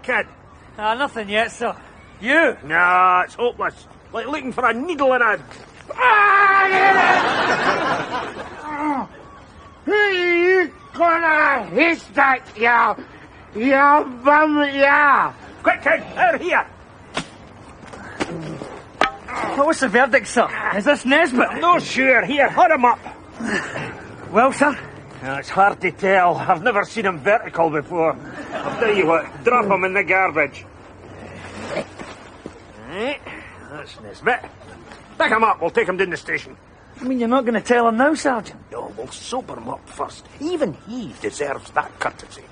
kid? Nothing yet, sir. You? Nah, it's hopeless. Like looking for a needle in a... Who you gonna hit that, you bum, ya? Quick, kid, out here. What's the verdict, sir? Is this Nesbitt? I'm not sure. Here, hot him up. Well, sir? It's hard to tell. I've never seen him vertical before. I'll tell you what, drop him in the garbage. Right, that's Nesbitt. Pick him up, we'll take him down the station. I mean, you're not going to tell him now, Sergeant? No, we'll sober him up first. Even he deserves that courtesy.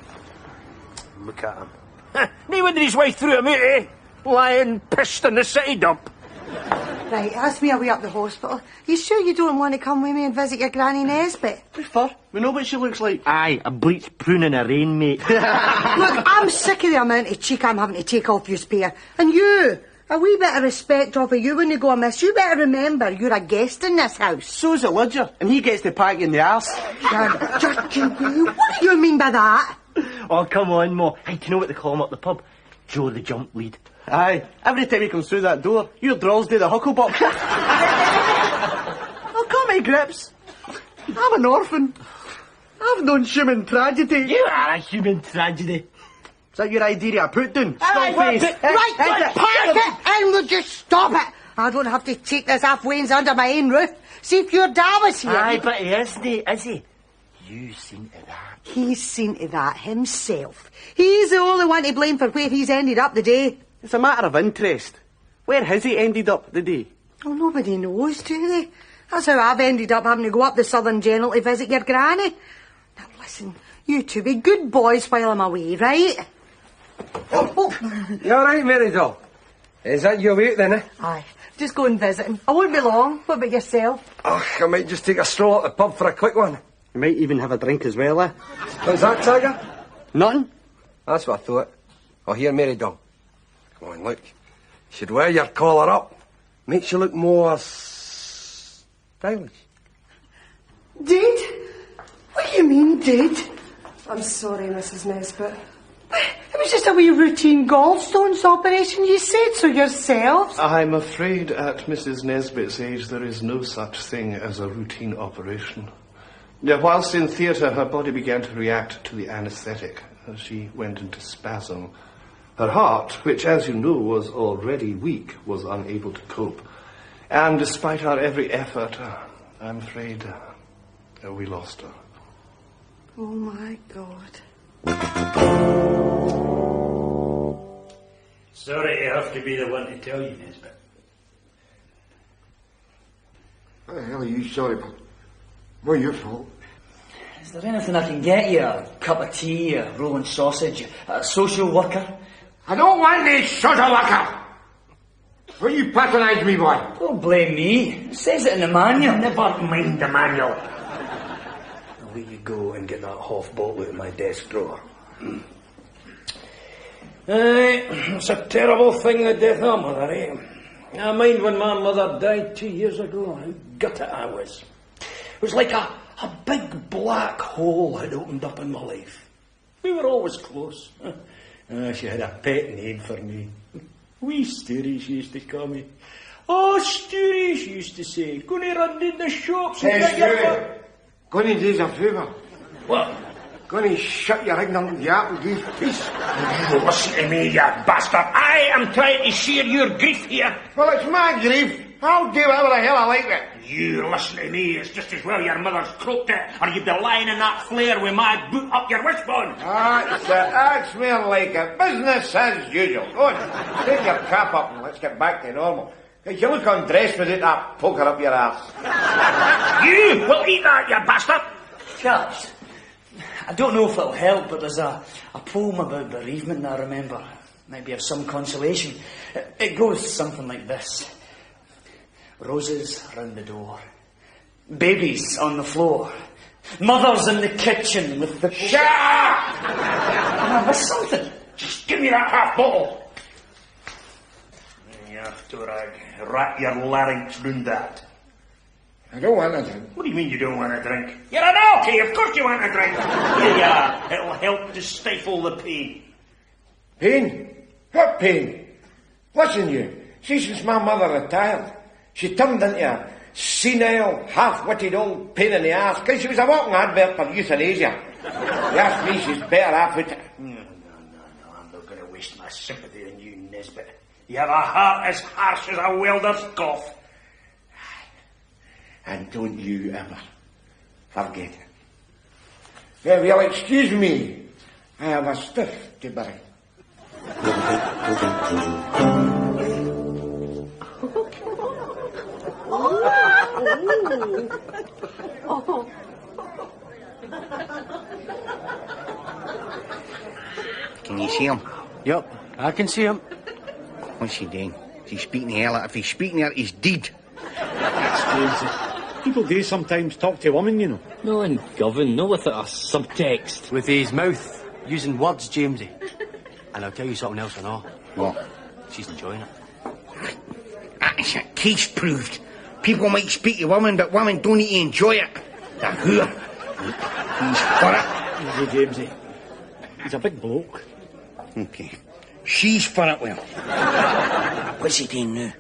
Look at him. He winded his way through him, eh? Lying pissed in the city dump. Right, that's me away up the hospital. You sure you don't want to come with me and visit your granny Nesbitt? What for? We know what she looks like. Aye, a bleached prune in a rain, mate. Look, I'm sick of the amount of cheek I'm having to take off you, spare. And you, a wee bit of respect off of you when you go amiss. You better remember you're a guest in this house. So's a lodger, and he gets to pack you in the arse. What do you mean by that? Oh, come on, Mo. Hey, do you know what they call him up the pub? Joe the Jump Lead. Aye, every time he comes through that door, your draws do the hucklebuck. Oh, come on, Grips. I'm an orphan. I've known human tragedy. You are a human tragedy. Is that your idea of a put down? Right, park it and will just stop it. I don't have to take this off Wayne's under my own roof. See if your dad was here. Aye, but he isn't, is he? You seen to that. He's seen to that himself. He's the only one to blame for where he's ended up today. It's a matter of interest. Where has he ended up today? Oh, nobody knows, do they? That's how I've ended up having to go up the Southern General to visit your granny. Now listen, you two be good boys while I'm away, right? You all right, Mary doll? Is that your way then, eh? Aye, just go and visit him. I won't be long. What about yourself? Oh, I might just take a stroll at the pub for a quick one. You might even have a drink as well, eh? What's that, Tiger? Nothing. That's what I thought. Oh, here, Mary doll. Come on, look. You should wear your collar up. Makes you look more... stylish. Dead? What do you mean, dead? I'm sorry, Mrs. Nesbitt. It was just a wee routine gallstones operation. You said so yourselves. I'm afraid at Mrs. Nesbitt's age there is no such thing as a routine operation. Yeah, whilst in theatre, her body began to react to the anaesthetic as she went into spasm. Her heart, which, as you know, was already weak, was unable to cope. And despite our every effort, I'm afraid we lost her. Oh, my God. Sorry to have to be the one to tell you, Nesbitt. What the hell are you sorry about? What your fault? Is there anything I can get you? A cup of tea, a rolling sausage, a social worker? I don't want this sort of worker. What you patronise me by? Don't blame me. It says it in the manual. Never mind the manual. Away you go and get that half bottle out of my desk drawer. It's a terrible thing, the death of mother, eh? I mind when my mother died 2 years ago, how gutted I was. It was like a big black hole had opened up in my life. We were always close. She had a pet name for me. Wee Stewie, she used to call me. Oh, Stewie, she used to say. Gonna run in the shops and get your... Gonna do us a favour. What? Gonna shut your ignorant yap and give peace. You listen to me, you bastard. I am trying to share your grief here. Well, it's my grief. I'll do whatever the hell I like it. You listen to me. It's just as well your mother's croaked it, or you'd be lying in that flare with my boot up your wishbone. That's more like it. Business as usual. Go on, take your cap up and let's get back to normal. You look undressed without that poker up your arse. You will eat that, you bastard. Chaps, I don't know if it'll help, but there's a poem about bereavement that I remember. Might be of some consolation. It goes something like this. Roses round the door. Babies on the floor. Mothers in the kitchen with the... Shut up! I missed something. Just give me that half bottle. You have to wrap your larynx round that. I don't want a drink. What do you mean you don't want a drink? You're an alky, of course you want a drink. Yeah, it'll help to stifle the pain. Pain? What pain? Listen, you. See, since my mother retired, she turned into a senile, half-witted old pain in the arse, because she was a walking advert for euthanasia. You ask me, she's better off with it. No, I'm not going to waste my sympathy on you, Nesbitt. You have a heart as harsh as a welder's cough. And don't you ever forget it. If you'll excuse me, I have a stiff to bury. Can you see him? Yep, I can see him. What's he doing? He's speaking to Ella. If he's speaking to her, he's dead. That's crazy. People do sometimes talk to women, you know. No in Govan, no without a subtext. With his mouth, using words, Jamesie. And I'll tell you something else, I know. What? She's enjoying it. It's a case proved. People might speak to women, but women don't need to enjoy it. The whore. He's for it. Easy, Jamesie. He's a big bloke. Okay. She's for it, well. What's he doing now?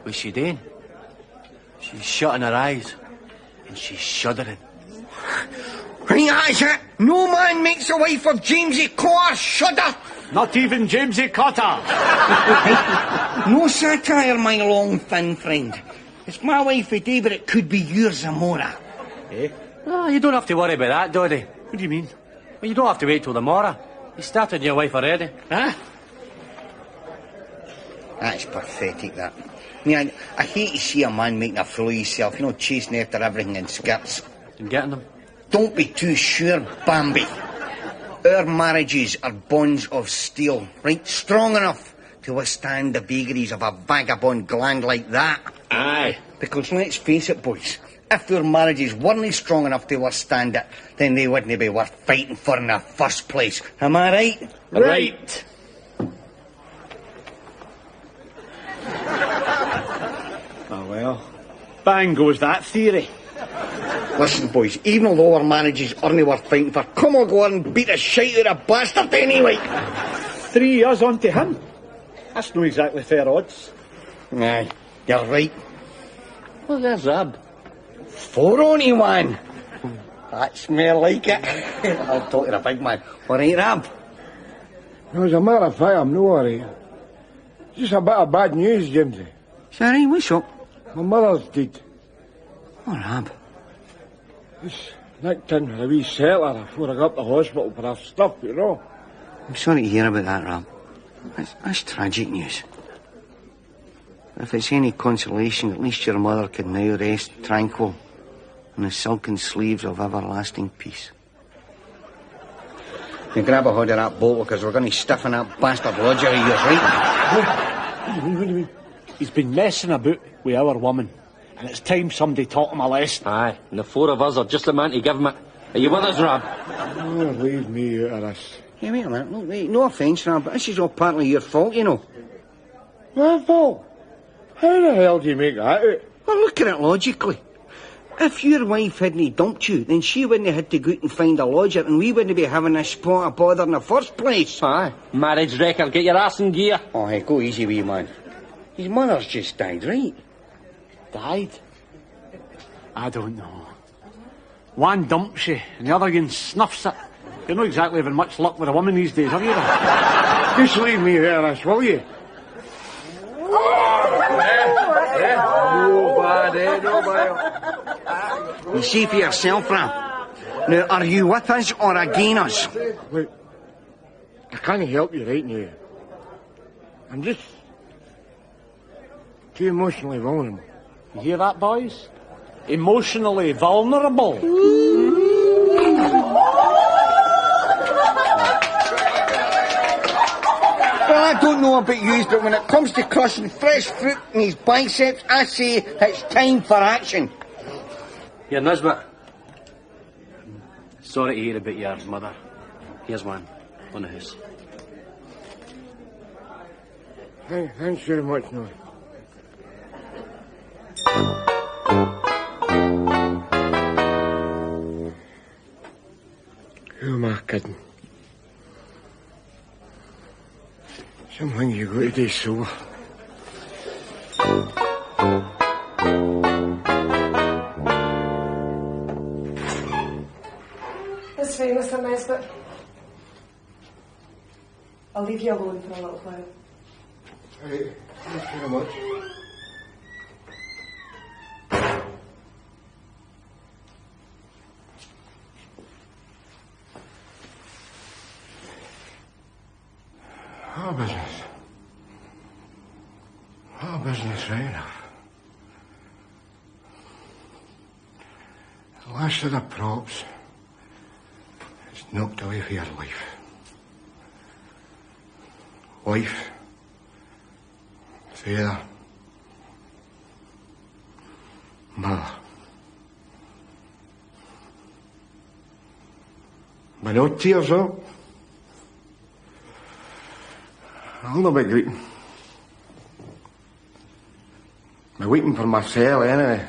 What's she doing? She's shutting her eyes. And she's shuddering. Right, that's it. No man makes a wife of Jamesie Cotter shudder. Not even Jamesie Cotter. No satire, my long, thin friend. It's my wife today, but it could be yours tomorrow. Eh? Oh, you don't have to worry about that, Doddy. What do you mean? Well, you don't have to wait till tomorrow. You started your wife already. Huh? That's pathetic, that. I mean, I hate to see a man making a fool of himself, you know, chasing after everything in skirts. And getting them? Don't be too sure, Bambi. Our marriages are bonds of steel, right? Strong enough to withstand the vagaries of a vagabond gland like that. Aye. Because let's face it, boys, if our marriages weren't strong enough to withstand it, then they wouldn't be worth fighting for in the first place. Am I right? Right. Oh, well. Bang goes that theory. Listen, boys, even although our marriages aren't worth fighting for, come on, go on and beat the shite out of bastard anyway. 3 years on to him. That's no exactly fair odds. Aye, you're right. Well, there's Rab. 4 on 1. That's more like it. I'll talk to the big man. All right, Rab? As a matter of fact, I'm no worried. Just a bit of bad news, Jamesie. Sorry, what's up? My mother's dead. Oh, Rab. Just nicked in for a wee settler before I got up to the hospital for her stuff, you know. I'm sorry to hear about that, Rab. That's tragic news. If it's any consolation, at least your mother can now rest tranquil in the silken sleeves of everlasting peace. Now grab a hold of that boat, because we're going to stiffen that bastard lodger of yours, right? What do you mean? He's been messing about with our woman. And it's time somebody taught him a lesson. Aye, and the 4 of us are just the man to give him it. Are you with us, Rab? Oh, leave me out of this. Hey, wait a minute. Look, wait, no offence, Rab, but this is all partly your fault, you know. My fault? How the hell do you make that out? Well, look at it logically. If your wife hadn't dumped you, then she wouldn't have had to go out and find a lodger, and we wouldn't be having this spot of bother in the first place. Aye, marriage record, get your ass in gear. Oh, hey, go easy, wee man. His mother's just died, right? Died? I don't know. One dumps you, and the other one snuffs it. You're not exactly having much luck with a woman these days, have you? Just leave me there, this, will you? You see for yourself, Rab. Now, are you with us or against us? Look, I can't help you right now. I'm just too emotionally vulnerable. You hear that, boys? Emotionally vulnerable. Well, I don't know about you, but when it comes to crushing fresh fruit in his biceps, I say it's time for action. Here, Nesbitt. Sorry to hear about your mother. Here's one on the house. Thanks very much, Noel. Who am I kidding? Something you got to do so. It's fine, Mr. Nesbitt. I'll leave you alone for a little while. Right, thanks very much. Our business. Our business, right enough. The last of the props is knocked away for your life. Wife. Father. Mother. But no tears up. I'll not be greeting. I'm waiting for myself anyway.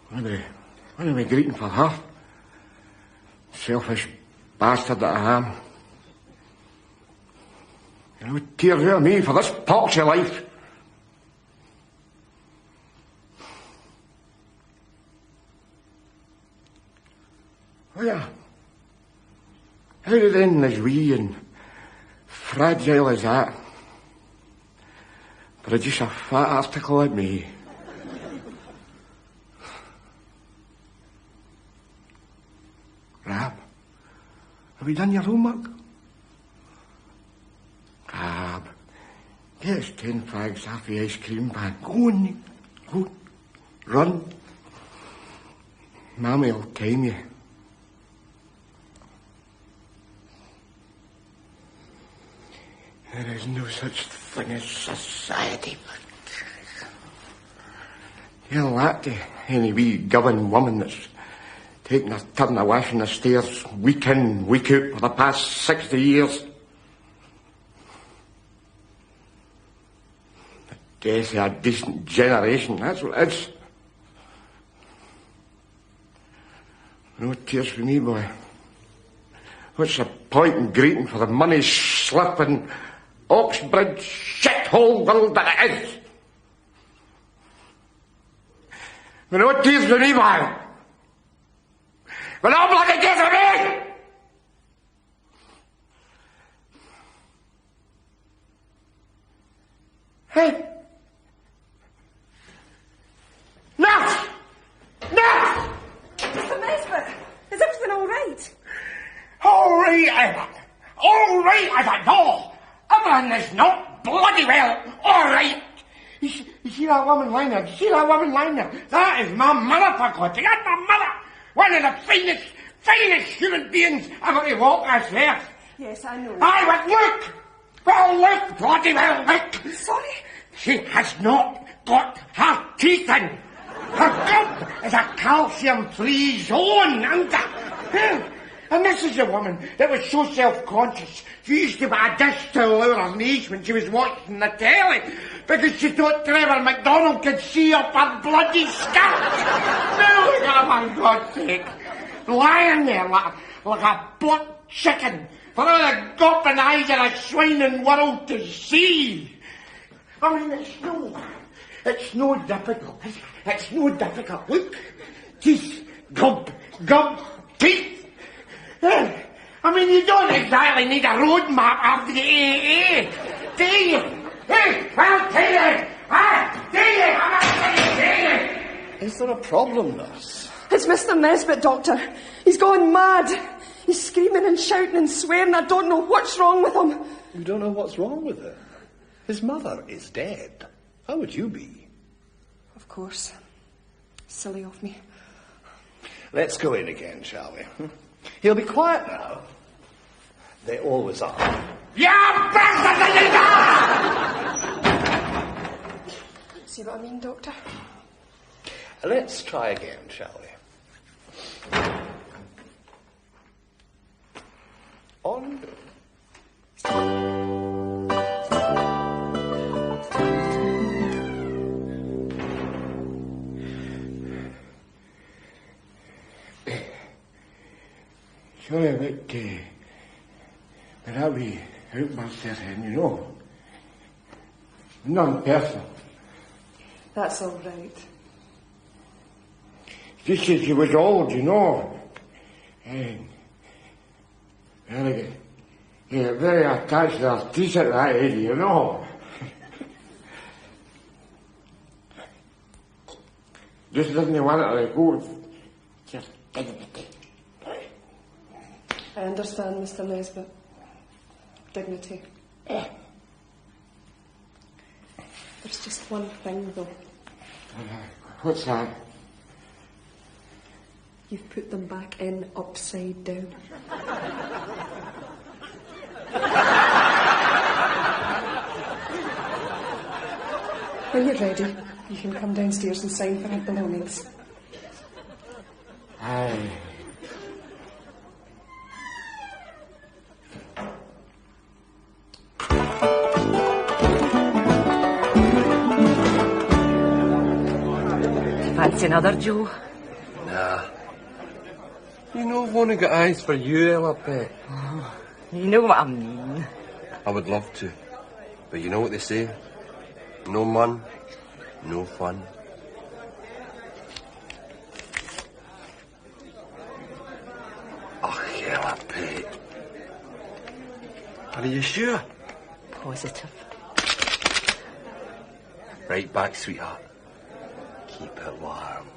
What am I greeting for her? Selfish bastard that I am. You know, tears out of me for this paltry life. Oh yeah. How then is wee and fragile as that produce a fat article like me? Rab, have you done your homework? Rab, get us 10 fags off the ice cream pan. Go on, go, run. Mammy will time you. There is no such thing as society, but tell that to any wee Govan woman that's taking a turn of washing the stairs week in, week out for the past 60 years. The death of a decent generation, that's what it is. No tears for me, boy. What's the point in greeting for the money slipping Oxbridge shithole world that it is? But no tears for me, boy. But no bloody tears for me! Hey! Nurse! Nurse! Mr. Nesbitt, is everything all right? All right, Emma. All right, I don't know. Everything is not bloody well. All right. You see that woman lying there? You see that woman lying there? That is my mother, for God's sake. That's my mother. One of the finest human beings ever to walk this earth. Yes, I know. Aye, but look. Well, look, bloody well, look. Sorry? She has not got her teeth in. Her gulp is a calcium-free zone, isn't it? And this is a woman that was so self-conscious. She used to put a dish towel over her knees when she was watching the telly because she thought Trevor MacDonald could see up her bloody skirt. Now look at her, for God's sake. Lying there like a blood chicken for all the gawping eyes of the swining world to see. I mean, it's no difficult. It's no difficult. Look, teeth, gump, teeth. I mean, you don't exactly need a road map of the AA, do you? Hey, I'll tell you. I'll tell you. Is there a problem, nurse? It's Mr. Nesbitt, Doctor. He's gone mad. He's screaming and shouting and swearing. I don't know what's wrong with him. You don't know what's wrong with him? His mother is dead. How would you be? Of course. Silly of me. Let's go in again, shall we? He'll be quiet now. They always are. Yeah, See what I mean, Doctor? Let's try again, shall we? On. Sorry about that wee outburst her head, you know. None personal. That's all right. She said she was old, you know. And very attached to her teeth at that age, you know. Just doesn't want it to go. Just dignity. I understand, Mr. Nesbitt. Dignity. There's just one thing, though. What's that? You've put them back in upside down. When you're ready, you can come downstairs and sign for her belongings. Aye. Fancy another, Joe? Nah. You know, I've only got eyes for you, Ella, pet. Oh, you know what I mean. I would love to. But you know what they say? No man, no fun. Oh, Ella, pet. Are you sure? Positive. Right back, sweetheart. Keep it warm.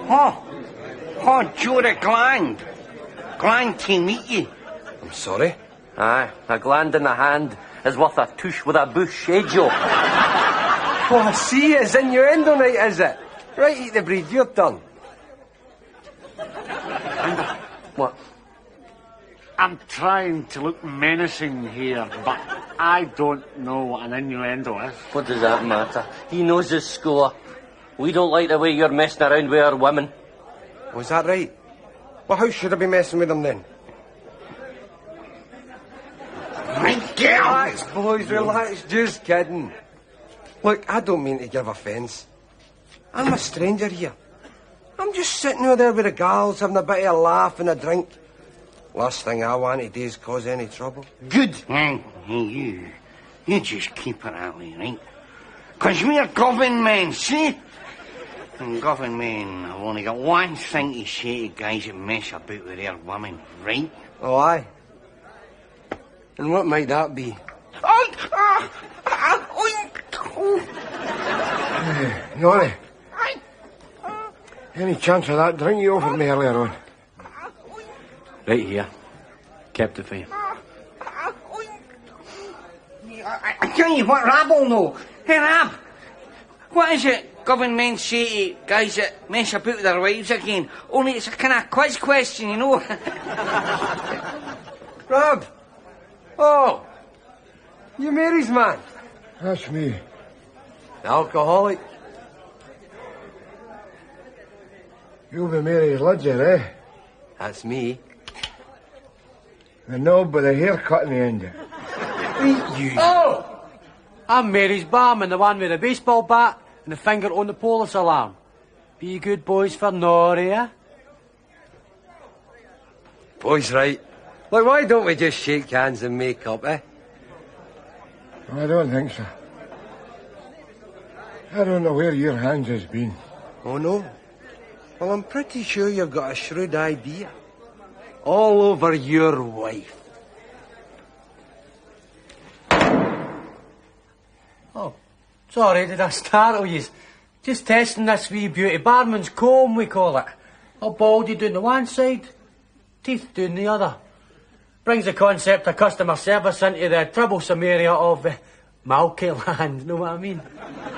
Oh, Joe the Gland. Glad to meet you. I'm sorry? Aye, a gland in the hand is worth a tush with a bush, eh, Joe? Oh, I see, it's innuendo night, is it? Right, eat the breed, your turn. What? I'm trying to look menacing here, but I don't know what an innuendo is. What does that matter? He knows his score. We don't like the way you're messing around with our women. Was that right? Well, how should I be messing with them then? Relax, boys, relax. Just kidding. Look, I don't mean to give offence. I'm a stranger here. I'm just sitting over there with the gals, having a bit of a laugh and a drink. Last thing I want to do is cause any trouble. Good. You just keep it that way, right? 'Cause we're Govan men, see? And Govan men have only got one thing to say to guys that mess about with their women, right? Oh, aye. And what might that be? Nonny. Any chance of that drink you offered me earlier on? Right here. Kept it for you. I tell you what, Rab will know. Hey, Rab, what is it Govan men say to guys that mess about with their wives again? Only it's a kind of quiz question, you know. Rab! Oh! You Mary's man? That's me. The alcoholic? You'll be Mary's lodger, eh? That's me. The knob with a haircut in the end. You. Oh! I'm Mary's barman, the one with the baseball bat and the finger on the police alarm. Be good boys for Nori, eh? Boys, right. Look, why don't we just shake hands and make up, eh? I don't think so. I don't know where your hands has been. Oh, no? Well, I'm pretty sure you've got a shrewd idea. All over your wife. Oh, sorry, did I startle you? Just testing this wee beauty. Barman's comb, we call it. A baldy down the one side, teeth down the other. Brings the concept of customer service into the troublesome area of Malky Land, know what I mean?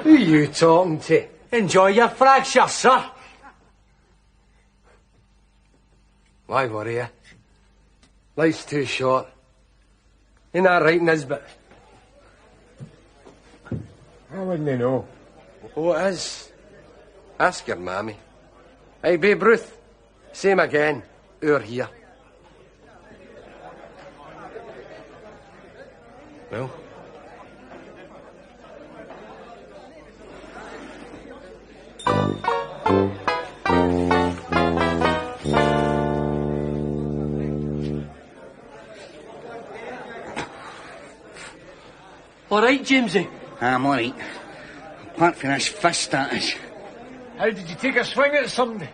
Who you talking to? Enjoy your fracture, sir. Why worry you? Life's too short. Ain't that right, Nesbitt? I wouldn't know. Oh, it is. Ask your mammy. Hey, Babe Ruth. Same again. You're here. Well? right, Jamesie? I'm all right. Apart from this fist, that is. How did you take a swing at somebody?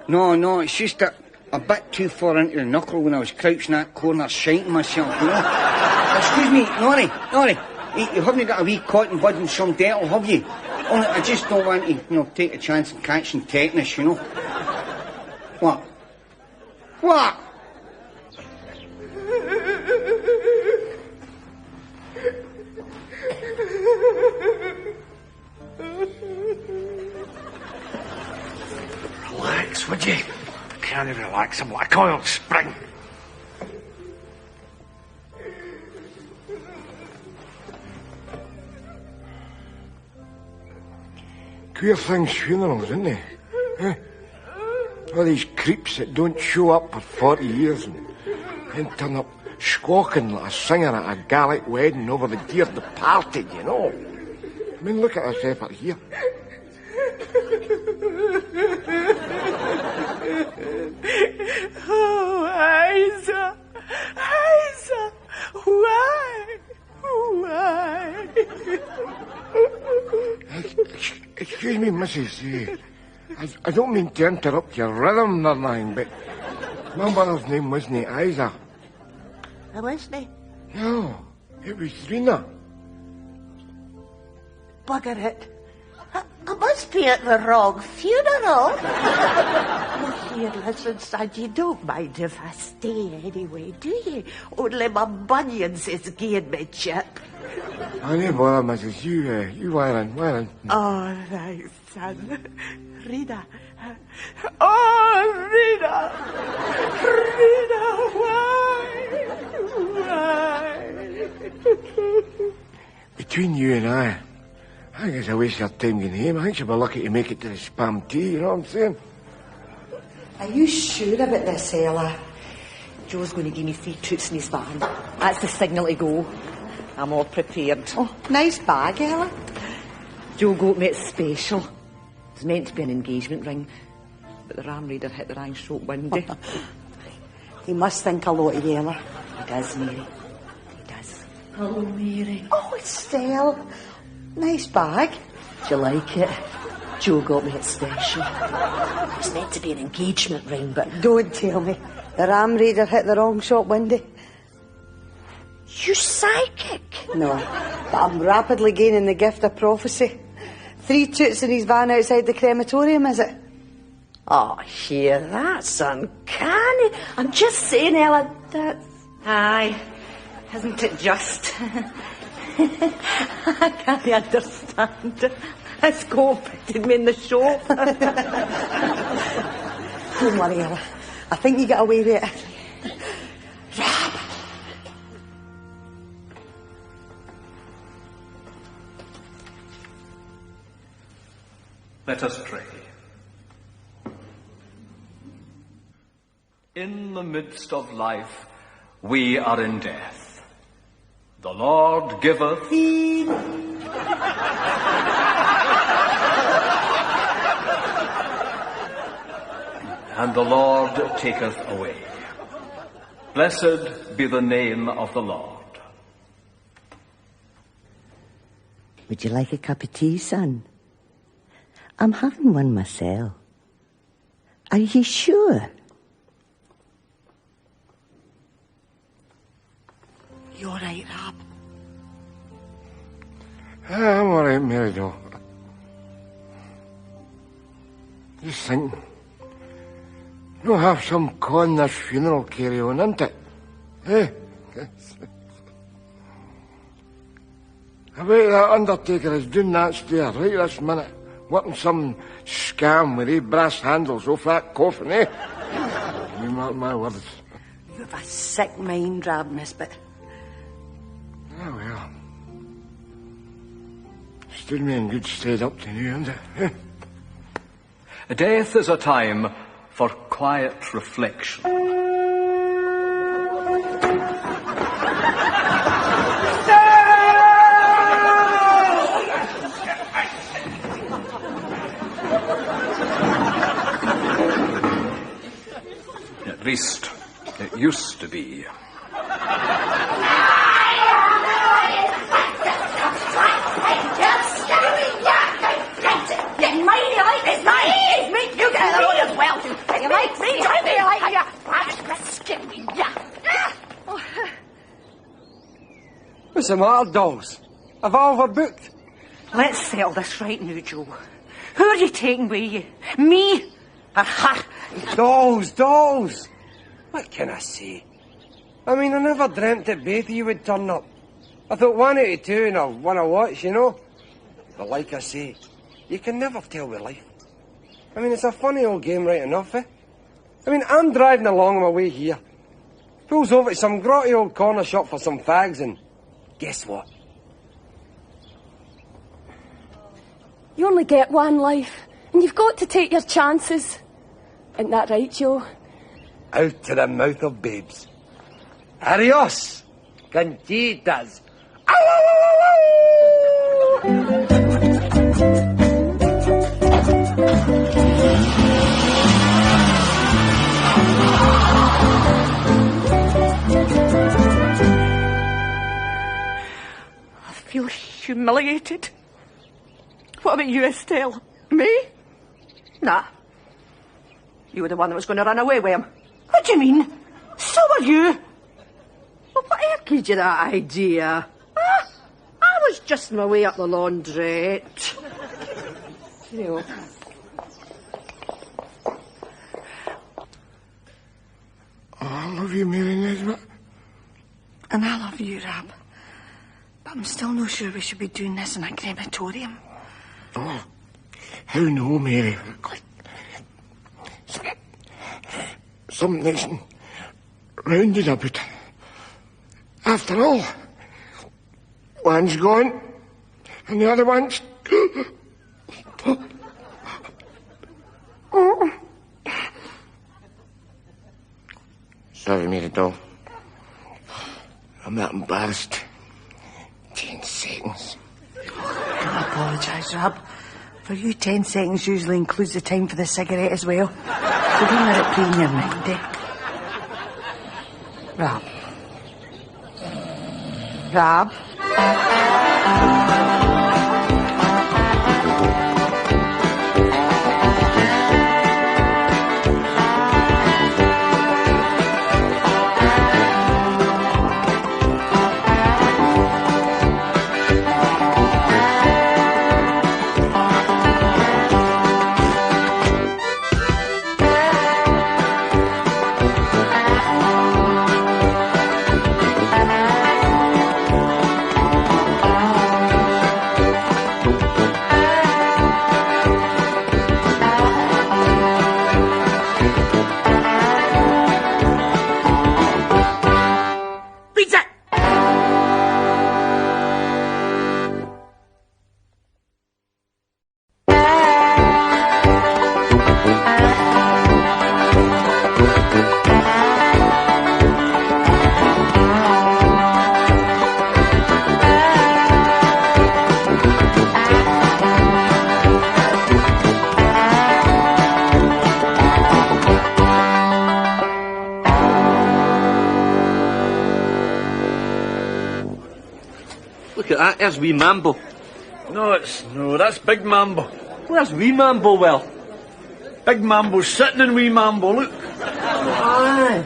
No, it's just a bit too far into the knuckle when I was crouching that corner shiting myself, you know. Excuse me, Norrie. You haven't got a wee cotton bud and some Dettol, have you? Only I just don't want to, take a chance of catching tetanus, you know. What? Relax, would you? I can't relax. I'm like a coiled spring. Queer things, funerals, isn't they? Eh? All these creeps that don't show up for 40 years and then turn up squawking like a singer at a Gallic wedding over the dear departed, you know. I mean, look at this effort here. Oh, Isa, why? Excuse me, Mrs. I don't mean to interrupt your rhythm or nothing, but my mother's name wasn't Isa. Wasn't it? No, it was Rena. Bugger it. I must be at the wrong funeral. Oh, here, listen, son, you don't mind if I stay anyway, do you? Only my bunions is giving me chip. I no bother, Mrs. You wire in. All right, son. Rena. Oh, Rena, why? Between you and I think it's a waste of time getting home. I think she'll be lucky to make it to the spam tea, you know what I'm saying? Are you sure about this, Ella? Joe's going to give me 3 toots in his van. That's the signal to go. I'm all prepared. Oh, nice bag, Ella. Joe got me it special. It was meant to be an engagement ring, but the ram reader hit the wrong short window. He must think a lot of you, Ella. He does, Mary. He does. Hello, Mary. Oh, Estelle. Nice bag. Do you like it? Joe got me it special. It was meant to be an engagement ring, but... Don't tell me. The ram reader hit the wrong shop window. You psychic? No, but I'm rapidly gaining the gift of prophecy. 3 toots in his van outside the crematorium, is it? Oh, here, that's uncanny. I'm just saying, Ella, that's... Aye, isn't it just? I can't understand. It's fitted me in the show. Don't worry, Ella. I think you get away with it. Rab. Let us pray. In the midst of life, we are in death. The Lord giveth. And the Lord taketh away. Blessed be the name of the Lord. Would you like a cup of tea, son? I'm having one myself. Are you sure? You all right, Rab? I'm all right, Mary, though. Just thinking. You'll have some con this funeral carry on, isn't it? Eh? I bet that undertaker is doing that stair right this minute. Working some scam with brass handles off that coffin, eh? You mark my words. You have a sick mind, Rab, Nesbitt. Oh, well. Stood me in good stead up to now, isn't it? Death is a time for quiet reflection. At least, it used to be. It's mine! It's me! You get the road as well, too! You like me? Join me like you! That's skinny, yeah! What's the matter, dolls? Have I overbooked? Let's settle this right now, Joe. Who are you taking with you? Me or her? Dolls! What can I say? I mean, I never dreamt that both of you would turn up. I thought 1 out of 2 and I want to watch, you know? But like I say, you can never tell with life. I mean, it's a funny old game right enough, eh? I mean, I'm driving along on my way here. Pulls over to some grotty old corner shop for some fags and guess what? You only get one life, and you've got to take your chances. Isn't that right, Joe? Out to the mouth of babes. Adios, conchitas. I feel humiliated. What about you, Estelle? Me? Nah. You were the one that was going to run away with him. What do you mean? So were you. Well, whatever gave you that idea? Huh? I was just on my way up the laundrette. You know. I love you, Mary Nesbitt. And I love you, Rab. But I'm still not sure we should be doing this in a crematorium. Oh, how no, Mary? Something's rounded about it. After all, one's gone, and the other one's... Sorry, Mary doll. I'm not embarrassed. 10 seconds. I apologise, Rab. For you, 10 seconds usually includes the time for the cigarette as well. So don't let it play in your mind, eh? Rab. Rab. There's wee Mambo. No, that's Big Mambo. Where's wee Mambo, Will? Big Mambo's sitting in wee Mambo, look. Aye.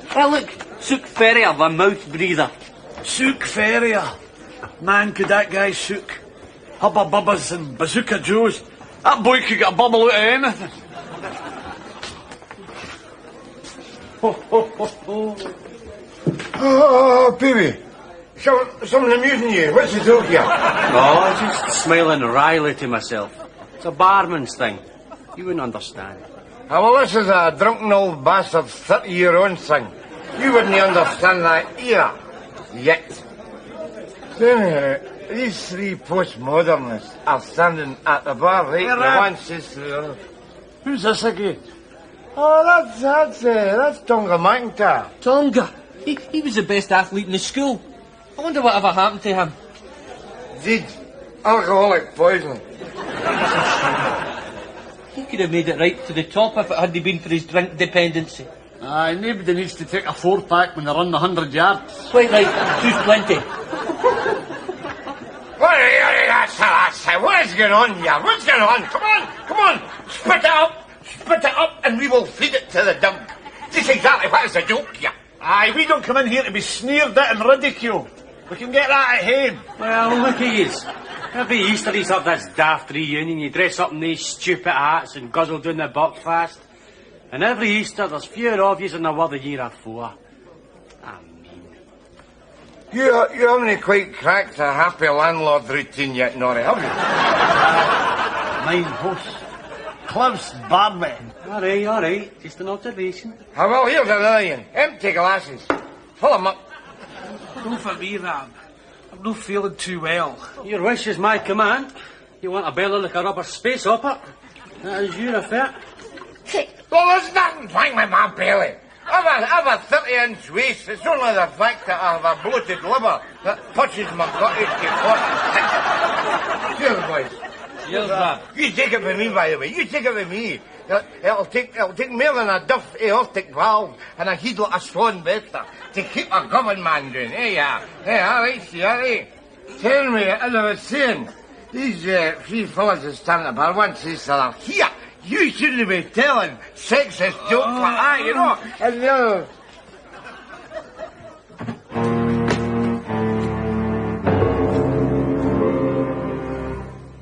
Hey, look, Sook Ferrier, the mouth breather. Sook Ferrier. Man, could that guy sook. Hubba Bubbas and Bazooka Joes. That boy could get a bubble out of anything. Oh, baby. Something amusing you. What's the joke here? Oh, just smiling wryly to myself. It's a barman's thing. You wouldn't understand. Ah, well, this is a drunken old bastard's 30-year-old thing. You wouldn't understand that either. Yet. Then, these 3 postmodernists are standing at the bar, right? The one says to the other. Who's this again? Oh, that's Tonga McIntyre. Tonga? He was the best athlete in the school. I wonder whatever happened to him. Did. Alcoholic poisoning. He could have made it right to the top if it hadn't been for his drink dependency. Aye, nobody needs to take a 4-pack when they run the 100 yards. Quite right, 2's plenty. What is going on here? What's going on? Come on! Mount it up and we will feed it to the dog. Just exactly what is the joke here? Aye, we don't come in here to be sneered at and ridiculed. We can get that at home. Well, look at yous. Every Easter he's up this daft reunion. You dress up in these stupid hats and guzzle down the Buckfast. And every Easter there's fewer of yous than there were the year afore. You haven't quite cracked a happy landlord routine yet, Norrie, have you? Mine host. Cliff's barman. All right. Just an observation. Ah, well, here's another one. Empty glasses. Fill 'em up. No for me, Rab. I'm not feeling too well. Your wish is my command. You want a belly like a rubber space hopper? That is your affair. Well, there's nothing wrong with my belly. I've a 30-inch waist. It's only the fact that I have a bloated liver that pushes my gut out to Cheers, boys. Cheers, Rab. You take it with me, by the way. You take it with me. It'll take more than a duff aortic valve and a heedle of swan better to keep a Govan man doing. Yeah. All right, see, all right. Tell me, as I was saying, these three fellas that stand at the bar, one says to them, here, you shouldn't be telling sexist jokes like that, you know. And the other...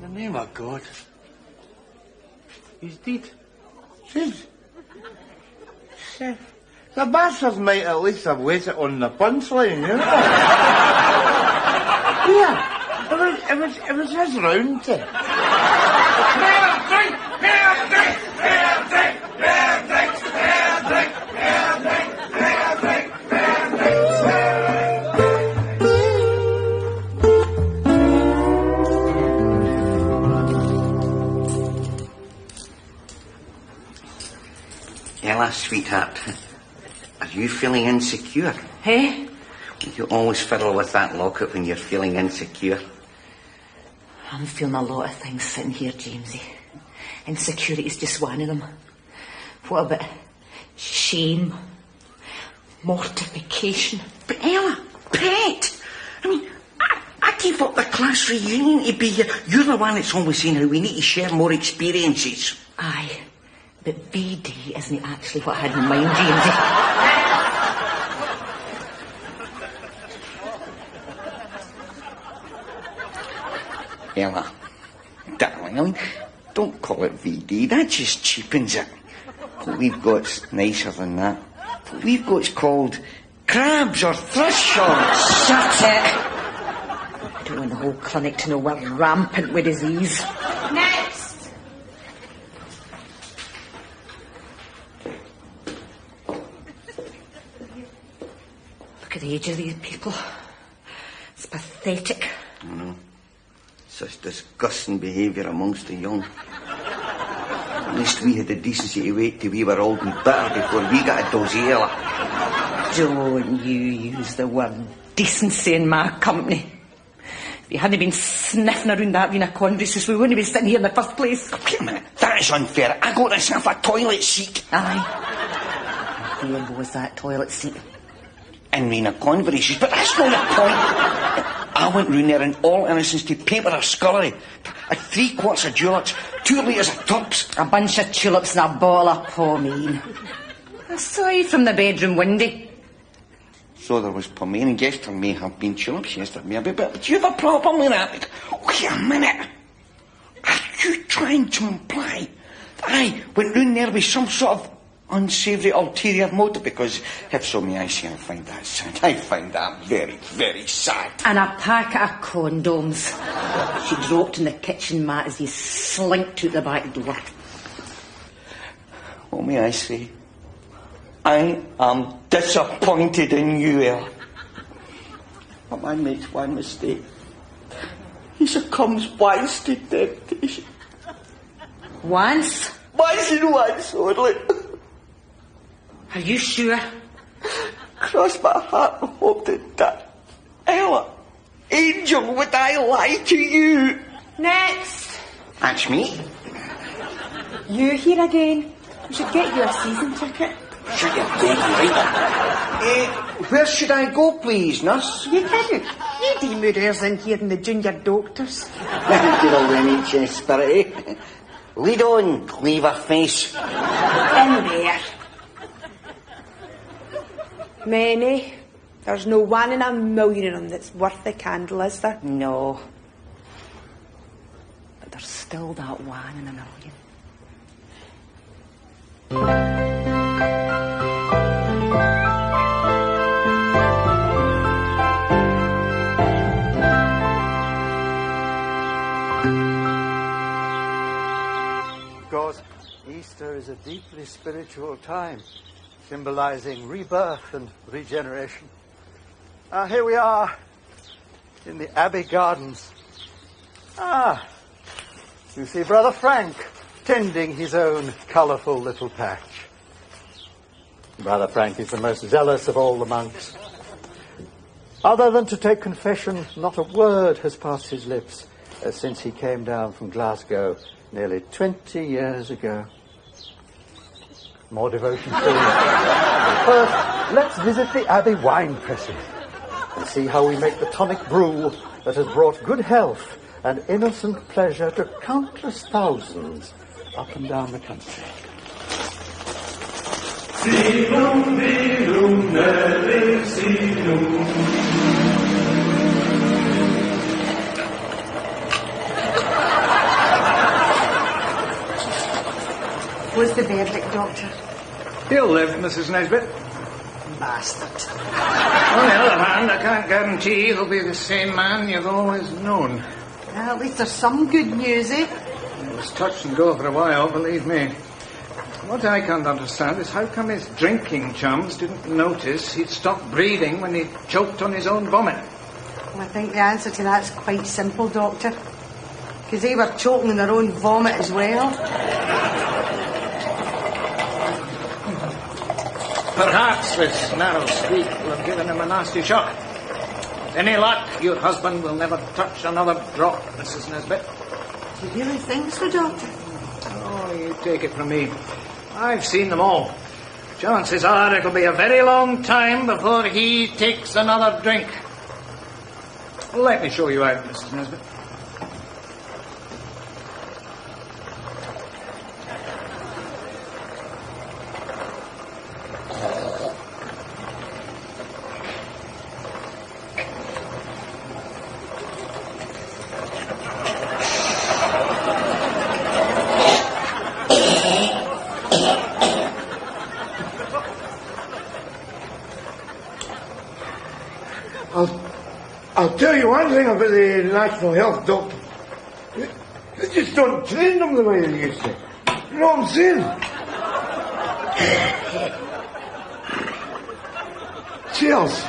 In the name of God. He's dead. The bastard might at least have waited on the punchline, you know. Yeah, it was his round to. Ella, sweetheart, are you feeling insecure? Hey? You always fiddle with that locket when you're feeling insecure. I'm feeling a lot of things sitting here, Jamesie. Insecurity's just one of them. What about shame? Mortification? But Ella, pet! I mean, I gave up the class reunion to be here. You're the one that's always saying how we need to share more experiences. Aye, but BD isn't actually what I had in mind, Jamesie. Ella, darling, I mean, don't call it VD, that just cheapens it. What we've got's nicer than that. What we've got's called crabs or thrush shorts. Shut it! I don't want the whole clinic to know we're rampant with disease. Next! Look at the age of these people. It's pathetic. I know. Such disgusting behaviour amongst the young. At least we had the decency to wait till we were old and bitter before we got a dose of Ella. Don't you use the word decency in my company. If you hadn't been sniffing around that arena Condrisus, we wouldn't be sitting here in the first place. Wait a minute, that is unfair. I got myself a toilet seat. Aye. Where was that toilet seat? In Rena Conversations, but that's not the point. I went round there in all innocence to paper her scullery. I had 3 quarts of juleps, 2 litres of tops. A bunch of tulips and a bottle of pomade. Aside from the bedroom window. So there was pomade, and yes, there may have been tulips, yes, there may be, but do you have a problem with that? Wait a minute. Are you trying to imply that I went round there with some sort of unsavoury ulterior motive? Because if so, may I say, I find that sad. I find that very, very sad. And a packet of condoms. She dropped in the kitchen mat as he slinked out the back door. What may I say? I am disappointed in you, Ella. But man makes one mistake. He succumbs once to temptation. Once? Once and once only. Are you sure? Cross my heart and hope to die. Ella, angel, would I lie to you? Next! That's me. You here again? We should get you a season ticket. Shut your dead right. Where should I go, please, nurse? You kidding? You demurrers in here in the junior doctors. Good old NHS spirit, eh? Lead on, cleaver face. In there. Many. There's no 1 in a million of them that's worth the candle, is there? No. But there's still that 1 in a million. Of course, Easter is a deeply spiritual time, symbolizing rebirth and regeneration. Here we are in the Abbey Gardens. You see Brother Frank tending his own colourful little patch. Brother Frank is the most zealous of all the monks. Other than to take confession, not a word has passed his lips since he came down from Glasgow nearly 20 years ago. More devotion soon. First, let's visit the Abbey wine presses and see how we make the tonic brew that has brought good health and innocent pleasure to countless thousands up and down the country. What's the verdict, Doctor? He'll live, Mrs. Nesbitt. Bastard. On the other hand, I can't guarantee he'll be the same man you've always known. Well, at least there's some good news, eh? It was touch and go for a while, believe me. What I can't understand is how come his drinking chums didn't notice he'd stopped breathing when he choked on his own vomit. Well, I think the answer to that's quite simple, Doctor. Because they were choking on their own vomit as well. Perhaps this narrow squeak will have given him a nasty shock. Any luck, your husband will never touch another drop, Mrs. Nesbitt. Do you really think so, Doctor? Oh, you take it from me. I've seen them all. Chances are it'll be a very long time before he takes another drink. Let me show you out, Mrs. Nesbitt. I'll tell you one thing about the National Health Doctor. They just don't train them the way they used to. You know what I'm saying? Cheers.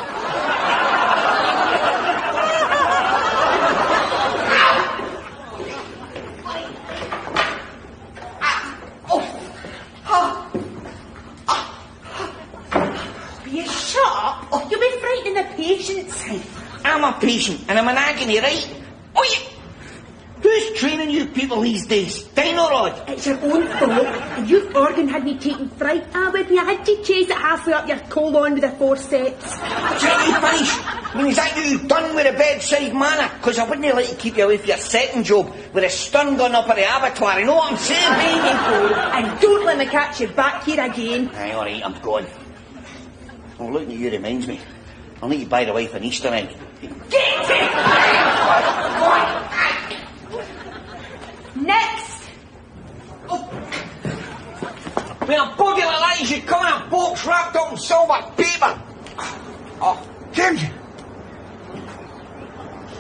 Will you shut up or you'll be frightening the patients? I'm a patient and I'm in agony, right? Oh, who's training you people these days? Dino Rod? It's your own fault. If your organ had me taking fright, I would have had to chase it halfway up your colon with a forceps. Tell you finish. I mean, is that you done with the bedside manner? Because I wouldn't like to keep you away from your second job with a stun gun up at the abattoir, you know what I'm saying? There you go. And don't let me catch you back here again. Aye, all right, I'm gone. Oh, looking at you reminds me. I'll need to buy the wife an Easter egg. Get it! Next! When a body like that, you should come in a box wrapped up in silver paper. Oh, Jamesie!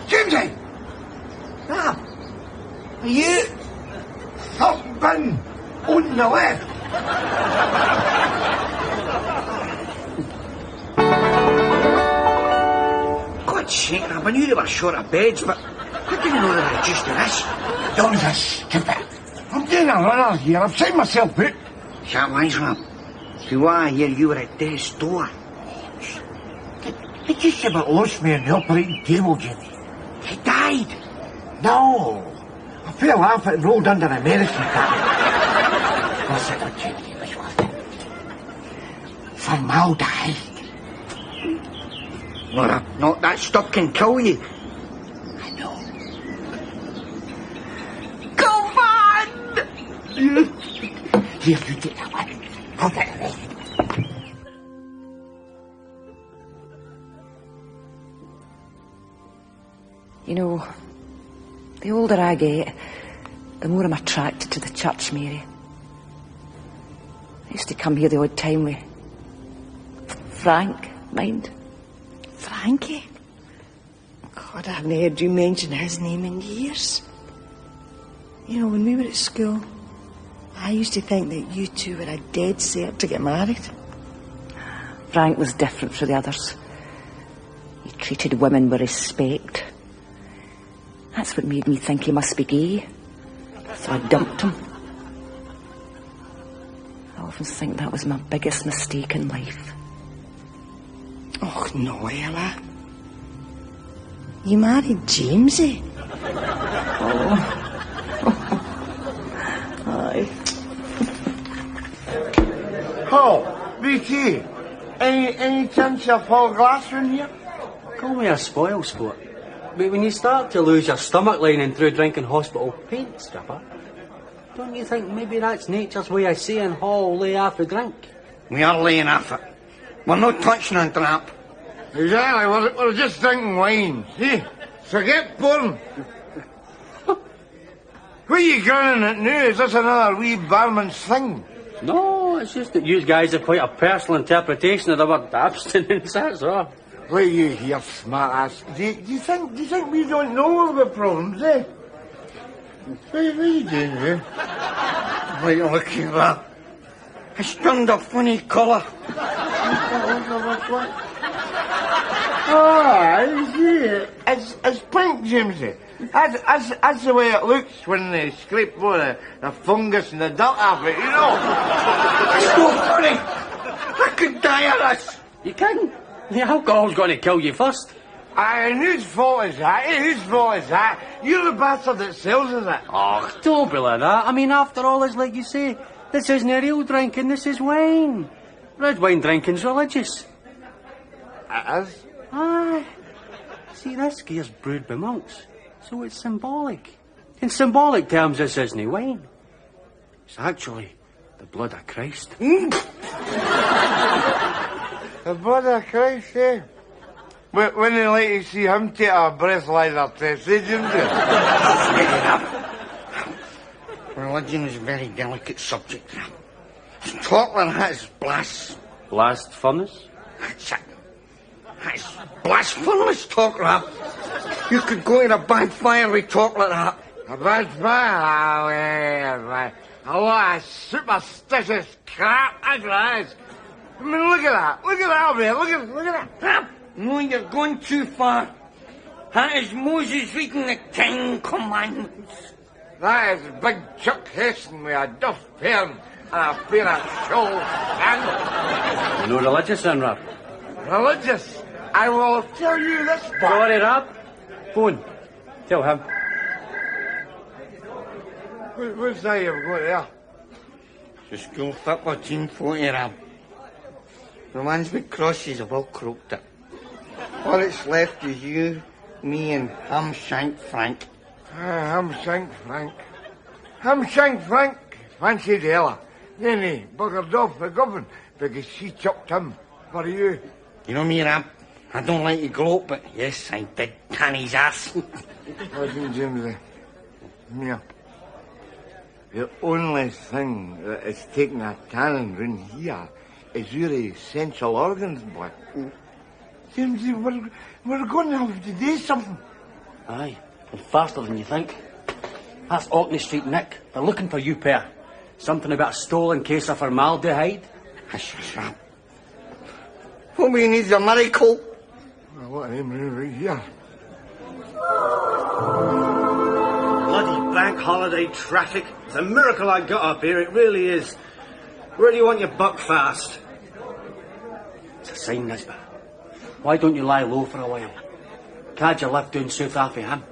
Jamesie! Ah, are you? Third bin on the left. God's sake, Rab, I knew they were short of beds, but I didn't know they were reduced to this. Don't be stupid. I'm doing a runner here. I've seen myself out. Sharp wise, Rab. See what I hear you were at death's door. He just about lost me on the operating table, Jimmy. He died? No. I fell off it and rolled under an American car. What's it, Jimmy? It was worth it. Formaldehyde. No, Rab, not that stuff can kill you. I know. Govan! Here, you take that one. I'll get the rest. You know, the older I get, the more I'm attracted to the church, Mary. I used to come here the odd time with Frank, mind? Frankie? God, I haven't heard you mention his name in years. You know, when we were at school, I used to think that you two were a dead set to get married. Frank was different from the others. He treated women with respect. That's what made me think he must be gay. So I dumped him. I often think that was my biggest mistake in life. Oh, no, Ella. You married Jamesie? Aye. Oh, BT, any chance of Paul Glass in here? Call me a spoil sport. But when you start to lose your stomach lining through drinking hospital paint, stripper, don't you think maybe that's nature's way of saying, "Oh, lay off the drink"? We are laying off it. We're not touching on trap. Exactly, we're just drinking wine, see? So get born. What are you grinning at now? Is this another wee barman's thing? No, it's just that you guys have quite a personal interpretation of the word abstinence, that's all. Wait, you here, smart ass. Do you think we don't know of the problems, eh? What are you doing here? Wait, look at that. It's turned a funny colour. I see it. It's pink, Jamesie. That's the way it looks when they scrape all the fungus and the dirt off it, you know. It's so funny. I could die of this. You kidding? The alcohol's going to kill you first. And whose fault is that? Whose fault is that? You're the bastard that sells us it. Oh, don't be like that. I mean, after all, it's like you say, this isn't a real drinking, this is wine. Red wine drinking's religious. It is? Aye. See, this gear's brewed by monks, so it's symbolic. In symbolic terms, this isn't wine. It's actually the blood of Christ. The blood of Christ, eh? Wouldn't you like to see him take a breathalyzer test, eh, Jimsy? Religion is a very delicate subject. Talk like that is Blast furnace? That's it. That's blasphemous talk, Rab. You could go in a bad fire with talk like that. A bad fire? Oh, yeah. A lot of superstitious crap, that's what it is. I mean, look at that. Look at that, man. Look at that. No, you're going too far. That is Moses reading the Ten Commandments. That is Big Chuck Heston with a duff pair and a pair of shawl sandals. You know religious then, Rab? Religious? I will tell you this, boy. Sorry, Rab. Phone. Tell him. What's that you've got there? The school football team photo, Rab. The ones with crosses have all croaked it. All that's left is you, me and Hamshank Frank. Hamshank Frank. Hamshank Frank fancied Ella. Then he buggered off the Govan because she chopped him for you. You know me, Rab. I don't like to gloat, but yes, I did tan his ass. Listen, Jimsy. Yeah. The only thing that is taking a tanning round here is your essential organs, boy. Jimsy, we're going to have to do something. Aye, and faster than you think. That's Orkney Street Nick. They're looking for you, pair. Something about a stolen case of formaldehyde. Hush, Rab. What we need is a miracle. Well, what a name right here. Bloody bank holiday traffic. It's a miracle I got up here, it really is. Where do you want your Buckfast? It's a sign, Nesbitt. Why don't you lie low for a while? Can't you live down south after him?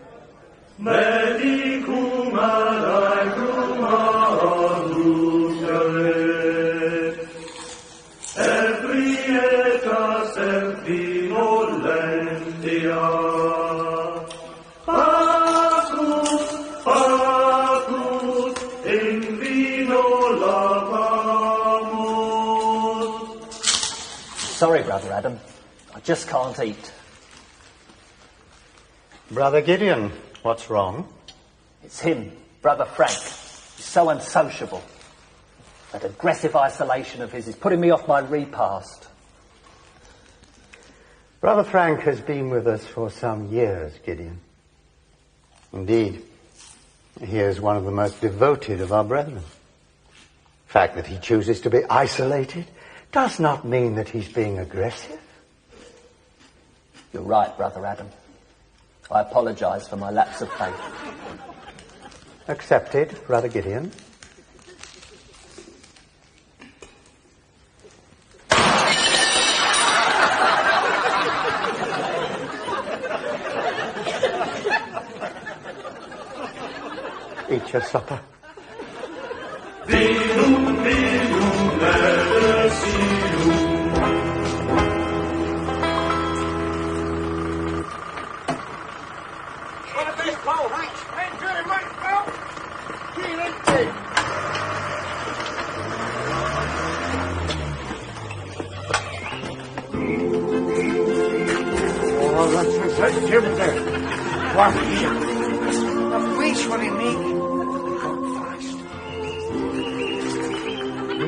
in vino lava. sorry, Brother Adam. I just can't eat. Brother Gideon, what's wrong? It's him, Brother Frank. He's so unsociable. That aggressive isolation of his is putting me off my repast. Brother Frank has been with us for some years, Gideon. Indeed, he is one of the most devoted of our brethren. The fact that he chooses to be isolated does not mean that he's being aggressive. You're right, Brother Adam. I apologise for my lapse of faith. Accepted, Brother Gideon. Eat your supper.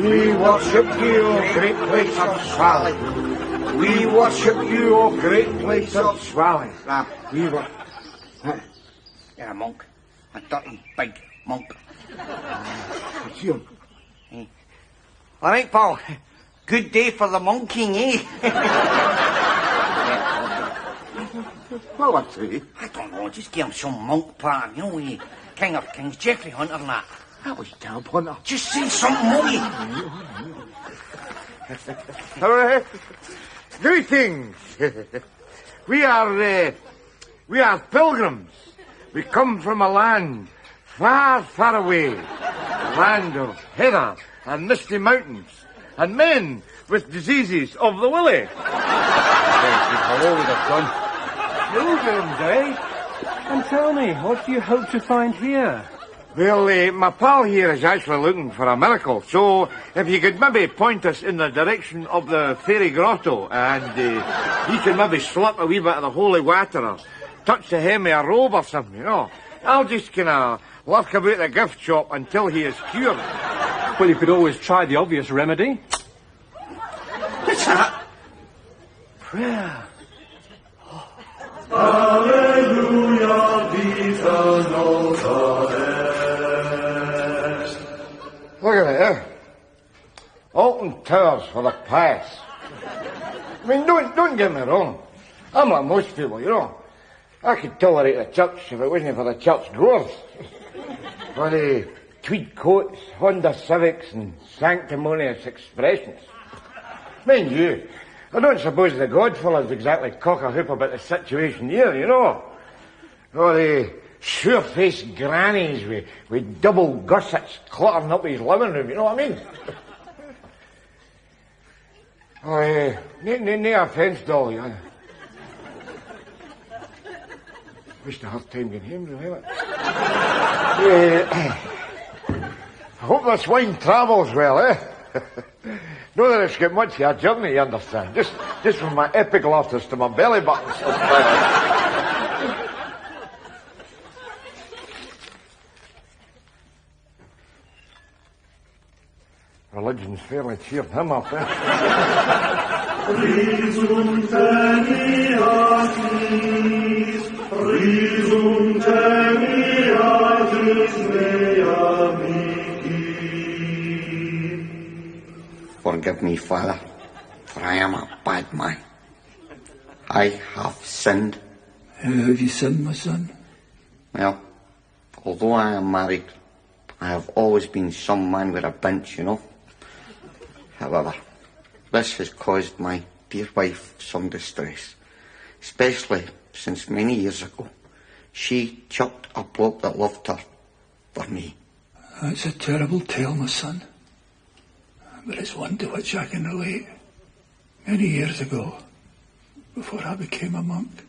We worship you, O great place of Swally. We worship you, O great place of Swally. Rab, we were. You're a monk. A dirty, big monk. It's you. Hey. All right, pal. Good day for the monking, eh? Well, what's it? I don't know. Just give him some monk plan. You know, King of Kings, Geoffrey Hunter and that. That was Tab Hunter. Just say something, Molly. Greetings. We are pilgrims. We come from a land far, far away. A land of heather and misty mountains and men with diseases of the willy. People always have done. Pilgrims, eh? And tell me, what do you hope to find here? Well, my pal here is actually looking for a miracle, so if you could maybe point us in the direction of the fairy grotto, and he can maybe slip a wee bit of the holy water or touch the hem of a robe or something, you know. I'll just kind of lurk about the gift shop until he is cured. Well, you could always try the obvious remedy. What's that? Prayer. Alleluia, vita nota est. Look at it, eh? Alton Towers for the pious. I mean, don't get me wrong. I'm like most people, you know. I could tolerate the church if it wasn't for the church goers. For the tweed coats, Honda Civics and sanctimonious expressions. Mind you, I don't suppose the Godfellas exactly cock a hoop about the situation here, you know. Or the sure-faced grannies with double gussets cluttering up his living room, you know what I mean? Oh, no offence, Dolly. I wish I had time getting home, really. I hope this wine travels well, eh? Not that it's got much of a journey, you understand. Just from my epiglottis to my belly button. Religion's fairly cheered him up, eh? Risum teniatis, risum teniatis mea mihi. Forgive me, Father, for I am a bad man. I have sinned. How have you sinned, my son? Well, although I am married, I have always been some man with a bench, you know. However, this has caused my dear wife some distress, especially since many years ago she chucked a bloke that loved her for me. That's a terrible tale, my son. But it's one to which I can relate. Many years ago, before I became a monk,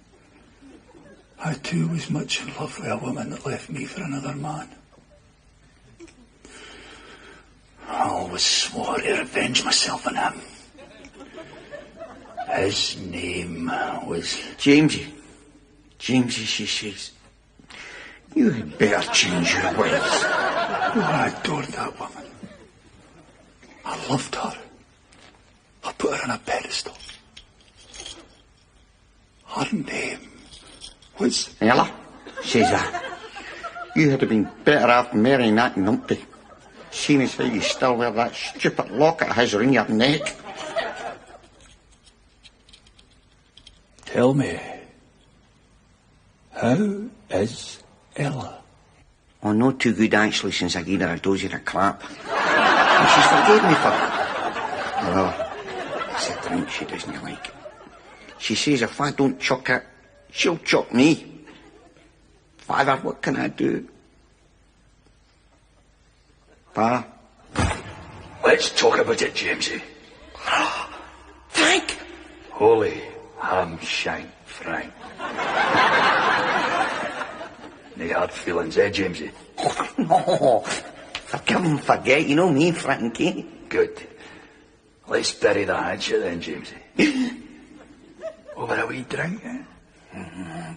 I too was much in love with a woman that left me for another man. I always swore to revenge myself on him. His name was... Jamesie. Jamesie, she says. You had better change your ways. Oh, I adored that woman. I loved her. I put her on a pedestal. Her name was... Ella, says I. You had been better off marrying that numpty. Seeing as how you still wear that stupid locket of his around your neck. Tell me, how is Ella? Oh, not too good, actually, since I gave her a dozy and a clap. And she's forgave me for it. Well, it's a drink she doesn't like. She says if I don't chuck it, she'll chuck me. Father, what can I do? Pa? Let's talk about it, Jamesie. Frank! Holy ham shank, Frank. No hard feelings, Jamesie? Oh, no. Forgive and forget, you know me, Frankie. Good. Let's bury the hatchet then, Jamesie. Over a wee drink, eh? Mm-hmm.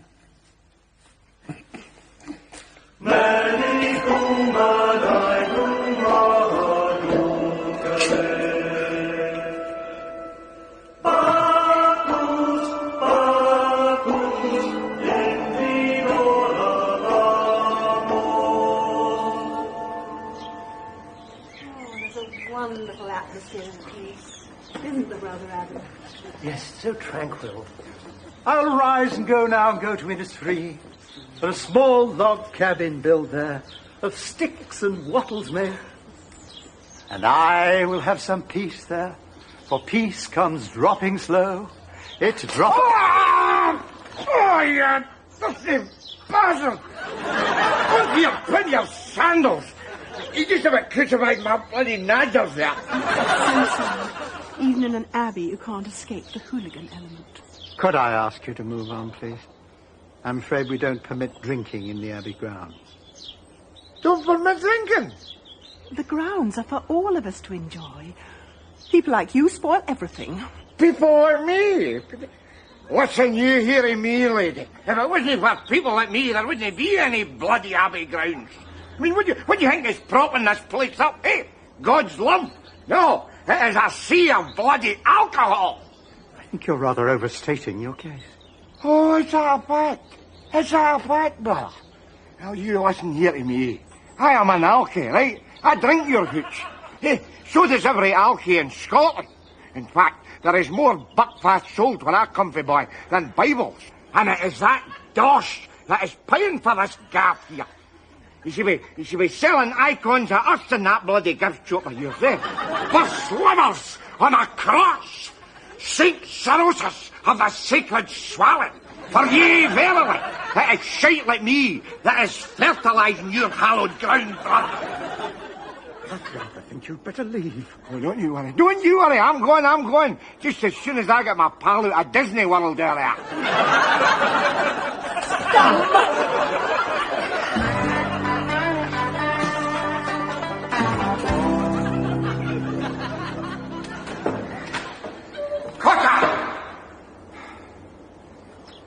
Wonderful atmosphere in the place, isn't there, Brother Adam? Yes, so tranquil. I'll rise and go now and go to Innisfree. A small log cabin built there, of sticks and wattles made. And I will have some peace there, for peace comes dropping slow. It's dropping... Oh, you dirty bastard! What do you put your sandals? You just about crucified my bloody nadgers there. Even in an abbey, you can't escape the hooligan element. Could I ask you to move on, please? I'm afraid we don't permit drinking in the abbey grounds. Don't permit drinking? The grounds are for all of us to enjoy. People like you spoil everything. People like me? Listen, you hearing me, lady. If it wasn't for people like me, there wouldn't be any bloody abbey grounds. I mean, what do you think is propping this place up, eh? God's love? No, it is a sea of bloody alcohol. I think you're rather overstating your case. Oh, is that a fact? Is that a fact, brother? Well, you listen here to me. I am an alkie, right? I drink your hooch. Eh, so does every alkie in Scotland. In fact, there is more Buckfast sold when I come for boy than Bibles. And it is that dosh that is paying for this gaff here. You should be selling icons of us in that bloody gift shop of yours, eh? For slivers on a cross. Saint Cirrhosis of the Sacred Swallow. For ye, verily, it is shite like me that is fertilising your hallowed ground, brother. I think you'd better leave. Oh, don't you worry. Don't you worry. I'm going. Just as soon as I get my pal out of Disney World there.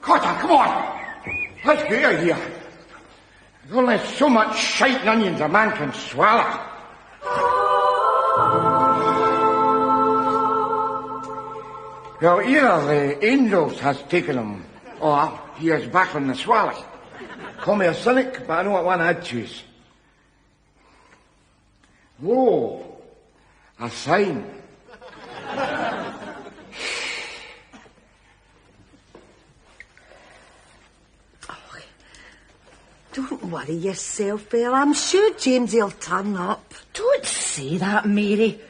Cotter, come on. Let's get out of here. There's only so much shite and onions a man can swallow. Well, either the angels has taken him, or he is back on the swallow. Call me a cynic, but I know what one I'd choose. Oh, a sign. Don't worry yourself, Belle. I'm sure Jamesie will turn up. Don't say that, Mary.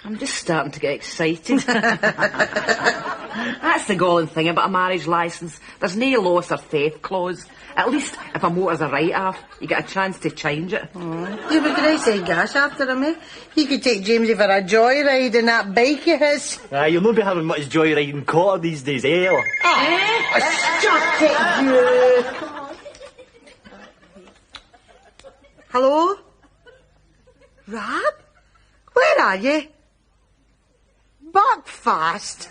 I'm just starting to get excited. That's the galling thing about a marriage licence. There's no loss or theft clause. At least if a motor's a write-off, you get a chance to change it. You would raise a gash after him, eh? You could take Jamesie for a joyride in that bike of his. You'll not be having much joyriding Cotter these days, eh? Shut it, you! Hello? Rab? Where are you? Buckfast?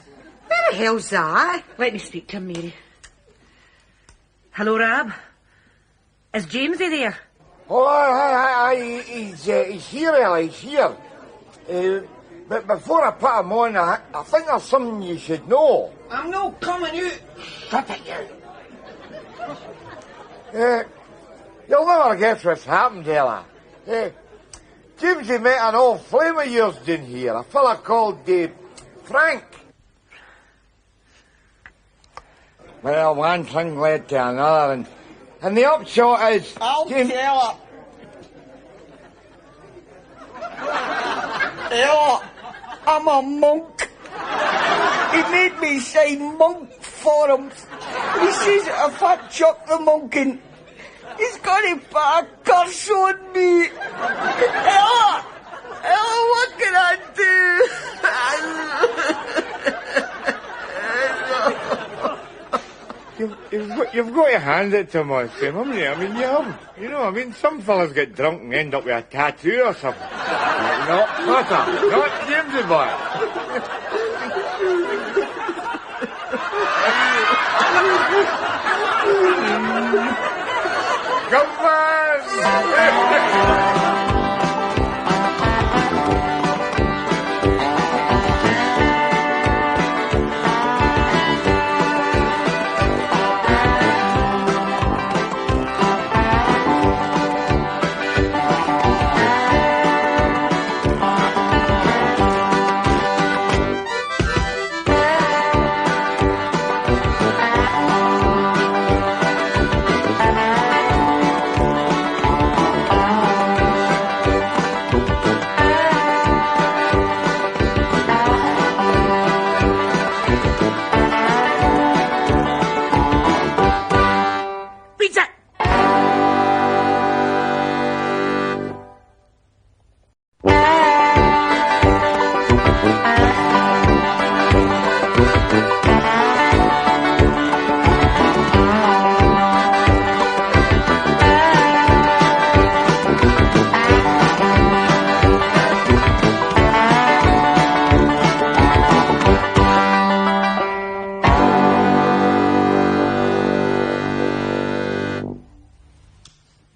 Where the hell's that? Let me speak to him, Mary. Hello, Rab. Is Jamesie there? Oh, aye, he's here, Ella, he's here. But before I put him on, I think there's something you should know. I'm not coming out. Shut it, you. You'll never guess what's happened, Ella. Jamesie met an old flame of yours down here, a fella called Frank. Well, one thing led to another, and the upshot is... I'll tell her. Ella, I'm a monk. He made me sign monk forms. He says that if I chuck the monking, he's going to put a curse on me. Ella, what can I do? You've got to hand it to him, Tim, haven't you? I mean, you have. You know, I mean, some fellas get drunk and end up with a tattoo or something. Not Jamesie boy. Govan!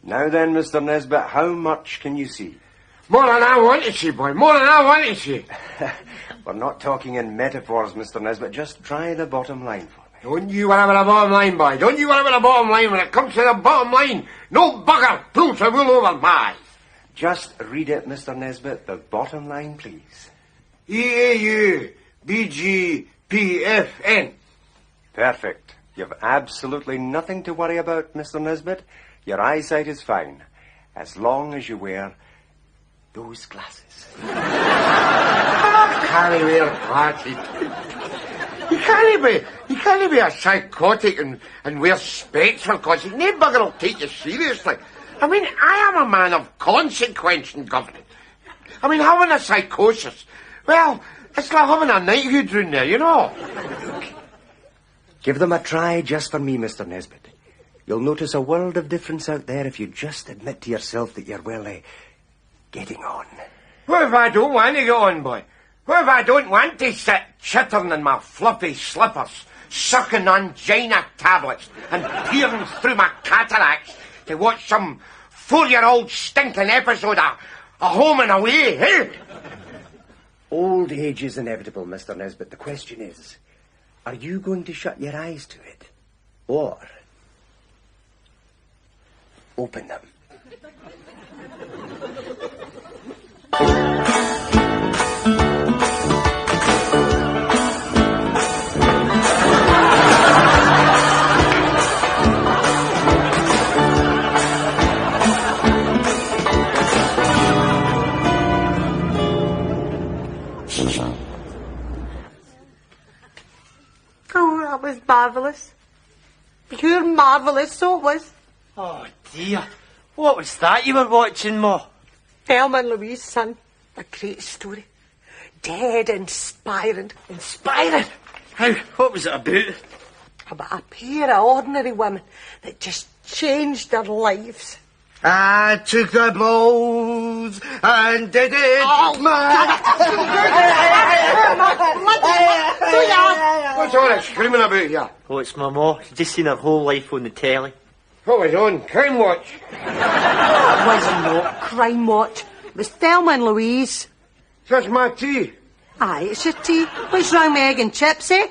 Now then, Mr. Nesbitt, how much can you see? More than I want to see, boy. More than I want to see. We're not talking in metaphors, Mr. Nesbitt. Just try the bottom line for me. Don't you worry about the bottom line, boy. Don't you worry about the bottom line. When it comes to the bottom line, no bugger pulls the wool over my eyes. Just read it, Mr. Nesbitt. The bottom line, please. EAU-BGPFN. Perfect. You've absolutely nothing to worry about, Mr. Nesbitt. Your eyesight is fine, as long as you wear those glasses. Can't wear glasses. You can't be a psychotic and wear specs for glasses. No bugger will take you seriously. I mean, I am a man of consequence in government. I mean, having a psychosis, well, it's like having a knighthood round there, you know. Give them a try just for me, Mr. Nesbitt. You'll notice a world of difference out there if you just admit to yourself that you're, well, getting on. What if I don't want to get on, boy? What if I don't want to sit chittering in my fluffy slippers, sucking angina tablets and peering through my cataracts to watch some 4-year-old stinking episode of A Home and Away, eh? Old age is inevitable, Mr. Nesbitt. The question is, are you going to shut your eyes to it? Or open them? Oh, that was marvellous. Pure marvellous, so it was. Oh, dear. What was that you were watching, Ma? Thelma and Louise, son. A great story. Dead inspiring. Inspiring? How? What was it about? About a pair of ordinary women that just changed their lives. I took the blows and did it. Oh, What's all that screaming about here? Oh, it's my ma. She's just seen her whole life on the telly. What was on? Crime Watch? It wasn't not Crime Watch. It was Thelma and Louise. That's my tea. Aye, it's your tea. What's wrong with egg and chips, eh?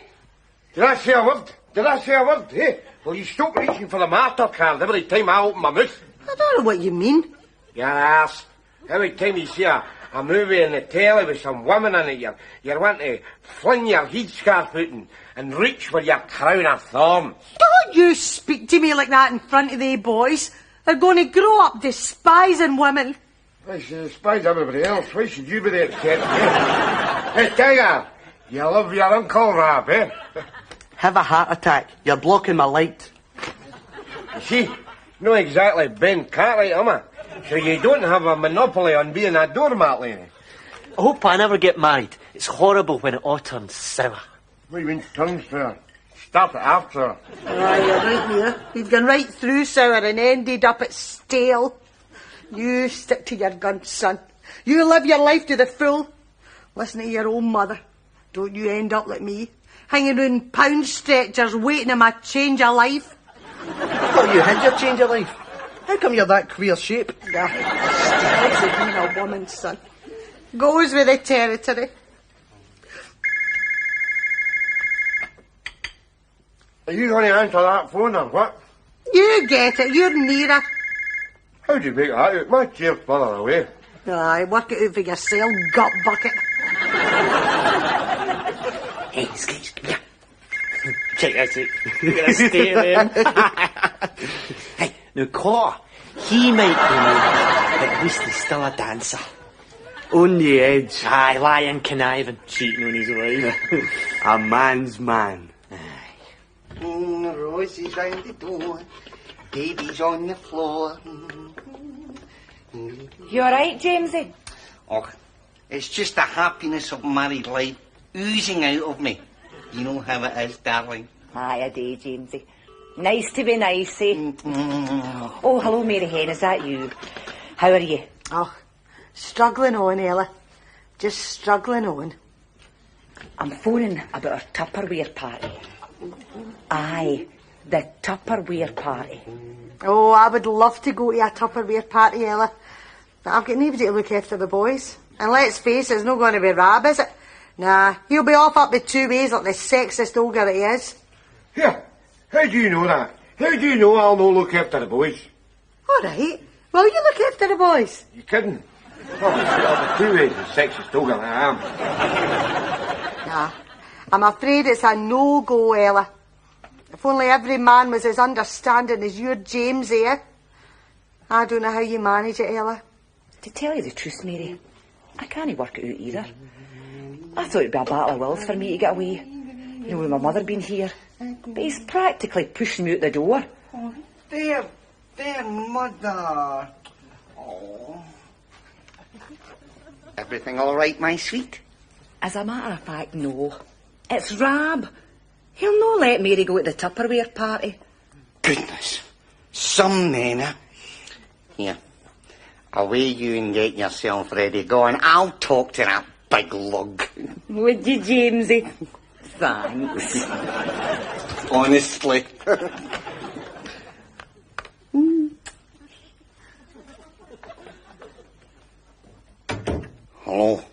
Did I say a word? Did I say a word? Eh? Will you stop reaching for the martyr card every time I open my mouth? I don't know what you mean. Your arse. Every time you see a movie on the telly with some woman in it, you want to fling your headscarf out and reach for your crown of thorns. Don't you speak to me like that in front of they boys. They're going to grow up despising women. I should despise everybody else. Why should you be the exception? Hey, Tiger, you love your Uncle Rab, eh? Have a heart attack. You're blocking my light. You see, not exactly Ben Cartwright, am I? So you don't have a monopoly on being a doormat lady. I hope I never get married. It's horrible when it all turns sour. What do you mean turns sour? Start it after. Aye, you're right there. You've gone right through sour and ended up at stale. You stick to your guns, son. You live your life to the full. Listen to your own mother. Don't you end up like me, hanging around pound stretchers waiting on my change of life. I thought you had your change of life. How come you're that queer shape? That's being a woman, son. Goes with the territory. Are you going to answer that phone or what? You get it. You're nearer. How'd you make that out? My chair's further away. Aye, work it out for yourself, gut bucket. Hey, Screech, come here. Check this out. Look at this stare Hey, now Collar, he might be new, but at least he's still a dancer. On the edge. Aye, lying, conniving, cheating on his wife. A man's man. Roses round the door, babies on the floor. You alright, Jamesie? Oh, it's just the happiness of married life oozing out of me. You know how it is, darling. Aye, a day, Jamesie. Nice to be nice, eh? Oh, hello, Mary Hen, is that you? How are you? Oh, struggling on, Ella. Just struggling on. I'm phoning about our Tupperware party. Aye, the Tupperware party. Oh, I would love to go to a Tupperware party, Ella. But I've got nobody to look after the boys. And let's face it, it's not going to be Rab, is it? Nah, he'll be off up the 2 ways like the sexist ogre that he is. Here, how do you know that? How do you know I'll no look after the boys? All right. Will you look after the boys? You kidding? Oh, the 2 ways the sexist ogre that I am. Nah, I'm afraid it's a no-go, Ella. If only every man was as understanding as your James, eh? I don't know how you manage it, Ella. To tell you the truth, Mary, I can't work it out either. I thought it'd be a battle of wills for me to get away. You know, with my mother being here. But he's practically pushing me out the door. Oh, dear mother. Oh. Everything all right, my sweet? As a matter of fact, no. It's Rab. He'll not let Mary go to the Tupperware party. Goodness. Some men, eh? Here. Away you and get yourself ready. Go on, I'll talk to that big lug. Would you, Jamesie? Thanks. Honestly. Hello.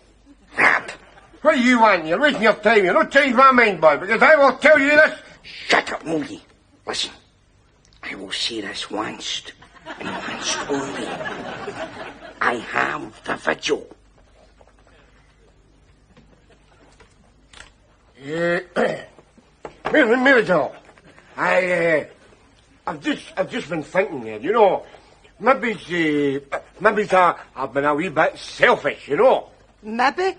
Rab. What do you want? You're wasting your time. You're not changing my mind, boy, because I will tell you this. Shut up, Moody. Listen. I will say this once, and once only. I have the vigil. Mary Jo, I've just been thinking here, you know, maybe I've been a wee bit selfish, you know. Maybe?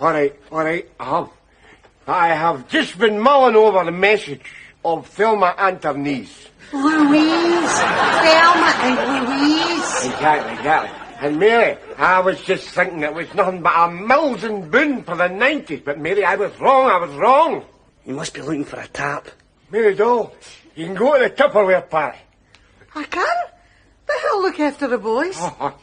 All right, I have just been mulling over the message of Thelma and her niece. Louise! Thelma and Louise! Exactly. And Mary, I was just thinking it was nothing but a mills and boon for the 90s. But Mary, I was wrong. You must be looking for a tap. Mary Doll, you can go to the Tupperware party. I can't. But I'll look after the boys. Oh,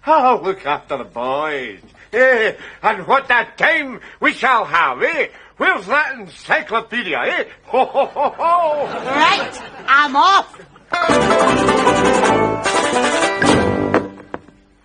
I'll look after the boys. Eh, and what a time we shall have, eh? Where's that encyclopedia, eh? Ho, ho, ho, ho! Right, I'm off.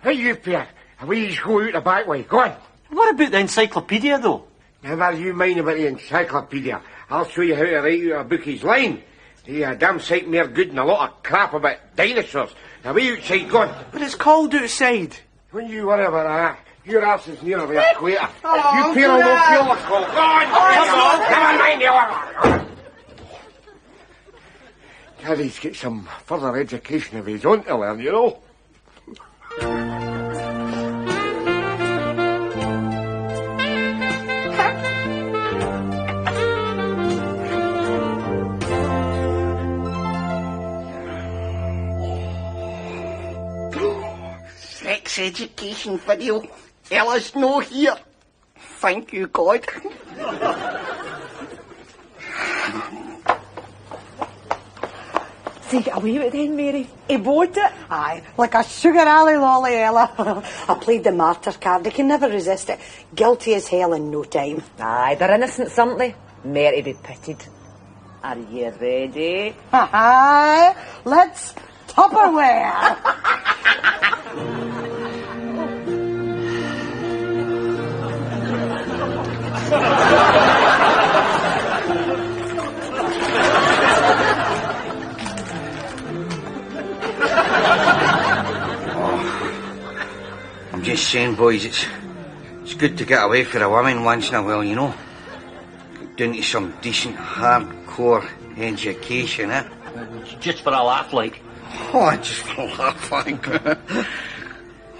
Hey, you, Pierre. We go out the back way. Go on. What about the encyclopedia, though? Never you mind about the encyclopedia. I'll show you how to write out a bookie's line. A damn sight more good than a lot of crap about dinosaurs. Now, we outside, go on. But it's cold outside. When you worry about that, your arse is near the equator. You Pierre will feel the cold. Go on, come on, mind you. Daddy's got some further education of his own to learn, you know. Sex education video. Ella's no here. Thank you, God. See, get away with it then, Mary. He bought it. Aye, like a sugar alley lolly, Ella. I played the martyr card. They can never resist it. Guilty as hell in no time. Aye, they're innocent, aren't they? Mere to be pitied. Are you ready? Aye, let's Tupperware. I'm just saying, boys, it's good to get away for a woman once in a while, you know. Get down to some decent, hardcore education, eh? Just for a laugh, like. Oh, just for a laugh, like.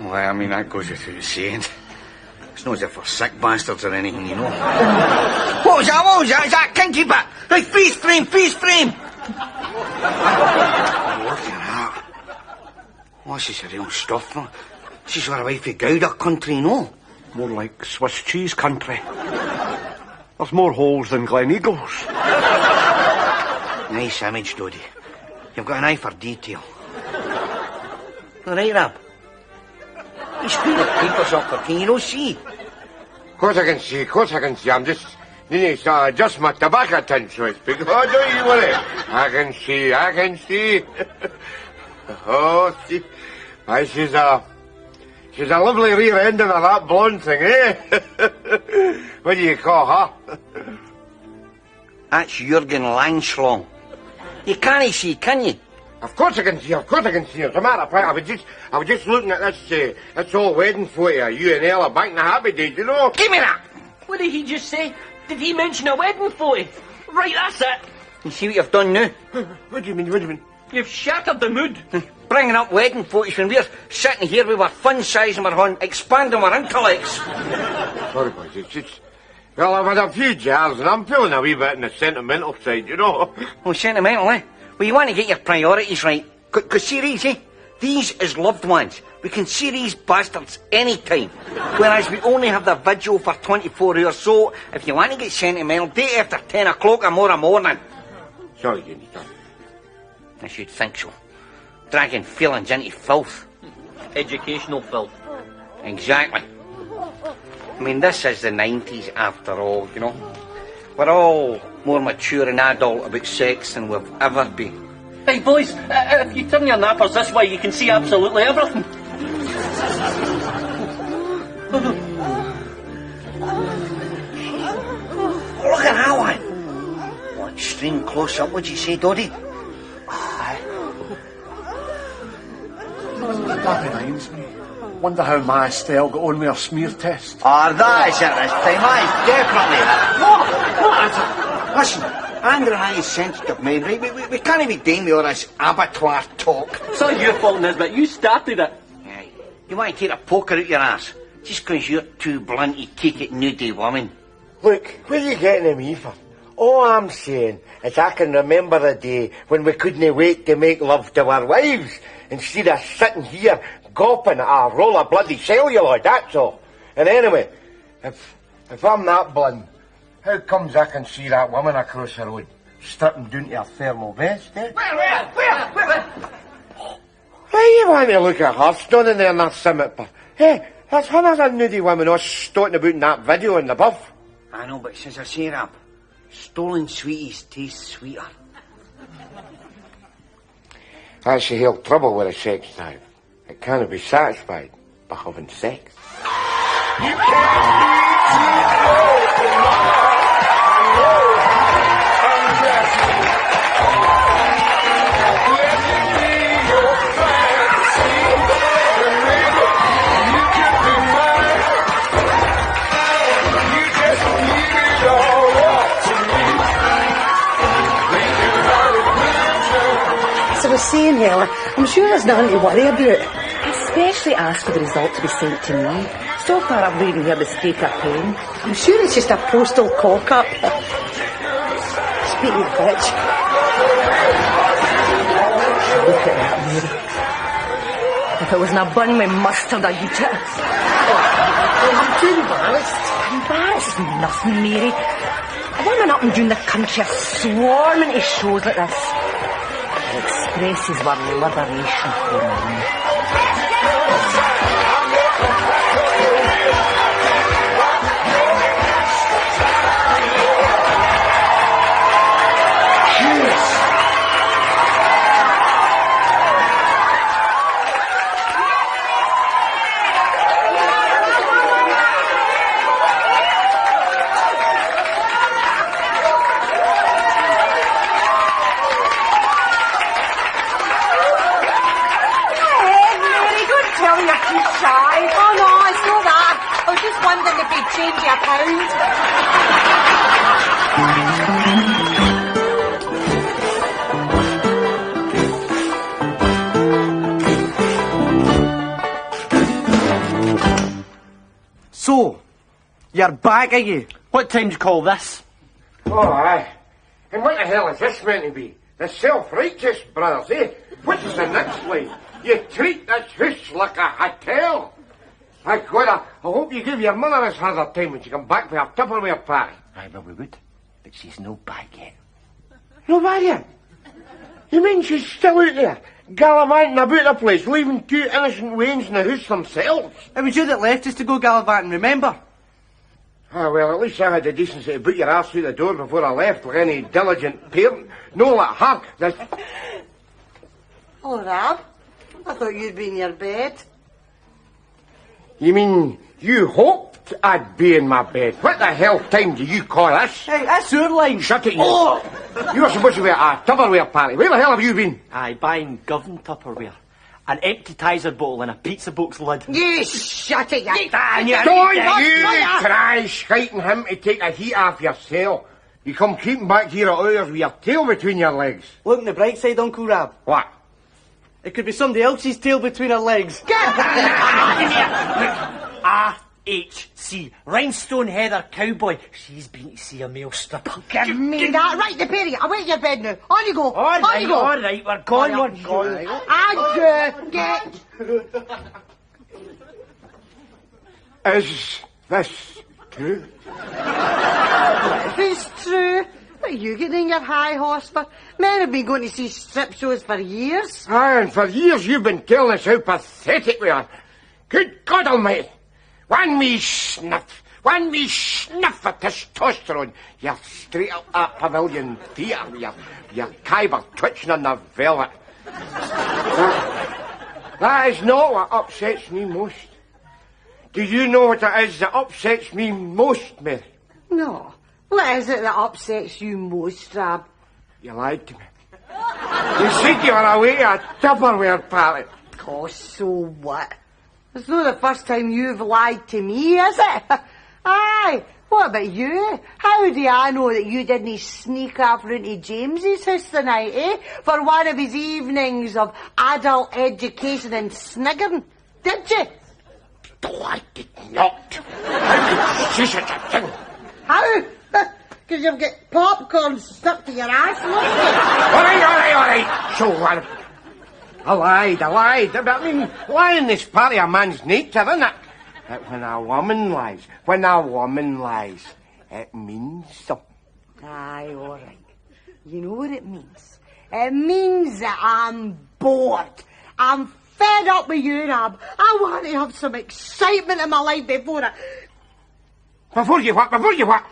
Well, I mean, that goes without saying. It's not as if we're sick bastards or anything, you know. What was that? What was that? Is that kinky bit? Right, freeze frame, freeze frame! Look at that. Oh, this is the real stuff, no? This is our wifey Gouda country, no? More like Swiss cheese country. There's more holes than Gleneagles. Nice image, Dodie. You've got an eye for detail. All right, Rab? You screwed the papers up for, can you not see? Of course I can see, of course I can see. I'm just needing to adjust my tobacco tin, so to speak. Oh, don't you worry. I can see, I can see. Oh, see. Aye, she's a lovely rear ending of that blonde thing, eh? What do you call her? That's Jurgen Langschlong. You can't see, can you? Of course I can see, of course I can see. As a matter of fact, I was just looking at this old wedding photo of you and Ella back in the happy days, you know? Give me that! What did he just say? Did he mention a wedding photo? Right, that's it. You see what you've done now? What do you mean, what do you mean? You've shattered the mood. Bringing up wedding photos when we're sitting here with our fun size and we're on expanding our intellects. Sorry, boys, it's... Well, I've had a few jars and I'm feeling a wee bit in the sentimental side, you know? Oh, sentimental, eh? Well, you want to get your priorities right. Because see these, eh? These is loved ones. We can see these bastards any time. Whereas we only have the vigil for 24 hours. So, if you want to get sentimental, date after 10 o'clock tomorrow morning. Sorry, Jenny, sorry. I should think so. Dragging feelings into filth. Educational filth. Exactly. I mean, this is the 90s after all, you know. We're all more mature and adult about sex than we've ever been. Hey, boys, if you turn your nappers this way, you can see absolutely everything. Look at that one. What, extreme close-up, would you say, Dodie? That reminds me. Wonder how my Estelle got on with her smear test. Ah, that is it this time, aye, definitely. What is it? Listen, Andrew and I is sensitive men, right? We can't be dealing with all this abattoir talk. It's not your fault, Nesbitt. You started it. Aye. You want to take a poker out your ass just because you're too blunt to take it nudie woman. Look, what are you getting at me for? All I'm saying is I can remember a day when we couldn't wait to make love to our wives instead of sitting here gawping at a roll of bloody celluloid, that's all. And anyway, if I'm that blunt, how comes I can see that woman across the road, stripping down to her thermal vest, eh? Where? Why you want to look at her standing there in that summit bar? Hey, there's hundreds of nudie women all stotting about in that video in the buff. I know, but as I say, Rab, stolen sweeties taste sweeter. That's the whole trouble with a sex drive. It can't be satisfied by having sex. As I was saying, Helen, I'm sure there's nothing to worry about. I specially asked for the result to be sent to me. So far I've really heard the state of pain. I'm sure it's just a postal cock-up. Speaking of which... Look at that, Mary. If it was in a bun with mustard, I'd eat it. I'm too embarrassed. Embarrassed nothing, Mary. Women up and down the country are swarming to shows like this. It expresses our liberation for me. Change your pound. So, you're back, are you? What time do you call this? Oh, aye. And what the hell is this meant to be? The self-righteous brothers, eh? What's the next line? You treat this house like a hotel. I hope you give your mother as hard a time when she come back for her Tupperware party. Aye, well, we would. But she's no back yet. No back yet? You mean she's still out there, gallivanting about the place, leaving two innocent wains in the house themselves? It was you that left us to go gallivanting, remember? Ah, well, at least I had the decency to put your arse through the door before I left, like any diligent parent. No, like her. Oh, Rab, I thought you'd be in your bed. You mean you hoped I'd be in my bed? What the hell time do you call this? Hey, that's your line. Shut it, you. Oh! You were supposed to be at a Tupperware party. Where the hell have you been? Aye, buying Govan Tupperware. An empty Tizer bottle and a pizza box lid. You shut it, you... Don't you try shiting him to take the heat off yourself. You come creeping back here at hours with your tail between your legs. Look on the bright side, Uncle Rab. What? It could be somebody else's tail between her legs. R.H.C. Rhinestone Heather Cowboy. She's been to see a male stripper. Give me that. Right, the Perry. Away to your bed now. On you go. All on you go. All right, we're gone. We're gone. And get. Is this true? If it's true, what are you getting your high horse for? Men have been going to see strip shows for years. Aye, and for years you've been telling us how pathetic we are. Good God Almighty. One wee sniff of testosterone. You're straight up that pavilion theatre with your kyber twitching on the velvet. That is not what upsets me most. Do you know what it is that upsets me most, Mary? No. What is it that upsets you most, Rab? You lied to me. You said you were away at a Tupperware party. Oh, so what? It's not the first time you've lied to me, is it? Aye. What about you? How do I know that you didn't sneak off round to Jamesie's house tonight, eh? For one of his evenings of adult education and sniggering. Did you? No, I did not. How could you say such a thing? How? Because you've got popcorn stuck to your ass, look. All right. So, I lied. But I mean, lying is part of a man's nature, isn't it? But when a woman lies, it means something. Aye, all right. You know what it means? It means that I'm bored. I'm fed up with you, Rab. I want to have some excitement in my life before you what?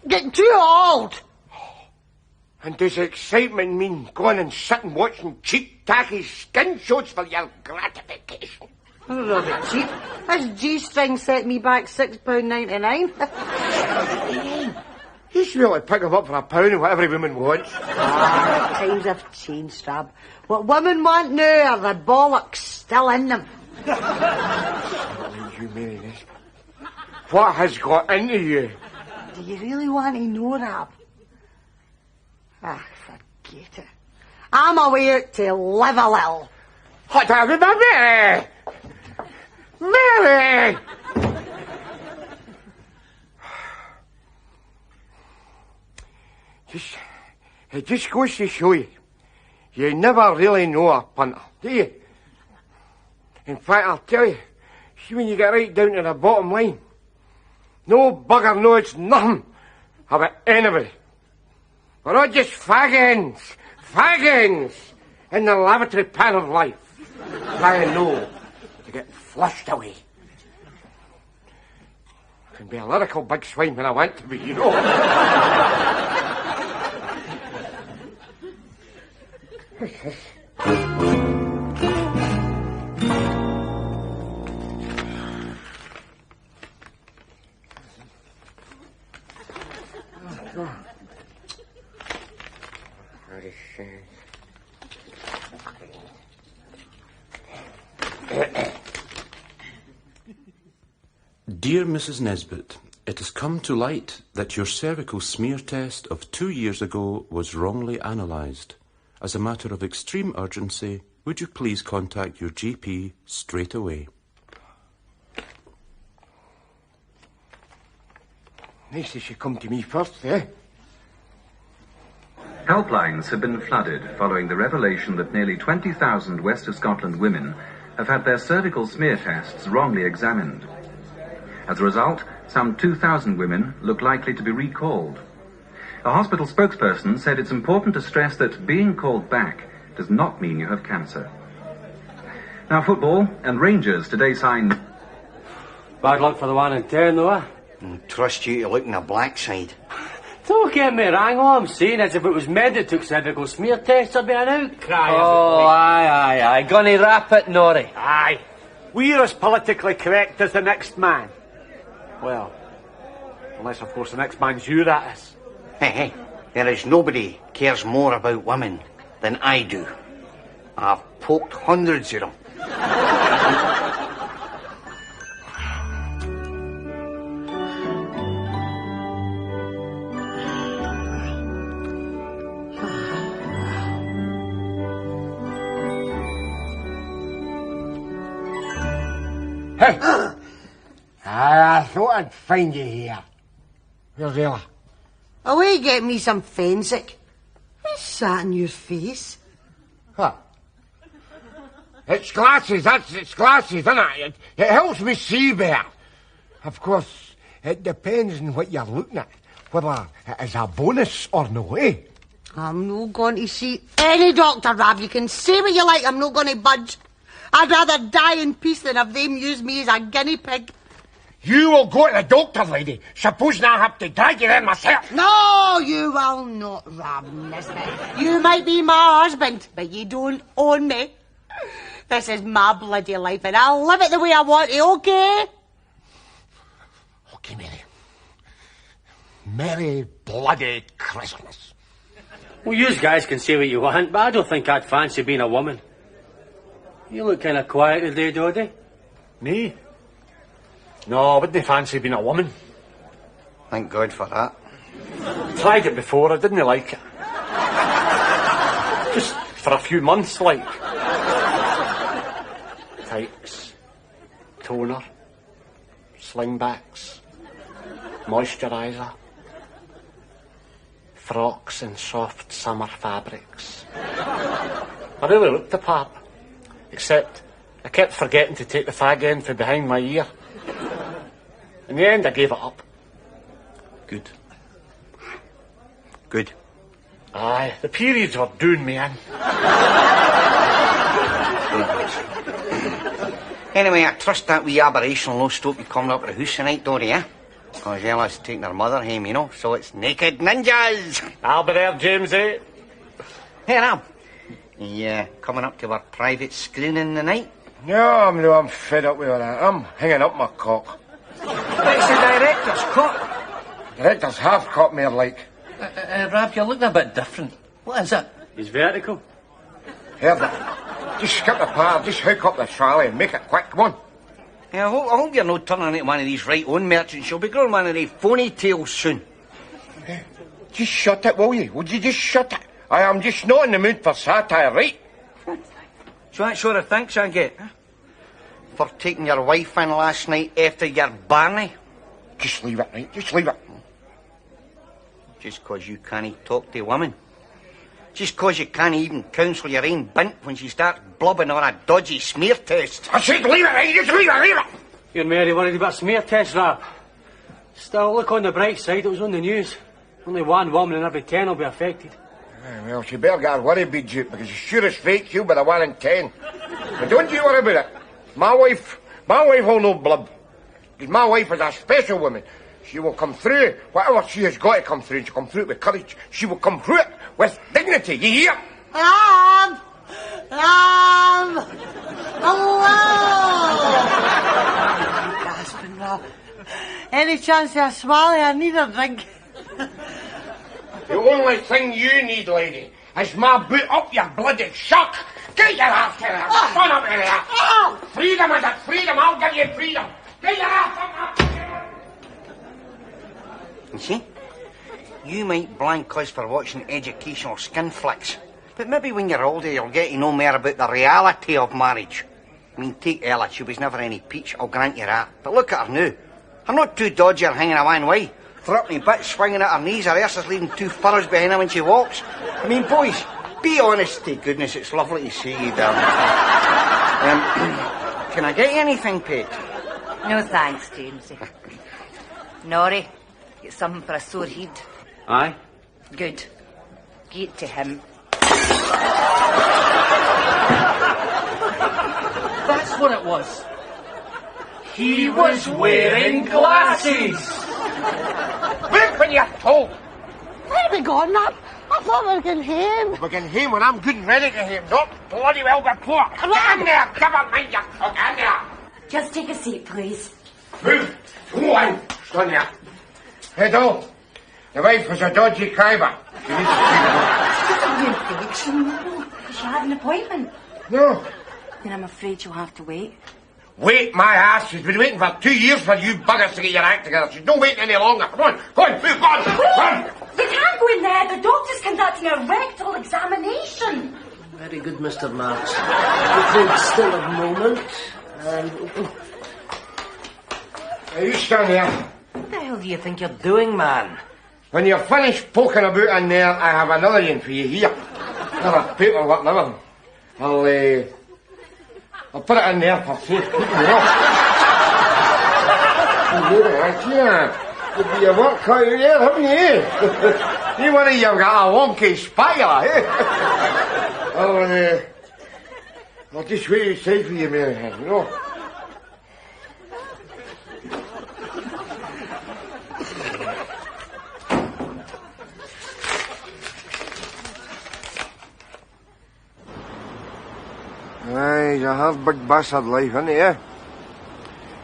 Getting too old. And does excitement mean going and sitting watching cheap, tacky skin shows for your gratification? Oh, rather cheap. This G-string set me back £6.99. You should really pick him up for £1 and what every woman wants. Times have changed, Rab. What women want now are the bollocks still in them. You, Mary Nesbitt. What has got into you? Do you really want to know, Rab? Forget it. I'm away out to live a little. What have you done, Mary? Mary! It just goes to show you, you never really know a punter, do you? In fact, I'll tell you, see when you get right down to the bottom line, no bugger knows nothing about anybody. We're all just faggins in the lavatory pan of life, trying to get flushed away. I can be a lyrical big swine when I want to be, you know. Dear Mrs. Nesbitt, it has come to light that your cervical smear test of 2 years ago was wrongly analysed. As a matter of extreme urgency, would you please contact your GP straight away? Nice that you come to me first, eh? Helplines have been flooded following the revelation that nearly 20,000 West of Scotland women have had their cervical smear tests wrongly examined. As a result, some 2,000 women look likely to be recalled. A hospital spokesperson said it's important to stress that being called back does not mean you have cancer. Now football, and Rangers today signed... Bad luck for the 1 in 10 though, eh? Trust you to look on the black side. Don't get me wrong, all I'm saying is if it was men that took cervical smear tests, there'd be an outcry. Oh, aye. Gonna wrap it, Norrie. Aye. We're as politically correct as the next man. Well, unless, of course, the next man's you, that is. Hey, there is nobody cares more about women than I do. I've poked hundreds of them. Hey! I thought I'd find you here. Where's Ella? Away, get me some Fensick. What's that in your face? What? It's glasses, it's glasses, isn't it? It helps me see better. Of course, it depends on what you're looking at, whether it is a bonus or no, eh? I'm not going to see any doctor, Rab. You can say what you like, I'm not going to budge. I'd rather die in peace than have them use me as a guinea pig. You will go to the doctor, lady. Supposing I have to drag you in myself. No, you will not, Rab Nesbitt. You might be my husband, but you don't own me. This is my bloody life, and I'll live it the way I want to, okay? Okay, Mary. Merry bloody Christmas. Well, you guys can say what you want, but I don't think I'd fancy being a woman. You look kind of quiet today, Dodie. Me? No, I wouldn't fancy being a woman. Thank God for that. Tried it before, I didn't like it. Just for a few months, like. Tights, toner, slingbacks, moisturiser, frocks and soft summer fabrics. I really looked the part, except I kept forgetting to take the fag end from behind my ear. In the end, I gave it up. Good. Good. Aye, the periods were doing me in. Anyway, I trust that wee aberration will no stop you coming up to the house tonight, Dory, eh? Because Ella's taking her mother home, you know, so it's naked ninjas. I'll be there, Jamesie. Hey, Rab. You coming up to our private screening tonight? No, I'm fed up with all that. I'm hanging up my cock. It's the director's cock. Director's half cock, more like. Rab, you're looking a bit different. What is it? He's vertical. Heard that. Just skip the part, just hook up the trolley and make it quick, come on. Yeah, I hope you're not turning into one of these right-on merchants. You'll be growing one of these phony tails soon. Just shut it, will you? Would you just shut it? I am just not in the mood for satire, right? So that sort of thanks I get, huh? For taking your wife in last night after your Barney? Just leave it, right? Just leave it. Just 'cause you can't talk to women? Just 'cause you can't even counsel your own bint when she starts blubbing on a dodgy smear test? I said leave it, right? Just leave it! You're Mary worried about smear test, Rab. Still, look on the bright side, it was on the news. Only one woman in every 10 will be affected. Well, she better get her worry beads out, because sure as fate she'll be the 1 in 10. But don't you worry about it. My wife will no blub. Because my wife is a special woman. She will come through whatever she has got to come through. She'll come through it with courage. She will come through it with dignity. You hear? Rab! Hello! Gasping, Rab. Any chance of a swallow? I need a drink. The only thing you need, lady, is my boot up your bloody shuck. Get your ass to there. Son up in there. Freedom is it? Freedom. I'll give you freedom. Get your ass up there. You see? You might blank us for watching educational skin flicks. But maybe when you're older you'll get to know more about the reality of marriage. I mean, take Ella. She was never any peach, I'll grant you that. But look at her now. Her not too dodgy or hanging a one way. Threatening bits swinging at her knees, her arse is leaving 2 furrows behind her when she walks. I mean, boys, be honest to goodness, it's lovely to see you, darling. Can I get you anything, Pete? No thanks, Jamesie. Norrie, get something for a sore head. Aye. Good. Give it to him. That's what it was. He was wearing glasses. Wait when you're told. Where are we going, Rab? I thought we were going home. We're going home when I'm good and ready to home. Not bloody well before. Get in there. Never mind your cook. In there. Just take a seat, please. Move. Go on. Stand there. Hey, Doll. The wife was a dodgy criber. She needs to see The infection. She had an appointment. No. Then I'm afraid you'll have to wait. Wait, my ass. She's been waiting for 2 years for you buggers to get your act together. She's not waiting any longer. Come on. Go on. Move. Go on. Go on. They can't go in there. The doctor's conducting a rectal examination. Very good, Mr. Marks. Hold still a moment. Now, you stand there. What the hell do you think you're doing, man? When you're finished poking about in there, I have another one for you here. Another paperwork and everything. I'll put it in there for safekeeping, you know. Yeah, you've got your work cut out there, haven't you? You want to, you've got a wonky spatula, eh? I'll just wait outside for you, Mary, you know. Aye, it's a hard big bastard life, isn't it, eh?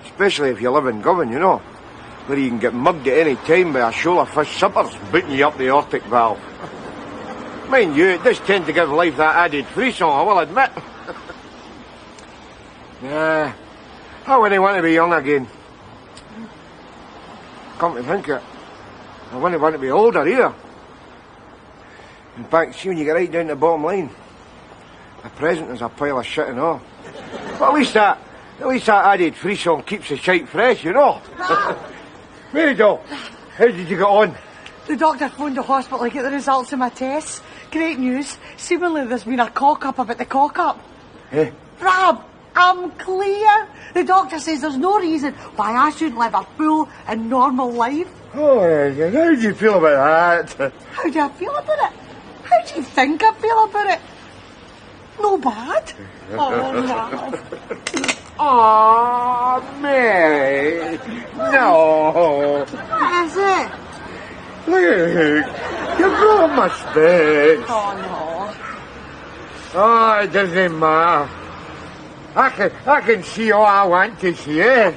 Especially if you live in Govan, you know, where you can get mugged at any time by a shoal of fish suppers booting you up the aortic valve. Mind you, it does tend to give life that added frisson, I will admit. Nah, I wouldn't want to be young again. Come to think of it, I wouldn't want to be older either. In fact, see when you get right down to the bottom line, the present is a pile of shit and all. But at least that added frisson keeps the shite fresh, you know. Mary Doll, how did you get on? The doctor phoned the hospital to get the results of my tests. Great news. Seemingly there's been a cock-up about the cock-up. Eh? Rab, I'm clear. The doctor says there's no reason why I shouldn't live a full and normal life. Oh, yeah. How do you feel about that? How do I feel about it? How do you think I feel about it? No bad. Oh, Rab. Oh, Mary. No. What is it? Look, you broke my specs. Oh, no. Oh, it doesn't matter. I can see all I want to see. Like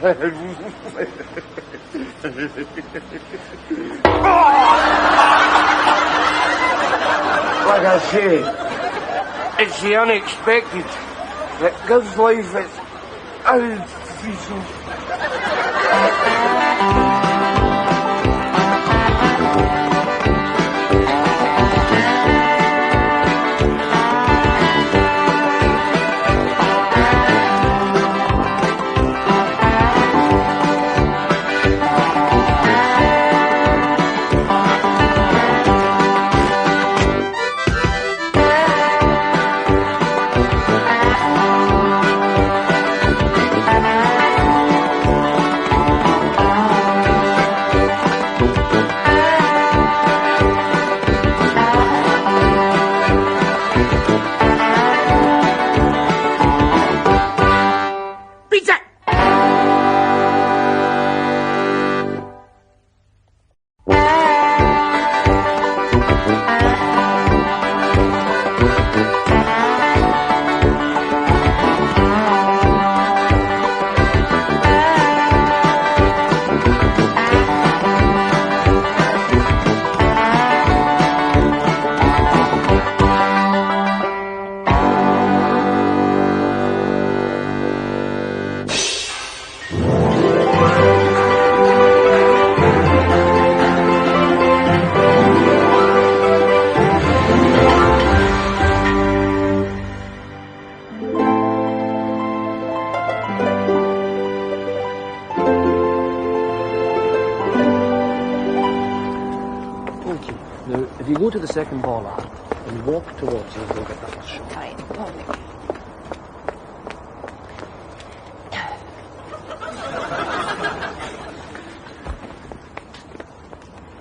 I say, it's the unexpected that gives life its unfeasible. If you go to the second ball arc and walk towards us, we'll get the first shot. Right, okay.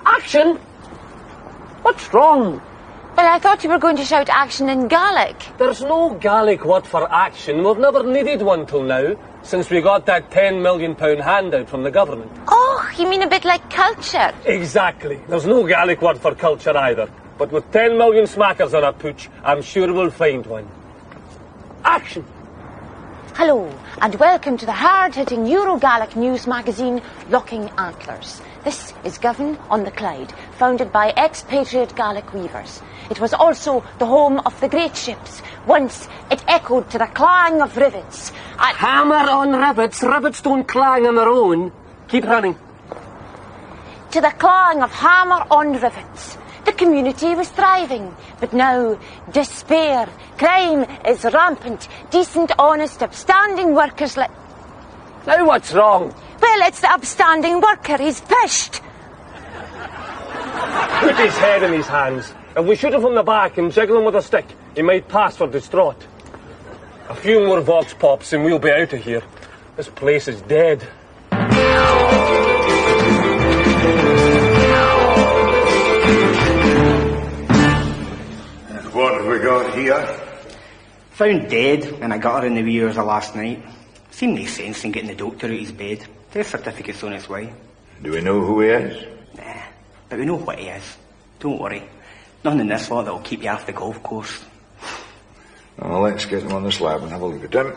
Action! What's wrong? Well, I thought you were going to shout action in Gaelic. There's no Gaelic word for action. We've never needed one till now, since we got that £10 million handout from the government. Oh, you mean a bit like culture? Exactly. There's no Gaelic word for culture either. But with 10 million smackers on our pooch, I'm sure we'll find one. Action! Hello, and welcome to the hard-hitting Euro-Gaelic news magazine, Locking Antlers. This is Govan on the Clyde, founded by expatriate Gaelic weavers. It was also the home of the great ships. Once it echoed to the clang of rivets. Hammer on rivets. Rivets don't clang on their own. Keep running. To the clang of hammer on rivets. The community was thriving, but now despair, crime is rampant. Decent, honest, upstanding workers Now what's wrong? Well, it's the upstanding worker. He's pished. Put his head in his hands. If we shoot him from the back and jiggle him with a stick, he might pass for distraught. A few more vox pops and we'll be out of here. This place is dead. What have we got here? Found dead when I got her in the wee hours of last night. Seemed no sense in getting the doctor out of his bed. Death certificate's on its way. Do we know who he is? Nah, but we know what he is. Don't worry. Nothing in this lot that'll keep you off the golf course. Well, let's get him on the slab and have a look at him.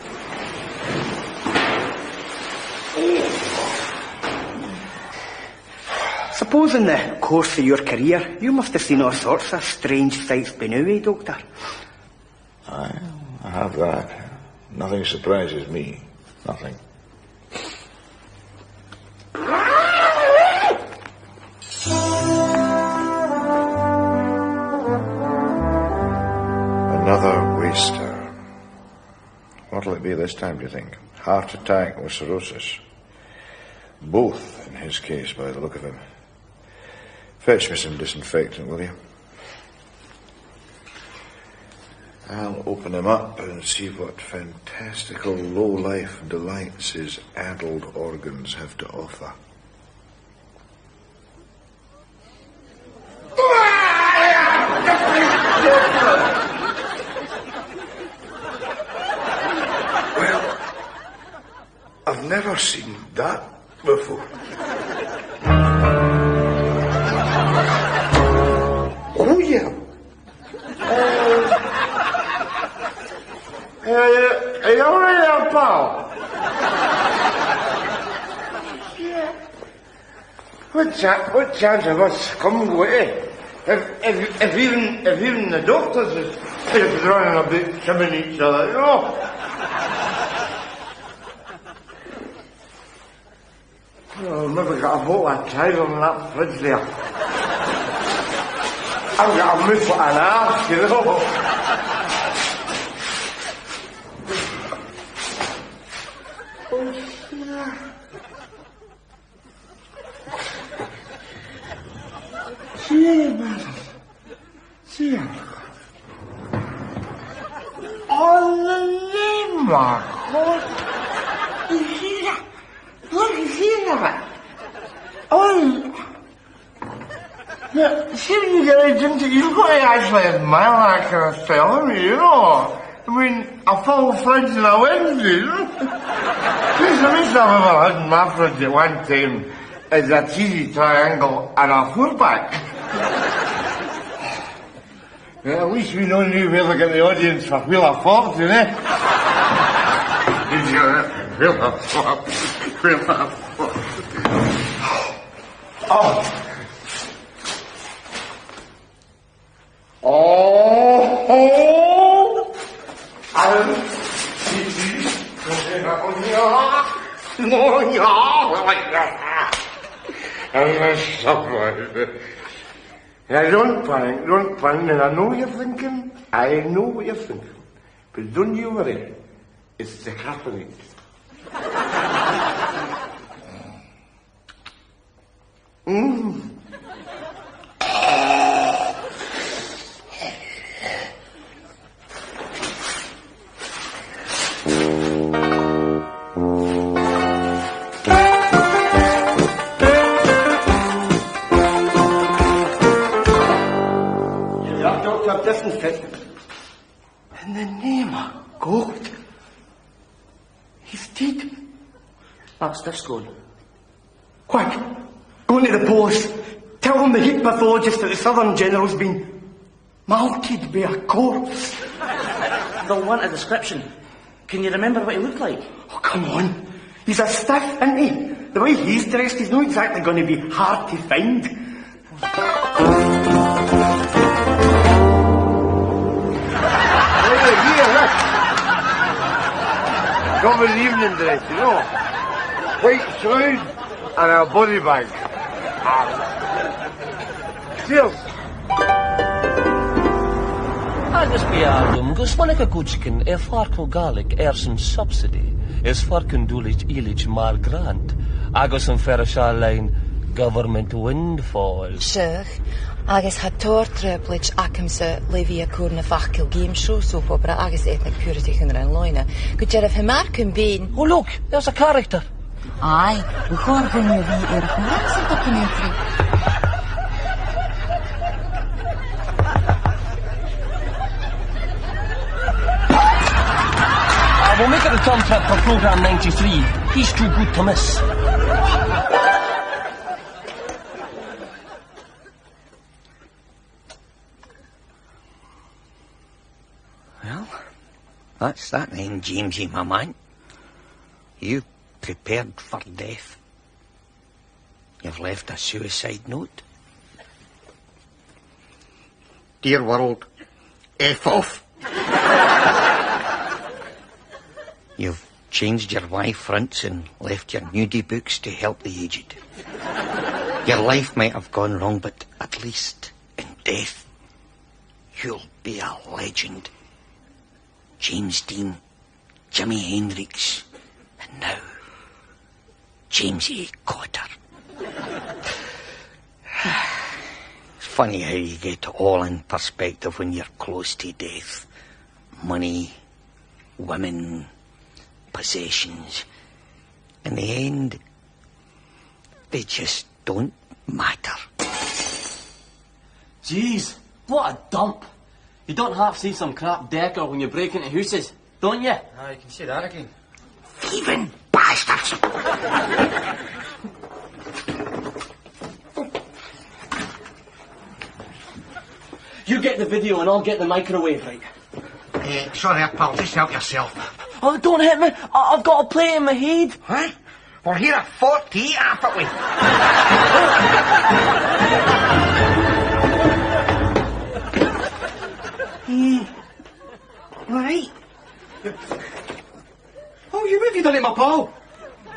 Suppose in the course of your career, you must have seen all sorts of strange sights by now, eh, Doctor? Aye, I have that. Nothing surprises me. Nothing. Another waster. What'll it be this time, do you think? Heart attack or cirrhosis? Both, in his case, by the look of him. Fetch me some disinfectant, will you? I'll open him up and see what fantastical low-life delights his addled organs have to offer. never seen that before. Oh, yeah. Are you all right there, pal? Yeah. What chance of us coming with it? If even the doctors is running about trimming each other, you know? Oh, maybe got a bottle of cider in that fridge there. I've got a mouth like an arse, you know? Oh, yeah. See, man. See, on the name, my God. You see that? Look, you see that? Oh, yeah, see when you get out into, you've got to actually admire that kind of fella, you know? I mean, a full fridge and a Wednesday, you know? The most I've ever had in my fridge at one time is a cheesy triangle and a four-pack. Yeah, at least we know now where to get the audience for Wheel of Fortune, eh? Did you Wheel of Fortune? Wheel of Fortune. Oh. Oh. Don't panic, and I know what you're thinking. I know what you're thinking. But don't you worry, it's the Catholic. In the name of God, he's dead. That's this going. Quick, go into the post. Tell them the heat pathologist at the Southern General's been malted by a corpse. They'll want a description. Can you remember what he looked like? Oh, come on. He's a stiff, isn't he? The way he's dressed, he's not exactly going to be hard to find. Govan evening dress, you know. White suit and a body bag. Cheers. Agus beardum, gus wanneca kuchkin, farco Gaelic ersen subsidy, farcun dulich ilich mal grant, agus an ferrasharlein government windfall. Sure. Agus had tor treblage acumsa levia curna fachkil game show soap opera agus ethnic purity chunra loina. Could you have him markin bean? Oh look, there's a character. Aye, we can't bring you the documentary. We'll make a return trip for programme 93. He's too good to miss. Well, that's that then, Jamesie, my man. You prepared for death. You've left a suicide note. Dear world, F off. You've changed your life fronts and left your nudie books to help the aged. Your life might have gone wrong, but at least in death, you'll be a legend. James Dean, Jimi Hendrix, and now, Jamesie Cotter. It's funny how you get it all in perspective when you're close to death. Money, women, possessions. In the end, they just don't matter. Jeez, what a dump. You don't half see some crap decor when you break into houses, don't you? Ah, you can see that again. Thieving bastards! You get the video and I'll get the microwave, right? Sorry, pal, just help yourself. Oh, don't hit me. I've got a plate in my head. Huh? Well, here a fork to eat off it with. Right. Oh, what have you done to my pal?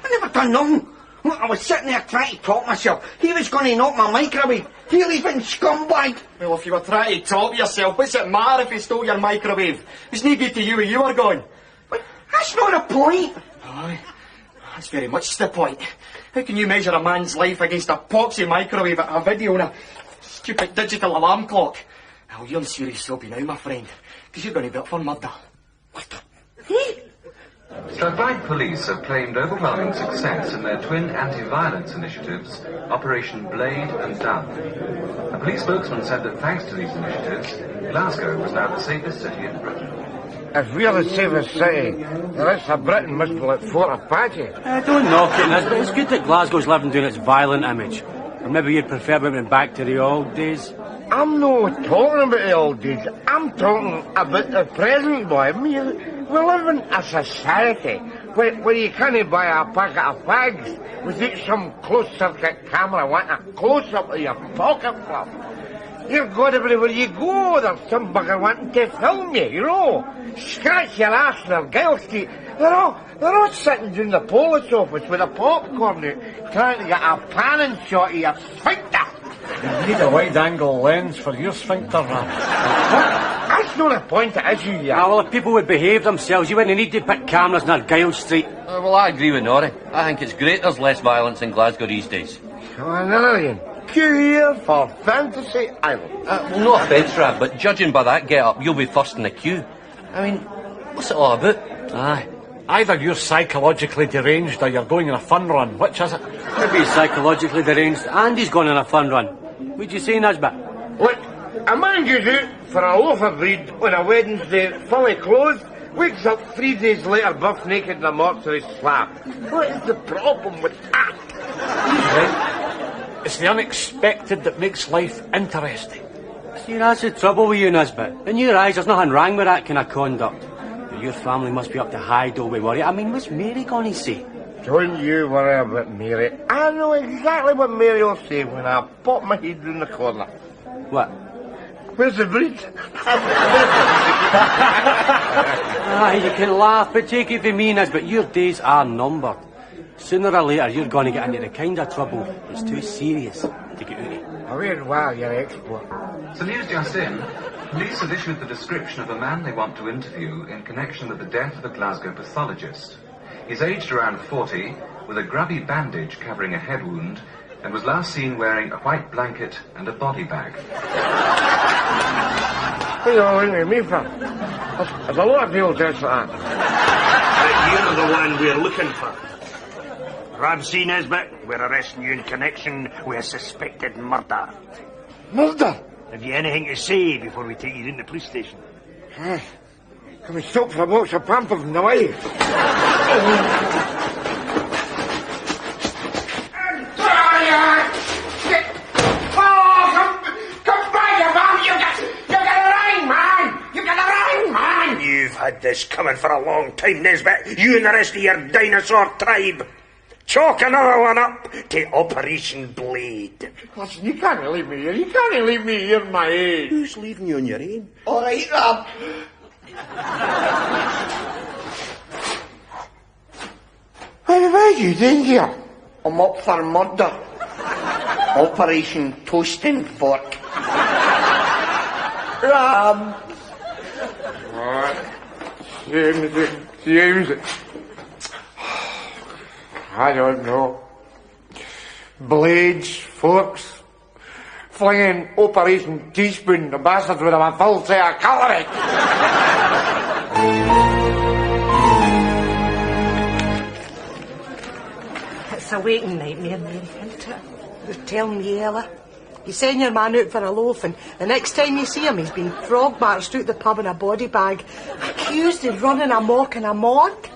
I never done nothing. I was sitting there trying to top myself. He was going to knock my microwave. You leaving scumbag. Well, if you were trying to top yourself, what's it matter if he stole your microwave? It's no good to you where you were going. But that's not the point. Aye, that's very much the point. How can you measure a man's life against a poxy microwave, a video and a stupid digital alarm clock? Well, you're in serious trouble now, my friend, because you're going to be up for murder. Strathclyde Police have claimed overwhelming success in their twin anti-violence initiatives, Operation Blade and Dove. A police spokesman said that thanks to these initiatives, Glasgow was now the safest city in Britain. If we're the safest city, the rest of Britain must be like Fort Apache. Don't knock it, Nesbitt. It's good that Glasgow's living down its violent image. Or maybe you'd prefer we went back to the old days. I'm not talking about the old days. I'm talking about the present, boy. I mean, we live in a society where you can't buy a packet of fags without some closed-circuit camera wanting a close-up of your pocket fluff. You've got everywhere you go, there's some bugger wanting to film you, you know. Scratch your ass in their Gale Street. They're all sitting down the police office with a popcorn out, trying to get a panning shot of your sphincter. You need a wide-angle lens for your sphincter, Rab. That's not the point of issue, yeah. Well, if people would behave themselves, you wouldn't need to put cameras in Argyle Street. Well, I agree with Norrie. I think it's great there's less violence in Glasgow these days. Oh, another again. Queue here for Fantasy Island. Well, no offence, Rab, but judging by that get-up, you'll be first in the queue. I mean, what's it all about? Aye. Either you're psychologically deranged or you're going on a fun run. Which is it? Maybe he's psychologically deranged and he's going on a fun run. What'd you say, Nesbitt? Look, a man goes out for a loaf of bread on a Wednesday, fully clothed, wakes up 3 days later buff naked in a mortuary slab. What is the problem with that? He's right. It's the unexpected that makes life interesting. See, that's the trouble with you, Nesbitt. In your eyes, there's nothing wrong with that kind of conduct. But your family must be up to high dough with worry. I mean, what's Mary going to say? Don't you worry about Mary. I know exactly what Mary will say when I pop my head in the corner. What? Where's the bread? You can laugh, but take it from me, Nesbitt, your days are numbered. Sooner or later, you're going to get into the kind of trouble that's too serious to get out of. I wait while you're expert. So news just in. Police have issued the description of a man they want to interview in connection with the death of a Glasgow pathologist. He's aged around 40, with a grubby bandage covering a head wound, and was last seen wearing a white blanket and a body bag. What are you ringing me for? There's a lot of people dressed like that. You're the one we're looking for. Rab C. Nesbitt, we're arresting you in connection with a suspected murder. Murder? Have you anything to say before we take you in the police station? Can we stop for a box of Pampers in the way? You've had this coming for a long time, Nesbitt. You and the rest of your dinosaur tribe. Chalk another one up to Operation Blade. Listen, you can't leave me here. You can't leave me here in my age. Who's leaving you on your own? All right, Rab. What are you doing here? I'm up for murder. Operation Toasting Fork. Rab. James. I don't know. Blades, forks, flinging Operation Teaspoon, the bastards would have a full set of cutlery. It's a waking nightmare, Mary, isn't it? You're telling me, Ella. You send your man out for a loaf and the next time you see him he's been frog-marched out the pub in a body bag, accused of running amok in a morgue.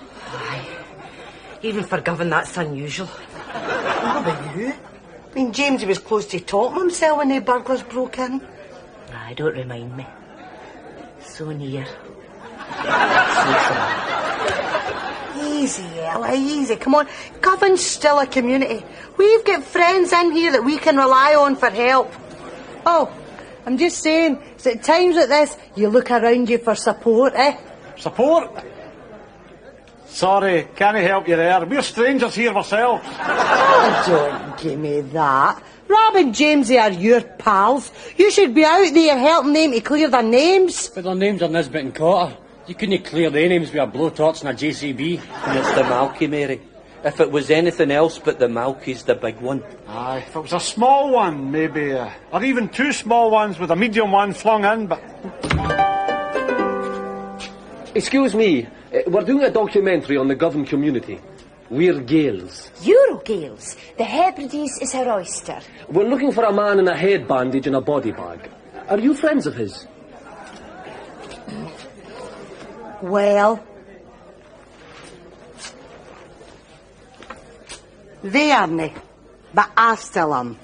Even for Govan, that's unusual. What about you? I mean, Jamesie was close to topping himself when the burglars broke in. Don't remind me. So near. Easy, Ella, easy. Come on. Govan's still a community. We've got friends in here that we can rely on for help. Oh, I'm just saying, it's at times like this you look around you for support, eh? Support? Sorry, can't help you there. We're strangers here ourselves. Oh, don't give me that. Rab and Jaimsie are your pals. You should be out there helping them to clear their names. But their names are Nesbitt and Cotter. You couldn't clear their names with a blowtorch and a JCB. And it's the Malky, Mary. If it was anything else but the Malky's the big one. Aye, if it was a small one, maybe. Or even two small ones with a medium one flung in, but... Excuse me, we're doing a documentary on the Govan community. We're Gaels. Euro Gaels. The Hebrides is her oyster. We're looking for a man in a head bandage and a body bag. Are you friends of his? Well, they aren't, but I still am.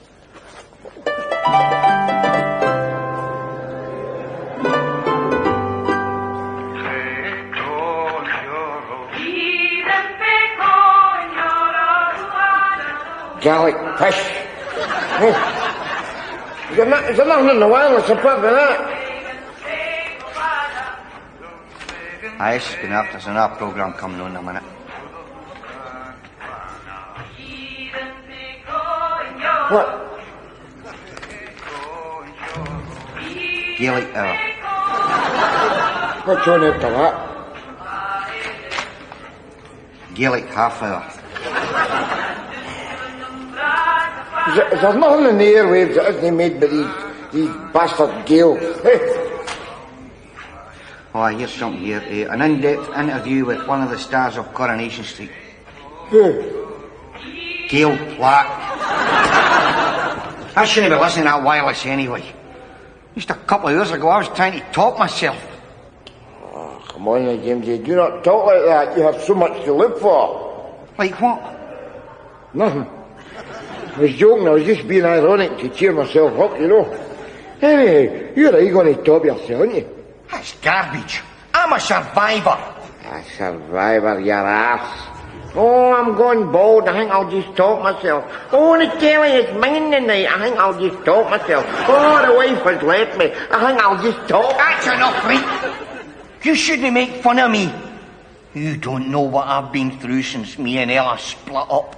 Gaelic fish. Is there nothing in the wireless apart from that? Aye, it's good enough. There's another programme coming on in a minute. What? Gaelic hour. What's on after that? Gaelic half hour. Is there nothing in the airwaves that isn't made by these bastard Gaels? Hey? Oh, here's something here. An in-depth interview with one of the stars of Coronation Street. Who? Gail Platt. I shouldn't be listening to that wireless anyway. Just a couple of years ago, I was trying to top myself. Oh, come on now, Jamesie. Do not talk like that. You have so much to live for. Like what? Nothing. I was joking. I was just being ironic to cheer myself up, you know. Anyway, you're going to top yourself, aren't you? That's garbage. I'm a survivor. A survivor, your ass. Oh, I'm going bald. I think I'll just talk myself. Oh, the telly is mine tonight. I think I'll just talk myself. Oh, the wife has left me. I think I'll just talk. That's enough, right? You shouldn't make fun of me. You don't know what I've been through since me and Ella split up.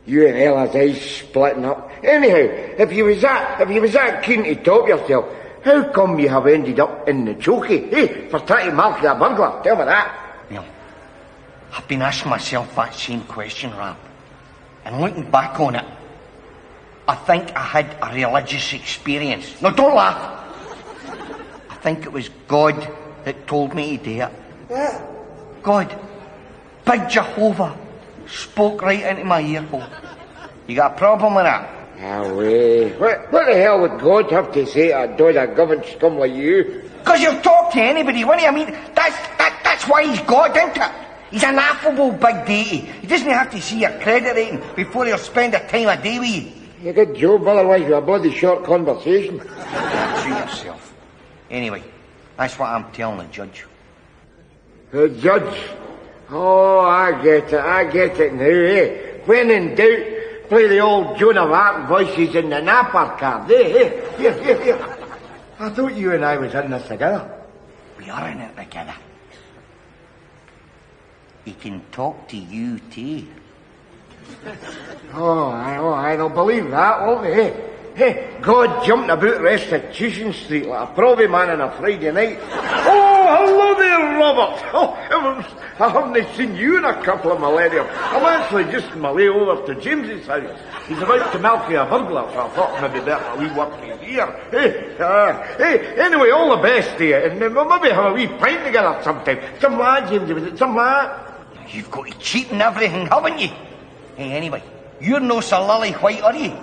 You and Ella's eyes splitting up. Anyhow, if you was that keen to top yourself, how come you have ended up in the chokey, for trying to mark that burglar? Tell me that. Well, I've been asking myself that same question, Rab. And looking back on it, I think I had a religious experience. No, don't laugh. I think it was God that told me to do it. What? God, Big Jehovah, spoke right into my ear hole. You got a problem with that? Away. What the hell would God have to say to a dod of Govan scum like you? Because you'll talk to anybody, wouldn't you? I mean, that's why he's God, isn't it? He's an affable big deity. He doesn't have to see your credit rating before he'll spend a time of day with you. You good job, otherwise you're a bloody short conversation. Treat yourself. Anyway, that's what I'm telling the judge. The judge? Oh, I get it now, eh? When in doubt, play the old Joan of Arc voices in the napper card, eh? Here. I thought you and I was in this together. We are in it together. He can talk to you too. Oh, I don't believe that, won't they? Hey, God jumping about Restitution Street like a probby man on a Friday night. Oh, hello there, Robert. Oh, I haven't seen you in a couple of millennium. I'm actually just on my way over to James's house. He's about to milk a burglar, so I thought maybe better we work here. Hey, anyway, all the best to you, and maybe have a wee pint together sometime. Some lad, Jamesy, was it some lad? You've got to cheat and everything, haven't you? Hey, anyway, you're no Sir Lily White, are you?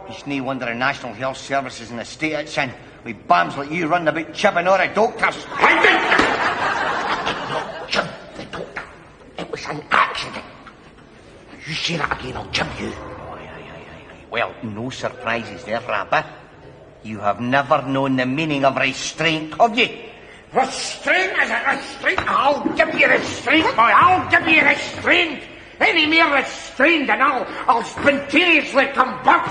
It's no wonder the National Health Service is in the state it's in, with bams like you running about chipping all the doctors. Not Jim, the doctor. It was an accident. You say that again, I'll jump you. Well, no surprises there, Rabbi. You have never known the meaning of restraint, have you? Restraint is it restraint? I'll give you restraint, boy. I'll give you restraint. Any more restraint and I'll spontaneously combust.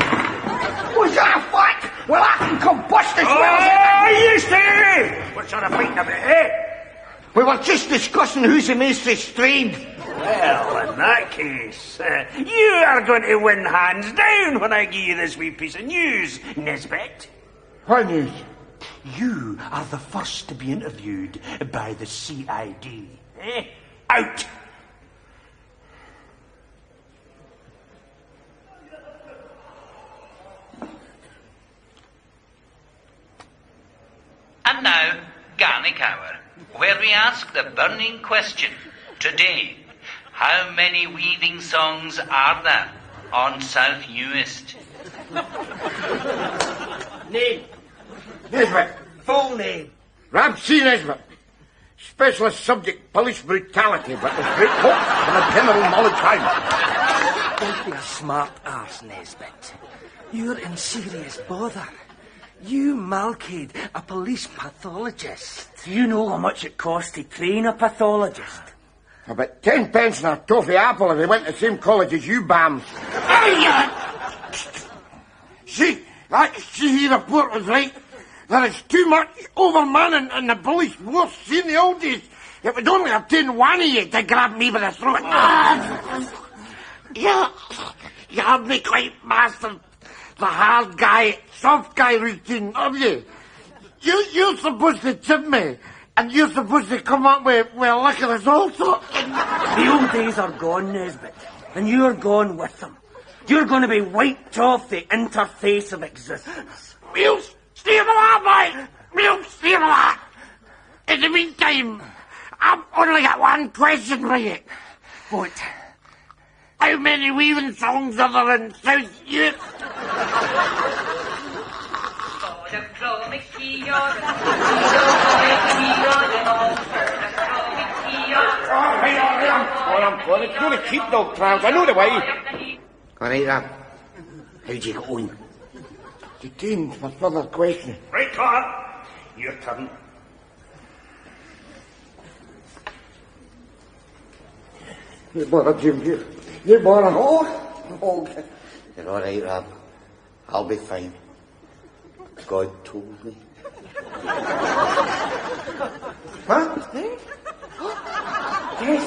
Was that a fact? Well, I can combust as well. Oh, you stay! What sort of fighting about, eh? We were just discussing who's the most restrained. Well, in that case, you are going to win hands down when I give you this wee piece of news, Nesbitt. What news? You are the first to be interviewed by the CID. Out! And now, Garlic Hour, where we ask the burning question. Today, how many weaving songs are there on South Uist? Name. Nesbitt. Full name. Rab C. Nesbitt. Specialist subject, police brutality, but with great hope for the general knowledge time. Don't be a smart arse, Nesbitt. You're in serious bother. You malkied a police pathologist. Do you know how much it costs to train a pathologist? About 10 pence and a toffee apple if he went to the same college as you, Bams. See, that CE report was right. There is too much overmanning in the police force. See, in the old days, it would only have taken one of you to grab me by the throat. You have me quite mastered the hard guy, soft guy routine, have you? You're supposed to tip me, and you're supposed to come up with liquor also. The old days are gone, Nesbitt, and you're gone with them. You're going to be wiped off the interface of existence. We'll stay with that, mate. We'll stay with that. In the meantime, I've only got one question for you. What? How many weaving songs are there in South Uist? Well, it's going to keep dog trams. I know the way. All right, Rab. How'd you get on? Detained for further questioning. Right, Carter. Your turn. You bother, Jim, here. You bother. Oh. You're all right, Rab. I'll be fine. God told me. Huh? Yes.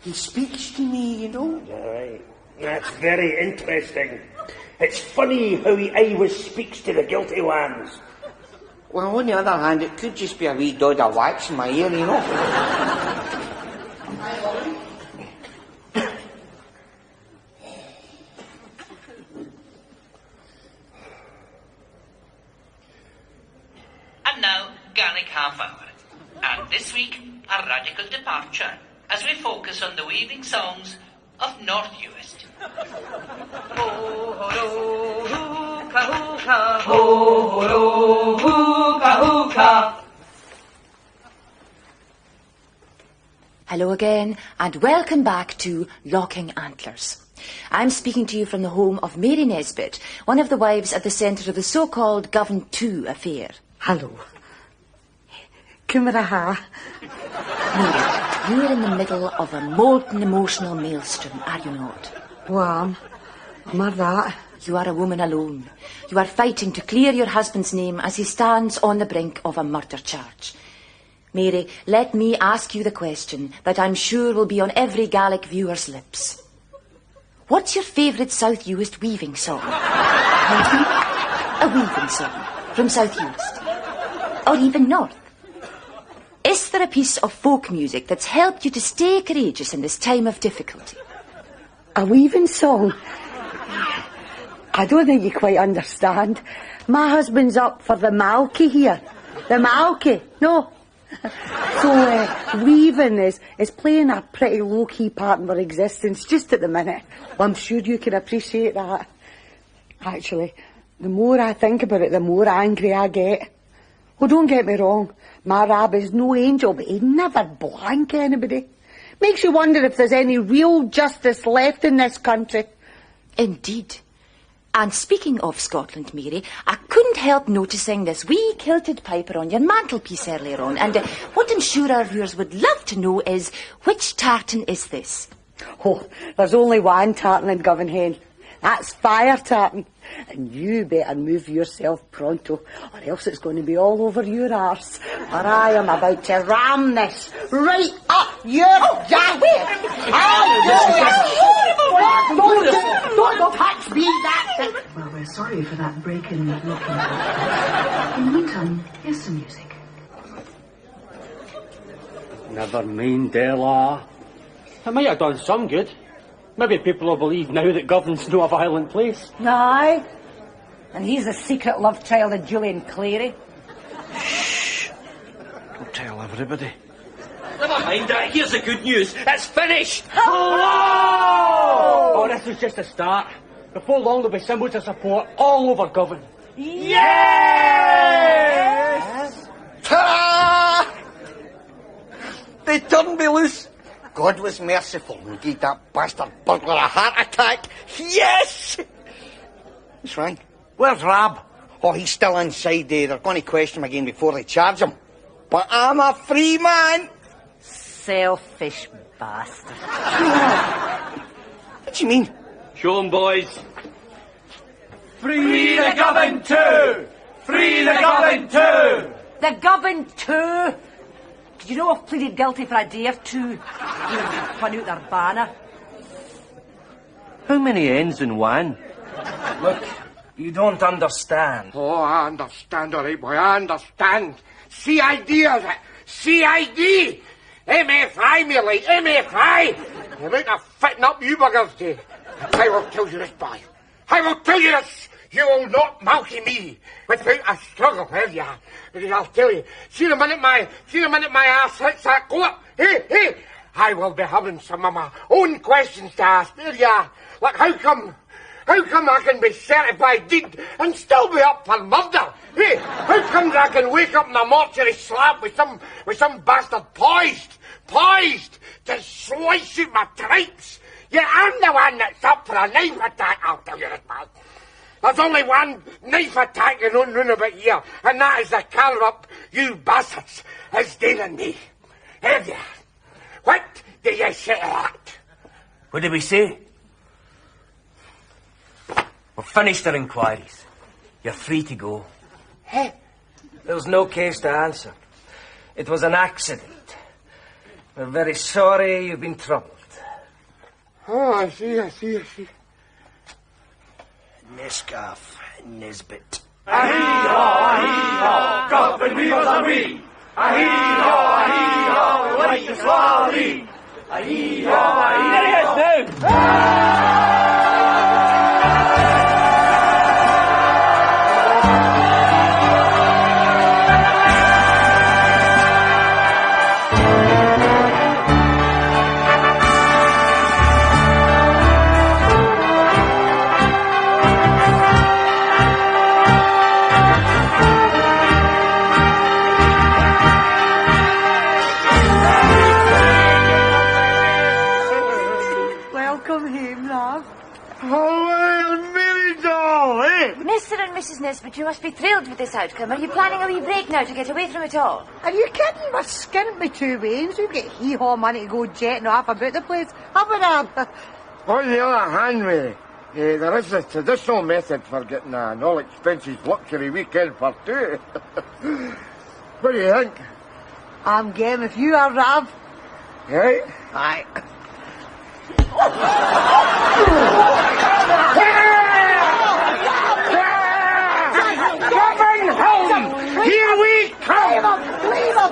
He speaks to me, you know. Aye. That's very interesting. It's funny how he always speaks to the guilty ones. Well, on the other hand, it could just be a wee dod of wax in my ear, you know. And now, Garlic Half Hour. And this week, a radical departure as we focus on the weaving songs of North Uist. Hello again, and welcome back to Locking Antlers. I'm speaking to you from the home of Mary Nesbitt, one of the wives at the centre of the so-called Govan 2 affair. Hello. Cymraha. Mary, you're in the middle of a molten emotional maelstrom, are you not? Well, am I that? You are a woman alone. You are fighting to clear your husband's name as he stands on the brink of a murder charge. Mary, let me ask you the question that I'm sure will be on every Gaelic viewer's lips. What's your favourite South Uist weaving song? A weaving song from South Uist? Or even North? Is there a piece of folk music that's helped you to stay courageous in this time of difficulty? A weaving song? I don't think you quite understand. My husband's up for the Malky here. The Malky, no. So, weaving is playing a pretty low-key part in our existence just at the minute. Well, I'm sure you can appreciate that. Actually, the more I think about it, the more angry I get. Well, don't get me wrong. My Rab is no angel, but he'd never blank anybody. Makes you wonder if there's any real justice left in this country. Indeed. And speaking of Scotland, Mary, I couldn't help noticing this wee kilted piper on your mantelpiece earlier on, and what I'm sure our viewers would love to know is, which tartan is this? Oh, there's only one tartan in Govan Hen. That's fire tartan. And you better move yourself pronto, or else it's going to be all over your arse. For I am about to ram this right up your jacket. Don't touch me, that's it. Well, we're sorry for that break in looking. In the meantime, here's some music. Never mind, Ella. It might have done some good. Maybe people will believe now that Govan's not a violent place. Aye. And he's the secret love child of Julian Clary. Shh. Don't tell everybody. Never mind that. Here's the good news. It's finished. Oh, this is just a start. Before long, there'll be symbols of support all over Govan. Yes! Ta-da! They turned me loose. God was merciful and gave that bastard burglar a heart attack. Yes! What's wrong? Where's Rab? Oh, he's still inside there. They're going to question him again before they charge him. But I'm a free man. Selfish bastard. What do you mean? Show 'em, boys. Free the Govan too! Free the Govan too! The Govan too! Did you know I've pleaded guilty for a day or two? Pun out their banner. How many ends in one? Look, you don't understand. Oh, I understand, all right, boy, I understand. CID, is it? CID! MFI, me like, MFI! You're about to fitting up you buggers, Dave. I will tell you this, boy. I will tell you this. You will not multi me without a struggle, will you? Because I'll tell you, see the minute my ass hits that go-up, hey, I will be having some of my own questions to ask, will ya? Like, how come I can be certified dead and still be up for murder? Hey, how come I can wake up in a mortuary slab with some bastard poised to slice out my tripes? Yeah, I'm the one that's up for a knife attack, I'll tell you this, man. There's only one knife attack going on round about here, and that is the cover-up you bastards is dealing me. Here you are. What do you say to that? What did we say? We've finished our inquiries. You're free to go. Eh? There's no case to answer. It was an accident. We're very sorry you've been troubled. Oh, I see. Nescaff, Nesbitt. Ahee-haw, Govan weavers are we. Ahee-haw, we like to swally. Ahee-haw, there he is now. Mr. and Mrs. Nesbitt, you must be thrilled with this outcome. Are you planning a wee break now to get away from it all? Are you kidding? We're skinned by two ways. We've got hee-haw money to go jetting off about the place. Haven't we? On the other hand, Mary, there is a traditional method for getting an all-expenses luxury weekend for two. What do you think? I'm game if you are, Rab. Right? Aye. Coming home! Here we come! Leave him!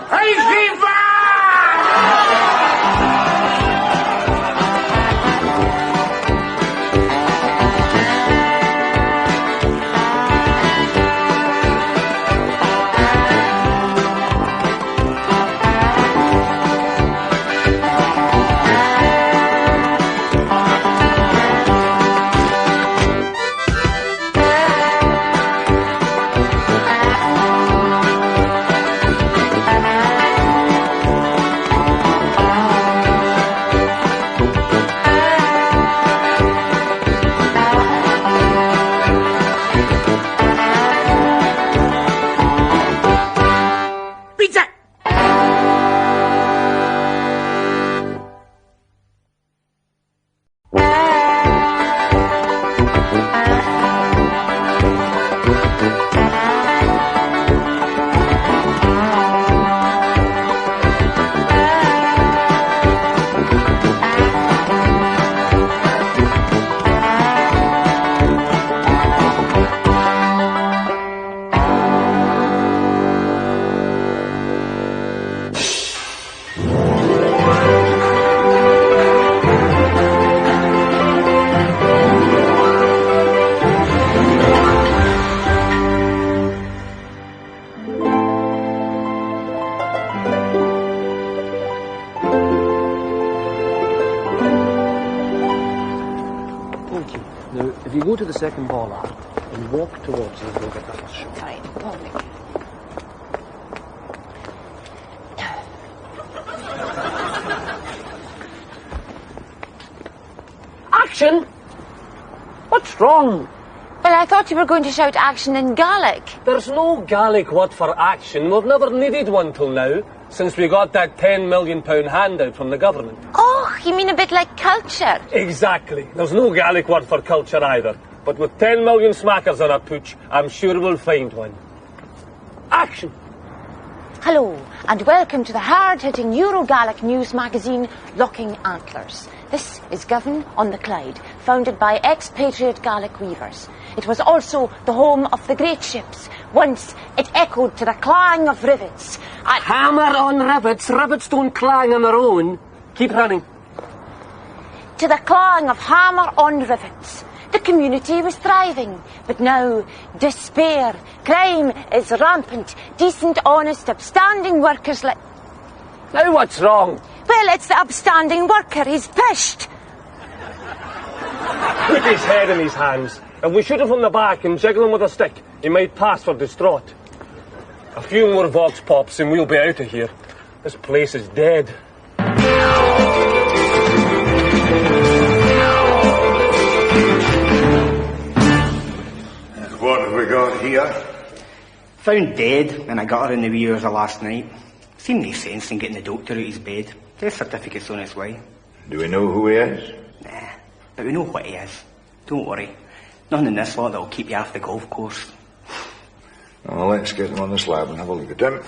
second ball out and walk towards us. We'll get the first shot. Right, follow me. Action! What's wrong? Well, I thought you were going to shout action in Gaelic. There's no Gaelic word for action. We've never needed one till now, since we got that £10 million handout from the government. Oh, you mean a bit like culture? Exactly. There's no Gaelic word for culture either. But with 10 million smackers on our pooch, I'm sure we'll find one. Action! Hello, and welcome to the hard-hitting Euro-Gaelic news magazine, Locking Antlers. This is Govan on the Clyde, founded by expatriate Gaelic weavers. It was also the home of the great ships. Once it echoed to the clang of rivets. Hammer on rivets. Rivets don't clang on their own. Keep running. To the clang of hammer on rivets. The community was thriving, but now despair, crime is rampant. Decent, honest, upstanding workers like... Now what's wrong? Well, it's the upstanding worker. He's pished. Put his head in his hands, and we shoot him from the back and jiggle him with a stick. He might pass for distraught. A few more vox pops and we'll be out of here. This place is dead. What have we got here? Found dead when I got her in the wee hours of last night. Seemed no sense in getting the doctor out of his bed. Death certificate's on its way. Do we know who he is? Nah, but we know what he is. Don't worry. Nothing in this lot that'll keep you off the golf course. Well, let's get him on the slab and have a look at him.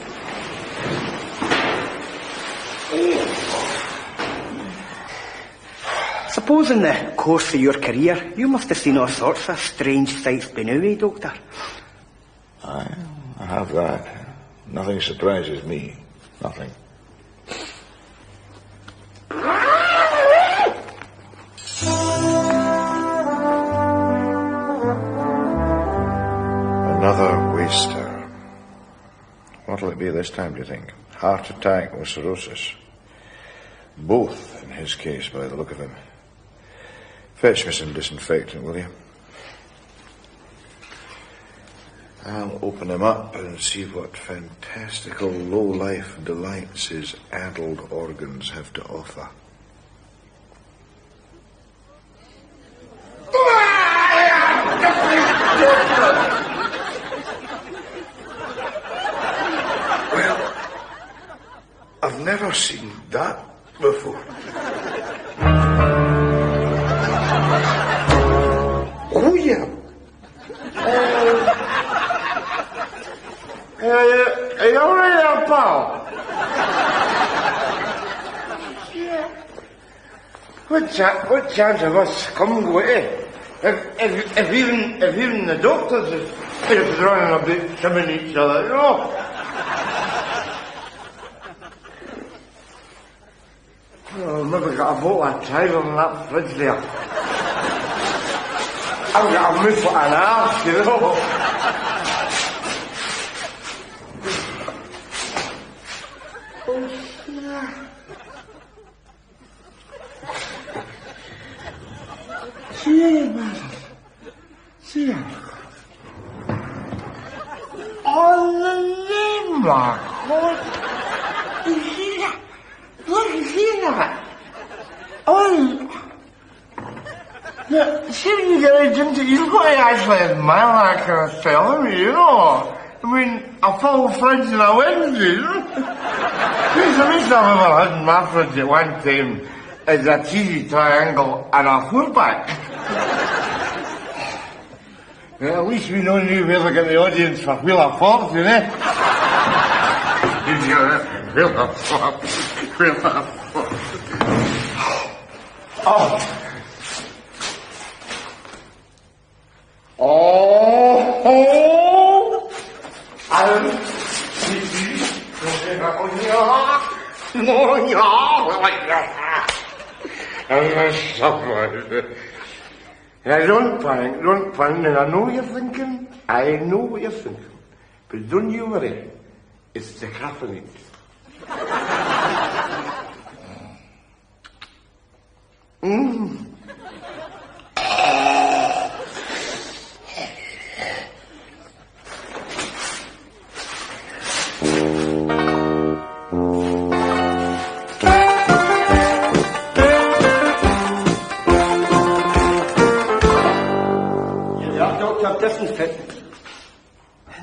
Suppose in the course of your career, you must have seen all sorts of strange sights by now, eh, Doctor? I have that. Nothing surprises me. Nothing. Another waster. What'll it be this time, do you think? Heart attack or cirrhosis? Both, in his case, by the look of him. Fetch me some disinfectant, will you? I'll open him up and see what fantastical low-life delights his addled organs have to offer. Well, I've never seen that before. Oh, yeah. Are you all right there, pal? Yeah. What chance of us coming with it? If even the doctors is running a bit trimming each other, you know? Oh, maybe got a bottle of Tyler in that fridge there. I've got a mouth like an arse, you know? See, man. See ya. On the name, Mark. You see that? Look, you see that? Oh, yeah, see when you get it into, you've got to actually admire that kind of celery, you know? I mean, a full fridge and a Wednesday, you know? The least I've ever had in my fridge at one time is a cheesy triangle and a four-pack. Well, at least we know you where to get the audience for Wheel of Fortune, eh? Wheel of Fortune. Wheel of Fortune. Oh. Oh. Don't panic, and I know what you're thinking. I know what you're thinking. But don't you worry. It's the caffeine.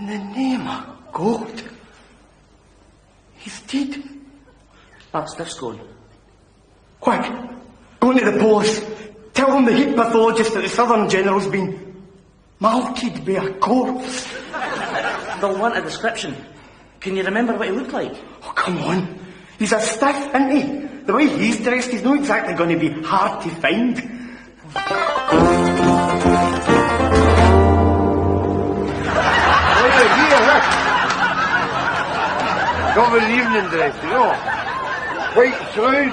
In the name of God. He's dead. That stiff's gone. Quick, go to the police. Tell them the heat pathologist at the Southern General's been malkied by a corpse. They'll want a description. Can you remember what he looked like? Oh, come on. He's a stiff, isn't he? The way he's dressed, he's not exactly going to be hard to find. Govan evening dress, you know. White suit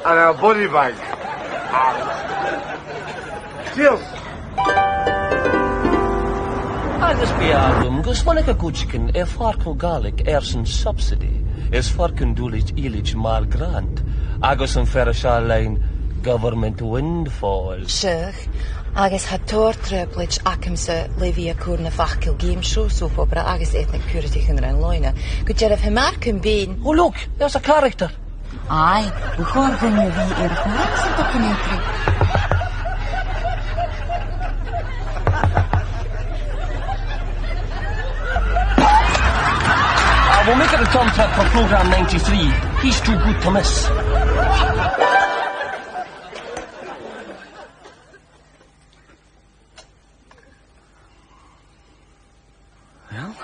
and a body bag. Cheers. Agus beardum, gus wanneck a goedjiken, farco Gaelic ersen subsidy, is farken doelich ilich mal grant, agus een ferrisha line government windfall. Sure, agus had tor treblage akimse levia kurna fachkil game show soap opera agus ethnic purity can run loina. Could you have him can be? Oh look, there's a character. Aye, we hoorde nu wie documentary. We'll make it a tomcat for program 93. He's too good to miss. Well,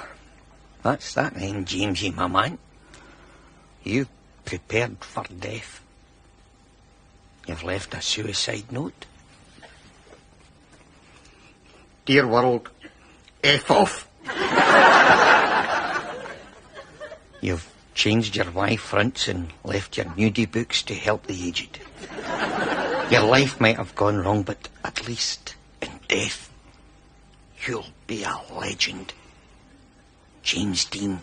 that's that then, Jamesie, my man. You prepared for death. You've left a suicide note. Dear world, F off. You've changed your wife fronts and left your nudie books to help the aged. Your life might have gone wrong, but at least in death, you'll be a legend. James Dean,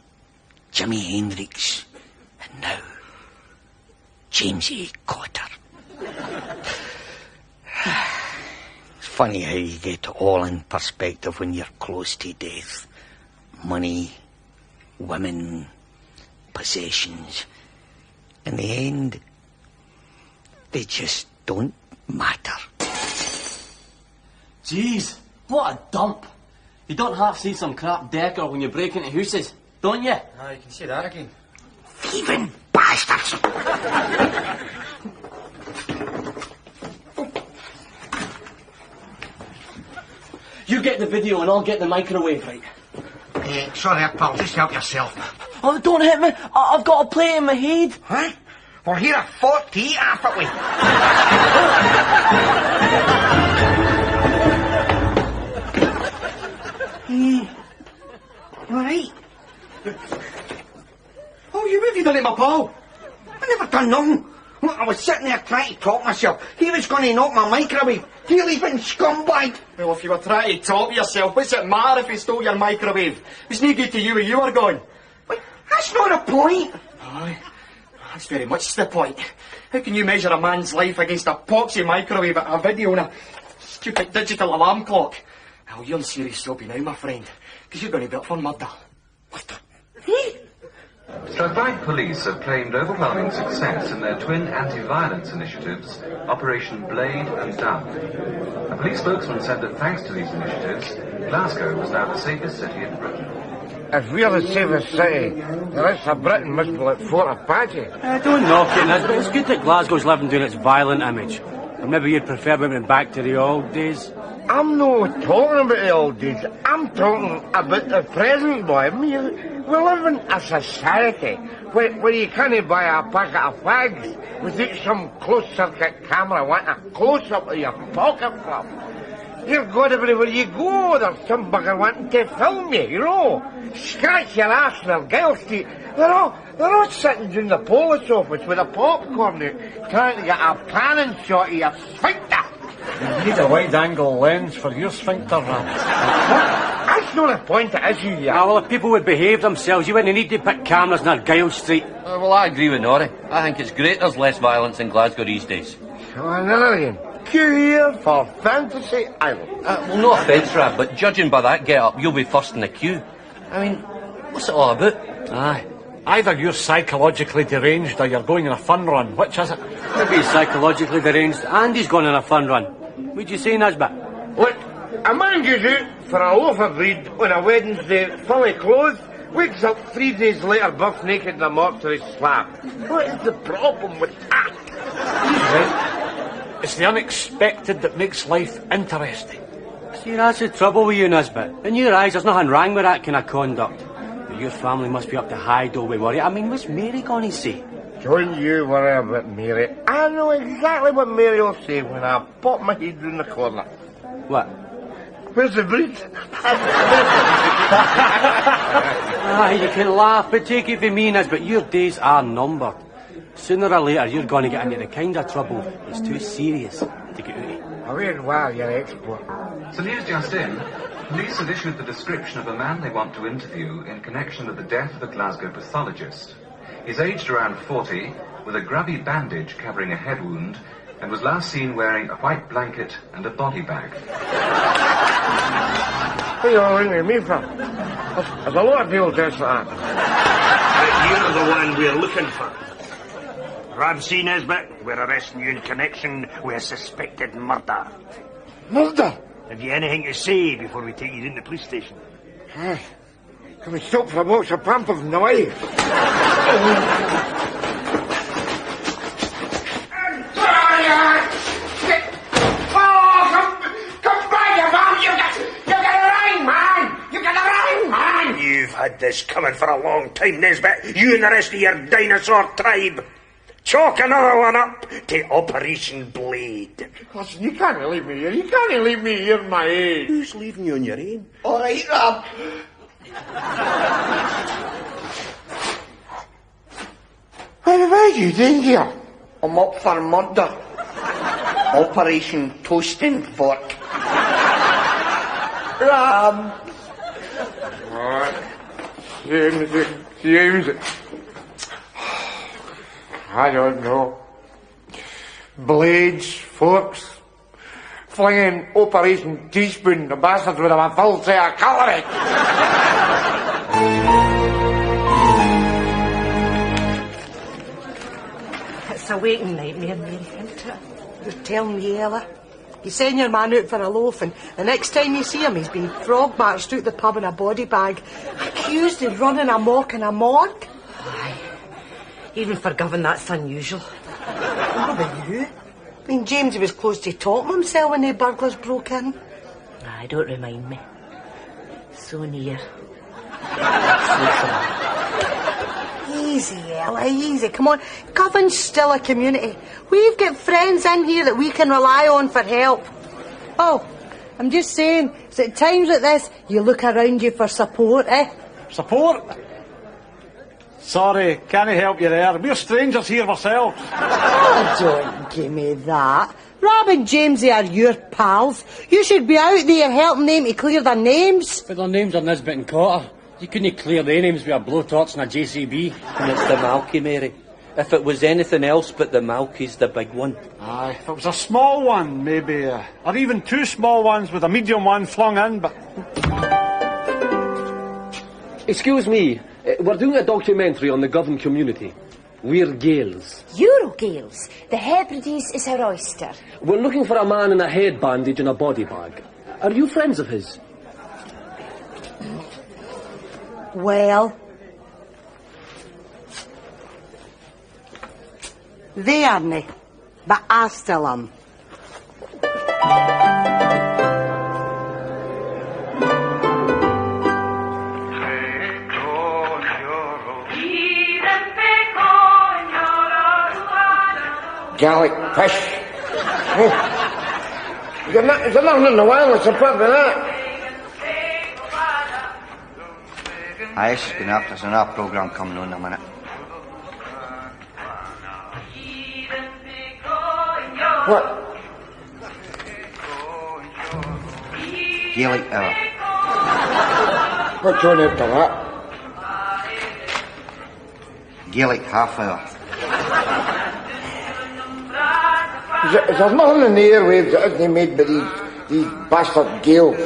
Jimi Hendrix, and now, Jamesie Cotter. It's funny how you get all in perspective when you're close to death. Money, women, possessions. In the end, they just don't matter. Jeez, what a dump. You don't half see some crap decor when you break into houses, don't you? Ah, you can see that again. Thieving bastards! You get the video and I'll get the microwave, right? Sorry, pal, just help yourself. Oh, don't hit me. I've got a plate in my head. Huh? We're here at 40 half it with. All right. Oh, what have you done to my pal? I never done nothing. Look, I was sitting there trying to talk myself. He was going to knock my microwave. You leaving scumbag. Well, if you were trying to talk yourself, what's it matter if he stole your microwave? It's no good to you when you were gone. But that's not the point. Aye, that's very much the point. How can you measure a man's life against a poxy microwave at a video and a stupid digital alarm clock? Well, you're in serious trouble now, my friend, because you're going to be up for murder. Strathclyde Police have claimed overwhelming success in their twin anti-violence initiatives, Operation Blade and Dove. A police spokesman said that thanks to these initiatives, Glasgow was now the safest city in Britain. If we're the safest city, the rest of Britain must be like Fort Apache. Don't knock it, Nesbitt. It's good that Glasgow's living doing its violent image. Or maybe you'd prefer we went back to the old days. I'm not talking about the old days. I'm talking about the present, boy. We live in a society where you can't buy a packet of fags without some closed-circuit camera wanting a close-up of your pocket flap. Dear God, everywhere you go, there's some bugger wanting to film you, you know. Scratch your ass in their Gale Street. They're all sitting in the police office with a popcorn out, trying to get a panning shot of your sphincter. You need a wide-angle lens for your sphincter, Rab. That's not the point, it is you, yeah. Well, if people would behave themselves, you wouldn't need to put cameras in Argyle Street. Well, I agree with Norrie. I think it's great there's less violence in Glasgow these days. So another again. Queue here for Fantasy Island. Well, no offence, Rab, but judging by that get-up, you'll be first in the queue. I mean, what's it all about? Aye. Either you're psychologically deranged or you're going on a fun run. Which is it? Maybe he's psychologically deranged and he's going on a fun run. What'd you say, Nesbitt? Look, a man goes out for a loaf of bread on a Wednesday, fully clothed, wakes up 3 days later buff naked in a mortuary slab. What is the problem with that? It's the unexpected that makes life interesting. See, that's the trouble with you, Nesbitt. In your eyes, there's nothing wrong with that kind of conduct. But your family must be up to high dough with worry. I mean, what's Mary going to say? Don't you worry about Mary. I know exactly what Mary will say when I pop my head round the corner. What? Where's the bread? You can laugh, but take it from me, Nesbitt, your days are numbered. Sooner or later, you're going to get into the kind of trouble that's too serious to get out of. I wait while you're expert. So news just in. Police have issued the description of a man they want to interview in connection with the death of a Glasgow pathologist. He's aged around 40, with a grubby bandage covering a head wound, and was last seen wearing a white blanket and a body bag. What are you all ringing me for? There's a lot of people dressed like that. You're the one we're looking for. Rab C. Nesbitt, we're arresting you in connection with a suspected murder. Murder? Have you anything to say before we take you in the police station? Aye. Can we stop for a box of Pampers in the way? You've had this coming for a long time, Nesbitt. You and the rest of your dinosaur tribe. Chalk another one up to Operation Blade. Listen, you can't leave me here. You can't leave me here, my age. Who's leaving you on your own? All right, Rab. What are you doing here? I'm up for murder. Operation Toasting Fork. Rab. James. I don't know. Blades, forks, flinging Operation Teaspoon, the bastards with a full set of cutlery. It's a waking nightmare, Mary, isn't it? You're telling me, Ella. You send your man out for a loaf, and the next time you see him, he's been frog-marched out the pub in a body bag, accused of running amok in a morgue. Aye. Even for Govan, that's unusual. What about you? I mean, James was close to topping himself when the burglars broke in. Aye, don't remind me. So near. Easy, Ella, easy. Come on. Govan's still a community. We've got friends in here that we can rely on for help. Oh, I'm just saying, it's at times like this you look around you for support, eh? Support? Sorry, can't help you there. We're strangers here ourselves. Oh, don't give me that. Rab and Jamesie are your pals. You should be out there helping them to clear their names. But their names are Nesbitt and Cotter. You couldn't clear their names with a blowtorch and a JCB. And it's the Malky, Mary. If it was anything else but the Malky's the big one. Aye, if it was a small one, maybe, or even two small ones with a medium one flung in, but... Excuse me, we're doing a documentary on the Govan community. We're Gaels. Euro Gaels. The Hebrides is our oyster. We're looking for a man in a head bandage and a body bag. Are you friends of his? Well, they aren't, but I still am. Gaelic fish. Is there nothing in the wild that's apart from that? Aye, it's been after. There's another programme coming on in a minute. What? Gaelic hour. What's on after that? Gaelic half hour. Is there nothing in the airwaves that isn't made by these bastard Gaels?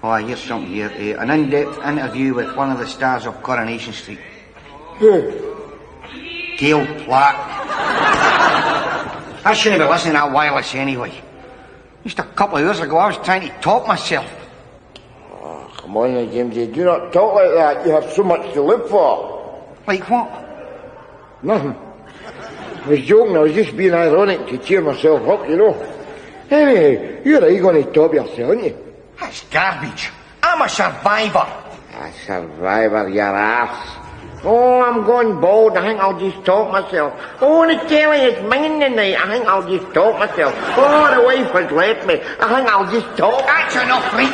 Oh, here's something here. An in-depth interview with one of the stars of Coronation Street. Who? Gail Platt. I shouldn't be listening to that wireless anyway. Just a couple of years ago, I was trying to top myself. Oh, come on now, Jamesie, do not talk like that. You have so much to live for. Like what? Nothing. I was joking, I was just being ironic to cheer myself up, you know. Anyway, you're going to top yourself, aren't you? That's garbage. I'm a survivor. A survivor, your ass. Oh, I'm going bald. I think I'll just talk myself. Oh, the telly is minging tonight. I think I'll just talk myself. Oh, the wife has left me. I think I'll just talk. That's enough, right?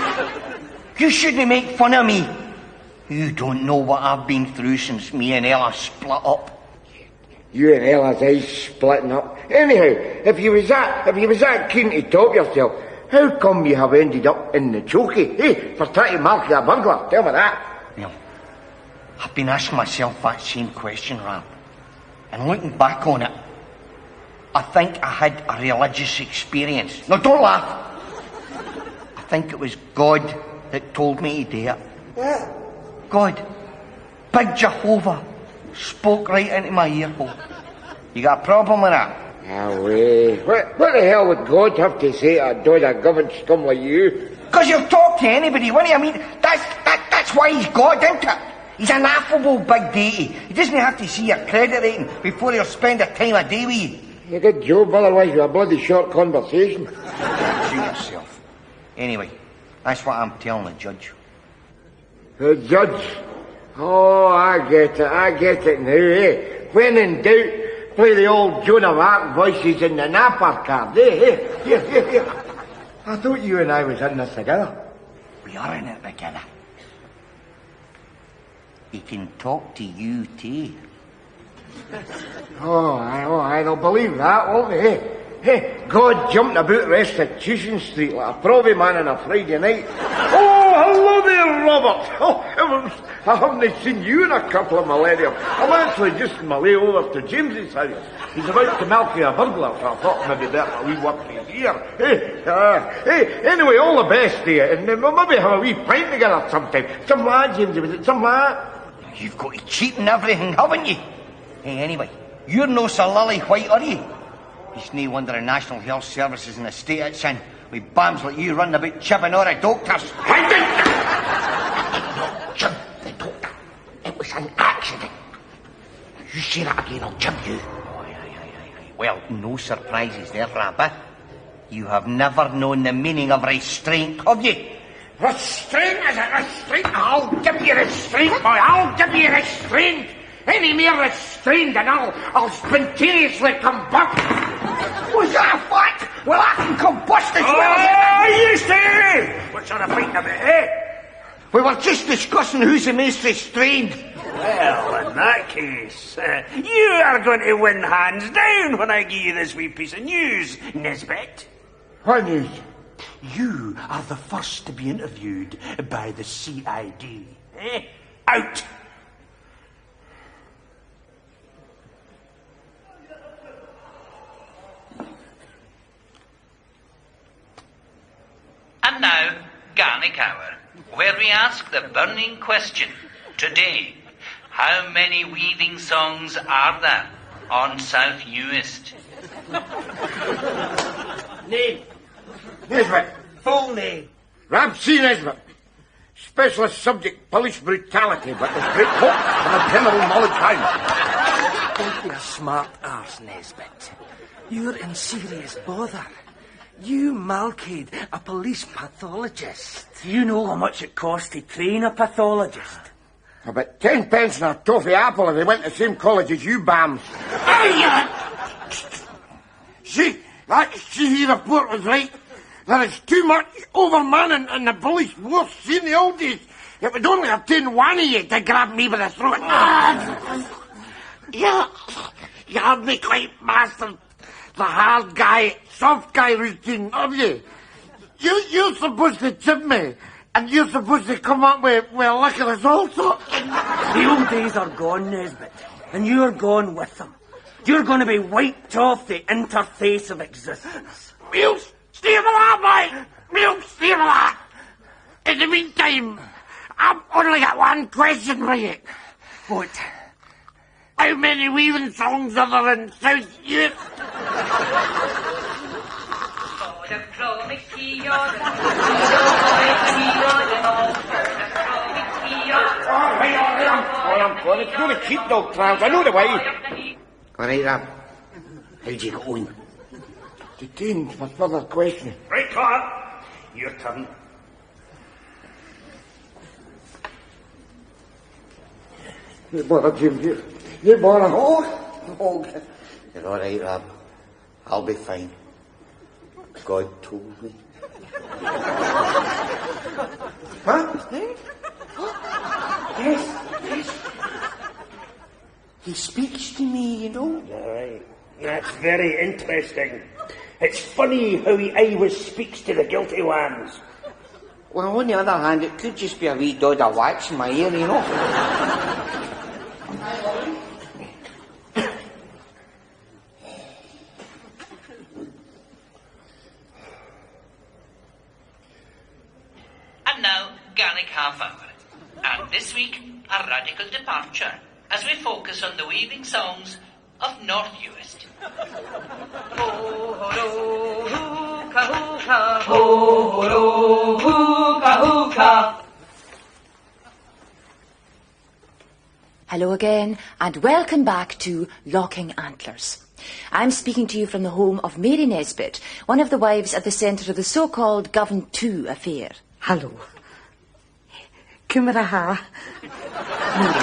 You shouldn't make fun of me. You don't know what I've been through since me and Ella split up. You and Ella's eyes splitting up. Anyhow, if you was that keen to top yourself, how come you have ended up in the chokey, for trying to mark a burglar? Tell me that. Well, I've been asking myself that same question, Rab. And looking back on it, I think I had a religious experience. Now, don't laugh. I think it was God that told me to do it. God, Big Jehovah, spoke right into my ear hole. You got a problem with that? Away. What the hell would God have to say to a dod of Govan scum like you? Because you'll talk to anybody, wouldn't you? I mean, that's why he's God, isn't it? He's an affable big deity. He doesn't have to see your credit rating before he'll spend a time of day with you. You good job, otherwise you a bloody short conversation. Suit yourself. Anyway, that's what I'm telling the judge. The judge? Oh, I get it now, eh? When in doubt, play the old Joan of Arc voices in the napper card, eh? Here. I thought you and I was in this together. We are in it together. He can talk to you too. Oh, they'll believe that, won't they? Hey, God jumping about Restitution Street like a provy man on a Friday night. Oh, hello there, Robert. Oh, heavens, I haven't seen you in a couple of millennium. I'm actually just on my way over to James's house. He's about to milk a burglar, so I thought maybe better we work his ear. Hey, anyway, all the best to you, and we'll maybe have a wee pint together sometime. Some lad, Jamesy, was it some lad? You've got to cheat and everything, haven't you? Hey, anyway, you're no Sir Lily White, are you? It's no wonder the National Health Service is in the state it's in, with bams like you running about chipping all the doctors. Jim, the doctor. It was an accident. You say that again, I'll jump you. Well, no surprises there, Rab. You have never known the meaning of restraint, have you? Restraint, is it restraint? I'll give you restraint, boy. I'll give you restraint. Any more restraint and I'll spontaneously combust. Was that a fact? Well, I can combust as well. Oh, you say! What sort of fighting about, eh? We were just discussing who's the most restrained. Well, in that case, you are going to win hands down when I give you this wee piece of news, Nesbitt. What news? You are the first to be interviewed by the CID. Out. And now, Garnick Hour, where we ask the burning question. Today, how many weaving songs are there on South Uist? Name. Nesbitt. Full name. Rab C. Nesbitt. Specialist subject, police brutality, but there's great hope and a general knowledge hound. Don't be a smart arse, Nesbitt. You're in serious bother. You malkid a police pathologist. Do you know how much it costs to train a pathologist? About 10 pence and a toffee apple if they went to the same college as you bams. See, that CE report was right. There is too much overmanning in the police force. See, in the old days, it would only have taken one of you to grab me by the throat. You had me quite mastered the hard guy, soft guy routine, have you? You're supposed to tip me, and you're supposed to come up with liquor also. The old days are gone, Nesbitt, and you're gone with them. You're going to be wiped off the interface of existence. We'll stay with that, mate. We'll stay with that. In the meantime, I've only got one question for you. What? How many weaving songs are there in South Uist? The chronic I'm going. It's going to keep dog clowns. I know the way. All right, Rab. How'd you get on? Detained for further questioning. Right, Carter. Your turn. You bother, Jim. You bother. Oh. You're all right, Rab. I'll be fine. God told me. Huh? Yes. He speaks to me, you know. All right. That's very interesting. It's funny how he always speaks to the guilty ones. Well, on the other hand, it could just be a wee dod of wax in my ear, you know. And now, Gaelic Half Hour. And this week, a radical departure as we focus on the weaving songs of North Uist. Hello again, and welcome back to Locking Antlers. I'm speaking to you from the home of Mary Nesbitt, one of the wives at the centre of the so-called Govan 2 affair. Hello. Cymraha. Mary,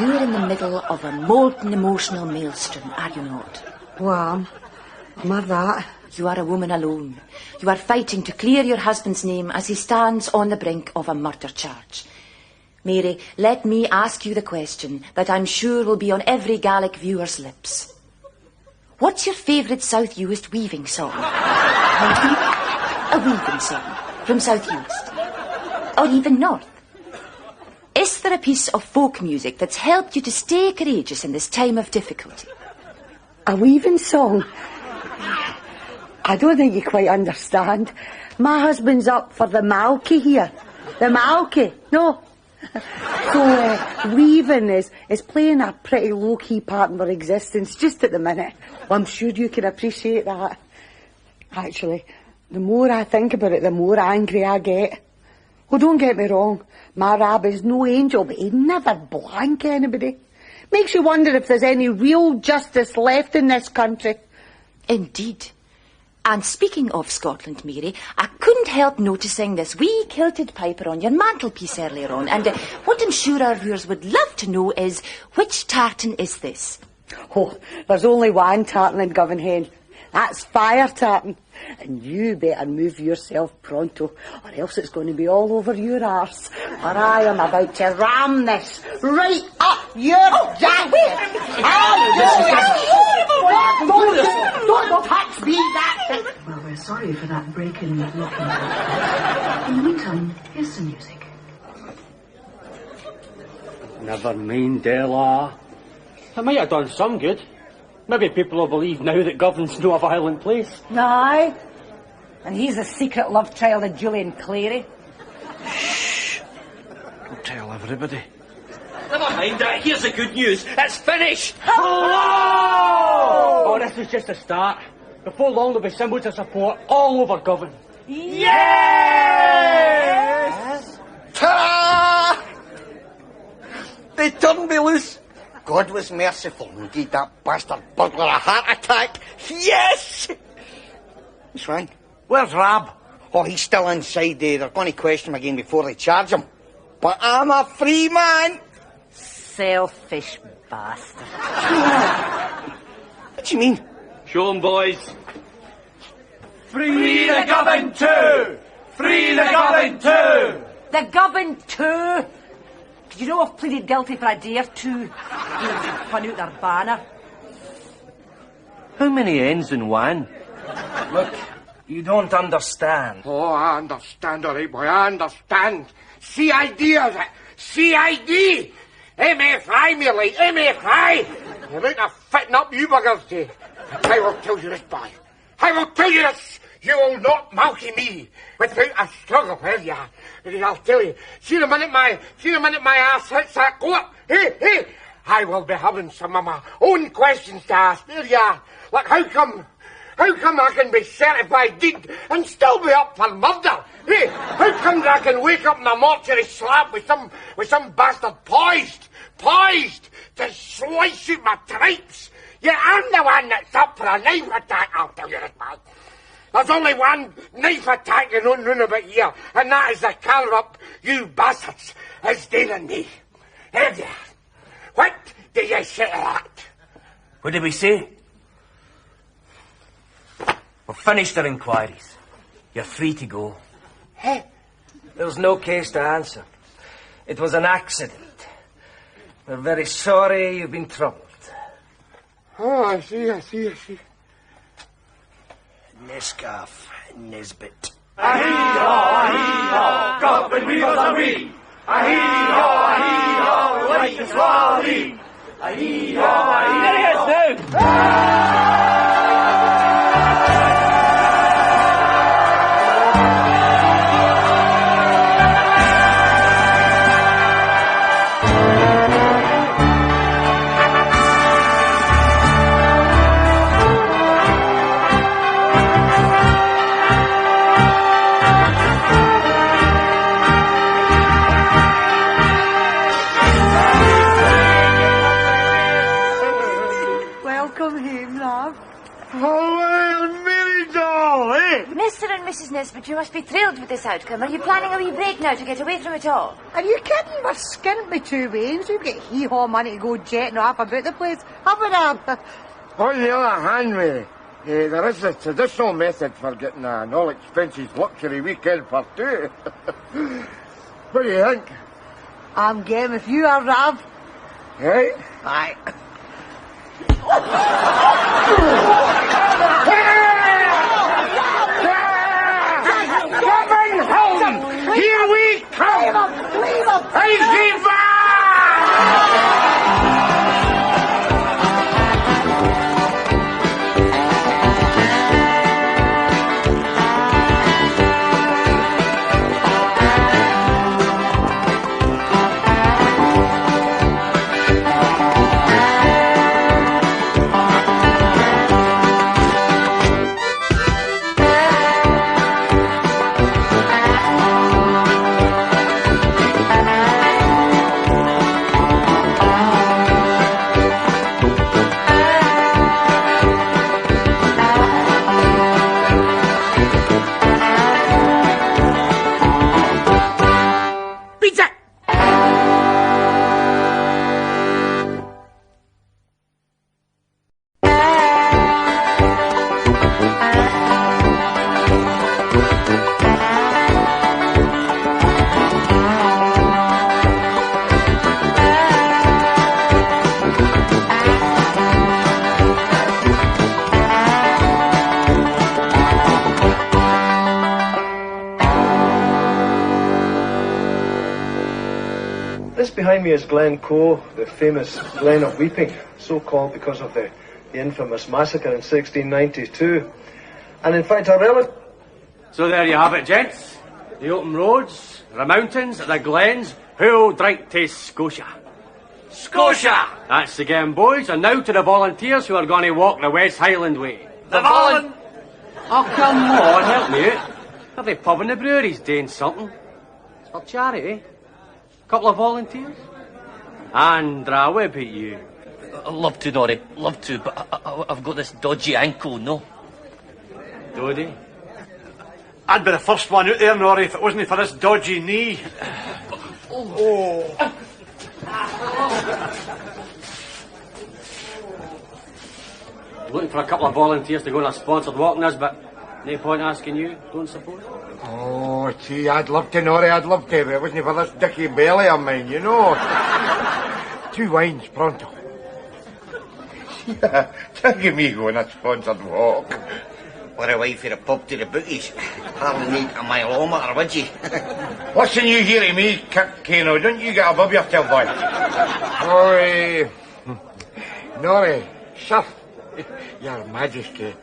you're in the middle of a molten emotional maelstrom, are you not? Well, am I that? You are a woman alone. You are fighting to clear your husband's name as he stands on the brink of a murder charge. Mary, let me ask you the question that I'm sure will be on every Gaelic viewer's lips. What's your favourite South Uist weaving song? A weaving song from South Uist. Or even North. Is there a piece of folk music that's helped you to stay courageous in this time of difficulty? A weaving song? I don't think you quite understand. My husband's up for the Malky here. The Malky? No. So, weaving is playing a pretty low-key part in our existence just at the minute. Well, I'm sure you can appreciate that. Actually, the more I think about it, the more angry I get. Well, don't get me wrong. My Rab is no angel, but he'd never blank anybody. Makes you wonder if there's any real justice left in this country. Indeed. And speaking of Scotland, Mary, I couldn't help noticing this wee kilted piper on your mantelpiece earlier on, and what I'm sure our viewers would love to know is, which tartan is this? Oh, there's only one tartan in Govan Hen. That's fire tartan. And you better move yourself pronto, or else it's going to be all over your arse. For I am about to ram this right up your jacket. Don't touch me, that. Well, we're sorry for that break in looking. In the meantime, here's some music. Never mind, Della. It might have done some good. Maybe people will believe now that Govan's no a violent place. Aye. And he's a secret love child of Julian Clary. Shh. Don't tell everybody. Never mind that. Here's the good news. It's finished. Oh, this is just a start. Before long, there'll be symbols of support all over Govan. Yes! Ta-da! They turned me loose. God was merciful and gave that bastard burglar a heart attack. Yes! What's wrong? Where's Rab? Oh, he's still inside there. They're going to question him again before they charge him. But I'm a free man. Selfish bastard. What do you mean? Show 'em, boys. Free the Govan 2! Free the Govan 2! The Govan 2? Did you know I've pleaded guilty for a day or two? You spun out their banner. How many ends in one? Look, you don't understand. Oh, I understand, all right, boy, I understand. CID, is it? CID! MFI, me like, MFI! You're about to fitting up you buggers to... I will tell you this, boy. I will tell you this. You will not malky me without a struggle, will ya? Because I'll tell you, see the minute my ass hits that court, hey, I will be having some of my own questions to ask, will ya? Like, how come How come I can be certified dead and still be up for murder? Hey, how come I can wake up in a mortuary slab with some bastard poised to slice out my tripes? Yeah, I'm the one that's up for a knife attack, I'll tell you this, man. There's only one knife attack going on round about here, and that is the colour up you bastards is dealing me. Here you are. What do you say to that? What did we say? We've finished our inquiries. You're free to go. Hey? There's no case to answer. It was an accident. We're very sorry you've been troubled. Oh, I see. Nescaff, Nesbitt. Ahee-haw, Govan wheels are we. Ahee-haw, like the swally. Ahee-haw, There he is now! Mr. and Mrs. Nesbitt, you must be thrilled with this outcome. Are you planning a wee break now to get away from it all? Are you kidding? We're skint by 2 ways. We've got hee-haw money to go jetting off about the place. Haven't I? On the other hand, Mary, there is a traditional method for getting an all-expenses luxury weekend for two. What do you think? I'm game if you are, Rab. Right? Aye. Govan home! Here we come! Leave him! Behind me is Glen Coe, the famous Glen of Weeping, so called because of the infamous massacre in 1692. And in fact, a relative... So there you have it, gents. The open roads, the mountains, the glens. Who'll drink to Scotia? Scotia! That's the game, boys. And now to the volunteers who are going to walk the West Highland way. Oh, come on, help me out. Are they pub and the breweries doing something? It's for charity. Couple of volunteers? Andra, what about you? I'd love to, Norrie. Love to, but I've got this dodgy ankle, no? Doddy? I'd be the first one out there, Norrie, if it wasn't for this dodgy knee. Oh. Looking for a couple of volunteers to go on a sponsored walk, Nesbitt. No point asking you, don't suppose? Oh, gee, I'd love to, Norrie, I'd love to, but it wasn't for this dicky belly of mine, you know. 2 wines, pronto. Don't give me going a sponsored walk. Or away for a pub to the bookies. Hardly need a mileometer, would you? Listen, you hear me, Kirk Kano, don't you get above yourself, boy. Oh, Norrie, sir, your Majesty,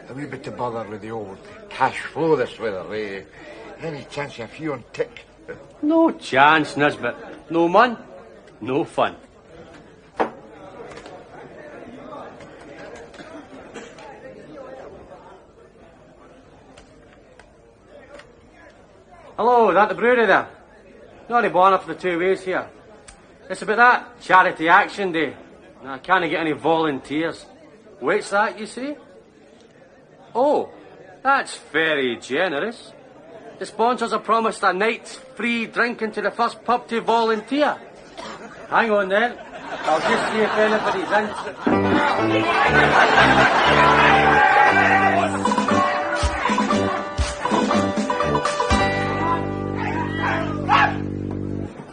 a wee bit of bother with the old cash flow this weather, Any chance of a few on tick? No chance, Nesbitt. No man, no fun. Hello, is that the brewery there? Not a bother for the 2 ways here. It's about that charity action day. I can't get any volunteers. What's that, you say? Oh, that's very generous. The sponsors have promised a night's free drinking to the first pub to volunteer. Hang on then. I'll just see if anybody's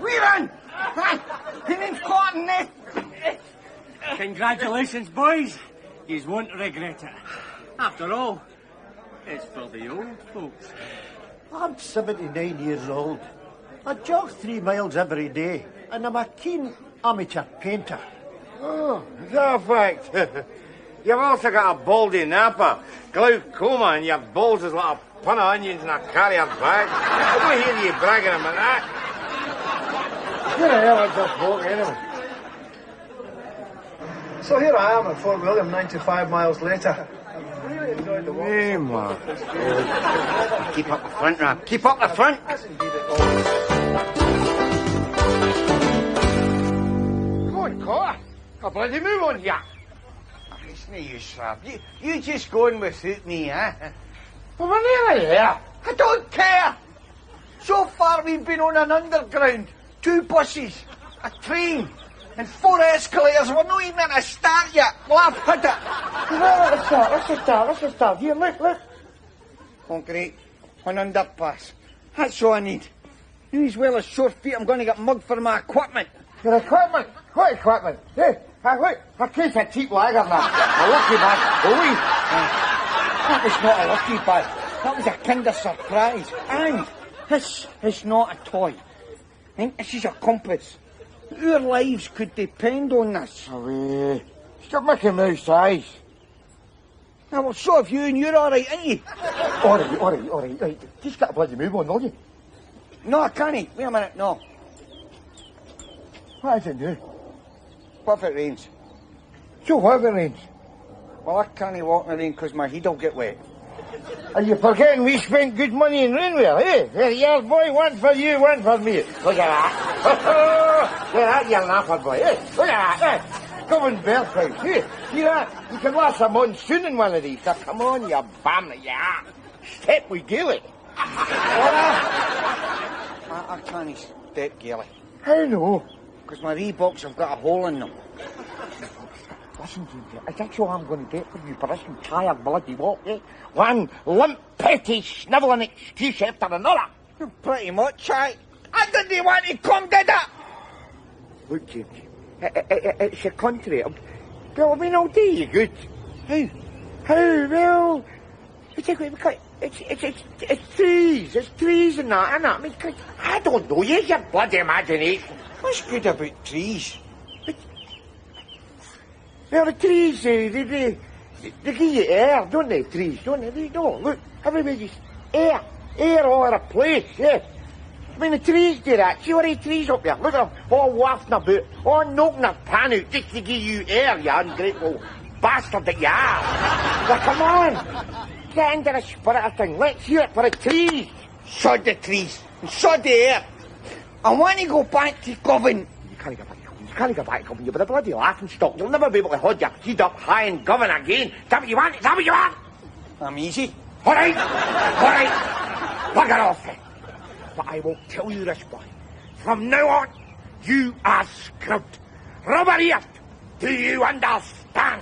We're in! Your name's Cotton, eh? Congratulations, boys. Yous won't regret it. After all, it's for the old folks. I'm 79 years old. I jog 3 miles every day, and I'm a keen amateur painter. Oh, is that a fact? You've also got a baldy napper, glaucoma, and your balls is like a pun of onions in a carrier bag. I don't hear you bragging about that. Where the hell is this bloke anyway? So here I am at Fort William, 95 miles later. I've really enjoyed the walk. Hey, man. Keep up the front, Rab. Keep up the front. Come on, Cor. A bloody move on here. It's no use, Rab. You just going without me, eh? Well, we're nearly there. I don't care. So far we've been on an underground, 2 buses, a train, and 4 escalators. We're not even at a start yet. Well, I've had it. Let's start. Here, look. Concrete, an underpass. That's all I need. You as well as sore feet, I'm going to get mugged for my equipment. Your equipment? What equipment? Hey, look, a case of cheap lager now. A lucky bag. Oh, That was not a lucky bag. That was a kind of surprise. And this is not a toy. I think this is a compass. Our lives could depend on this. Away. Stop making Mouse eyes. Now, well, so have you, and you're all right, ain't you? All right. Right. Just get a bloody move on, will you? No, I can't. Wait a minute, no. What is it now? What if it rains? So what if it rains? Well, I can't walk in the rain because my head'll get wet. Are you forgetting we spent good money in rainwear, eh? There you are, boy. One for you, one for me. Look at that. Look at that, you napper boy, eh? Look at that, eh? Govan barefoot, eh? See that? You can last a monsoon in one of these. Now, come on, you bum, yeah. Step with Gilly. I can't step, Gilly. How no? Because my Reeboks have got a hole in them. Listen to me, that's all I'm going to get for you for this entire bloody walk, eh? One limp, petty, snivelling excuse after another. Pretty much, I didn't want to come, did I? Look, James, it's a country. Well, I mean, I'll do you good. How? Well, it's trees. It's trees and that, innit? I mean, I don't know. Use your bloody imagination. What's good about trees? Well, the trees, they give you air, don't they, trees, don't they? They don't. Look, everybody's air all over the place, yeah. I mean, the trees do that. See all these trees up there? Look at them, all wafting about, all knocking their pan out just to give you air, you ungrateful bastard that you are. Now, come on. Get into the spirit of thing. Let's hear it for the trees. Sod the trees, and sod the air. I want to go back to Govan. You can't go back. You can't go back, Govan. You're with a bloody laughing stock. You'll never be able to hold your head up high in Govan again. Is that what you want? Is that what you want? I'm easy. All right. Bugger off then. But I will tell you this, boy. From now on, you are scrubbed. Rubber-eared. Do you understand?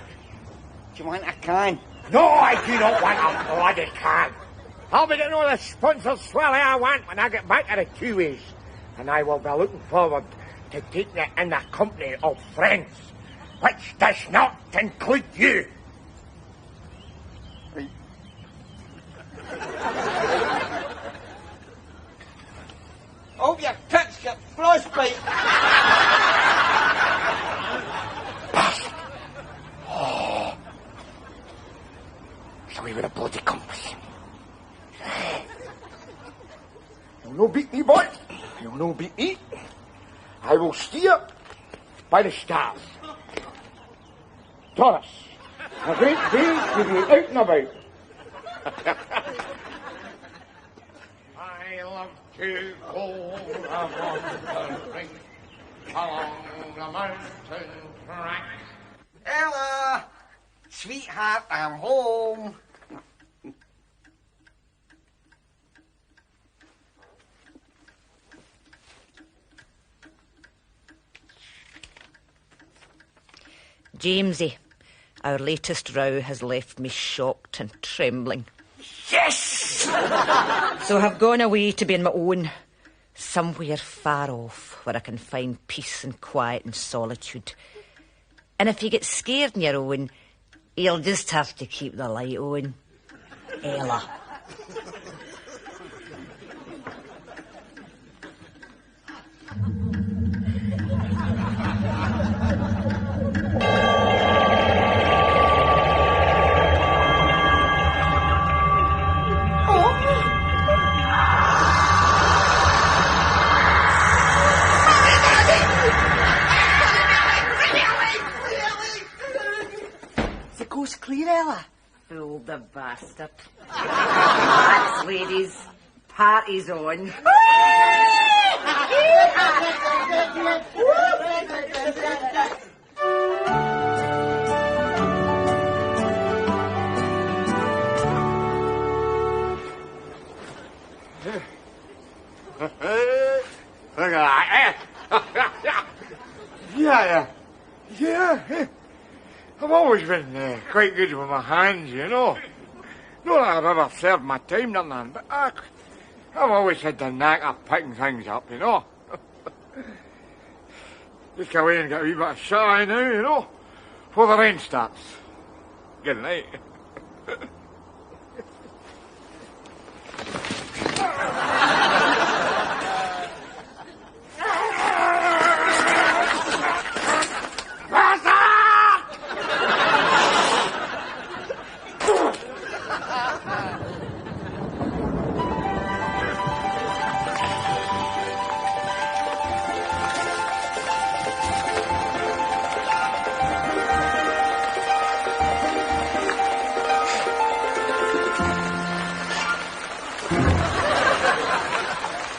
Do you want a can? No, I do not want a bloody can. I'll be getting all the sponsors swelly I want when I get back to the 2 ways. And I will be looking forward to taking it in the company of friends, which does not include you. Right. Oh, your tits get frostbite. Oh. So we were a bloody compass. You'll no beat me, boy. You'll no beat me. I will steer by the stars. Taurus, a great day to be out and about. I love to go wandering along the mountain track. Ella, sweetheart, I'm home. Jamesie, our latest row has left me shocked and trembling. Yes! So I've gone away to be on my own, somewhere far off where I can find peace and quiet and solitude. And if you get scared on your own, you'll just have to keep the light on. Ella. Clear, Ella. Fooled the bastard. That's ladies. Party's on. Look at that, Yeah. I've always been quite good with my hands, you know. Not that I've ever served my time, nothing, but I've always had the knack of picking things up, you know. Just go away and get a wee bit of shy now, you know, before the rain starts. Good night.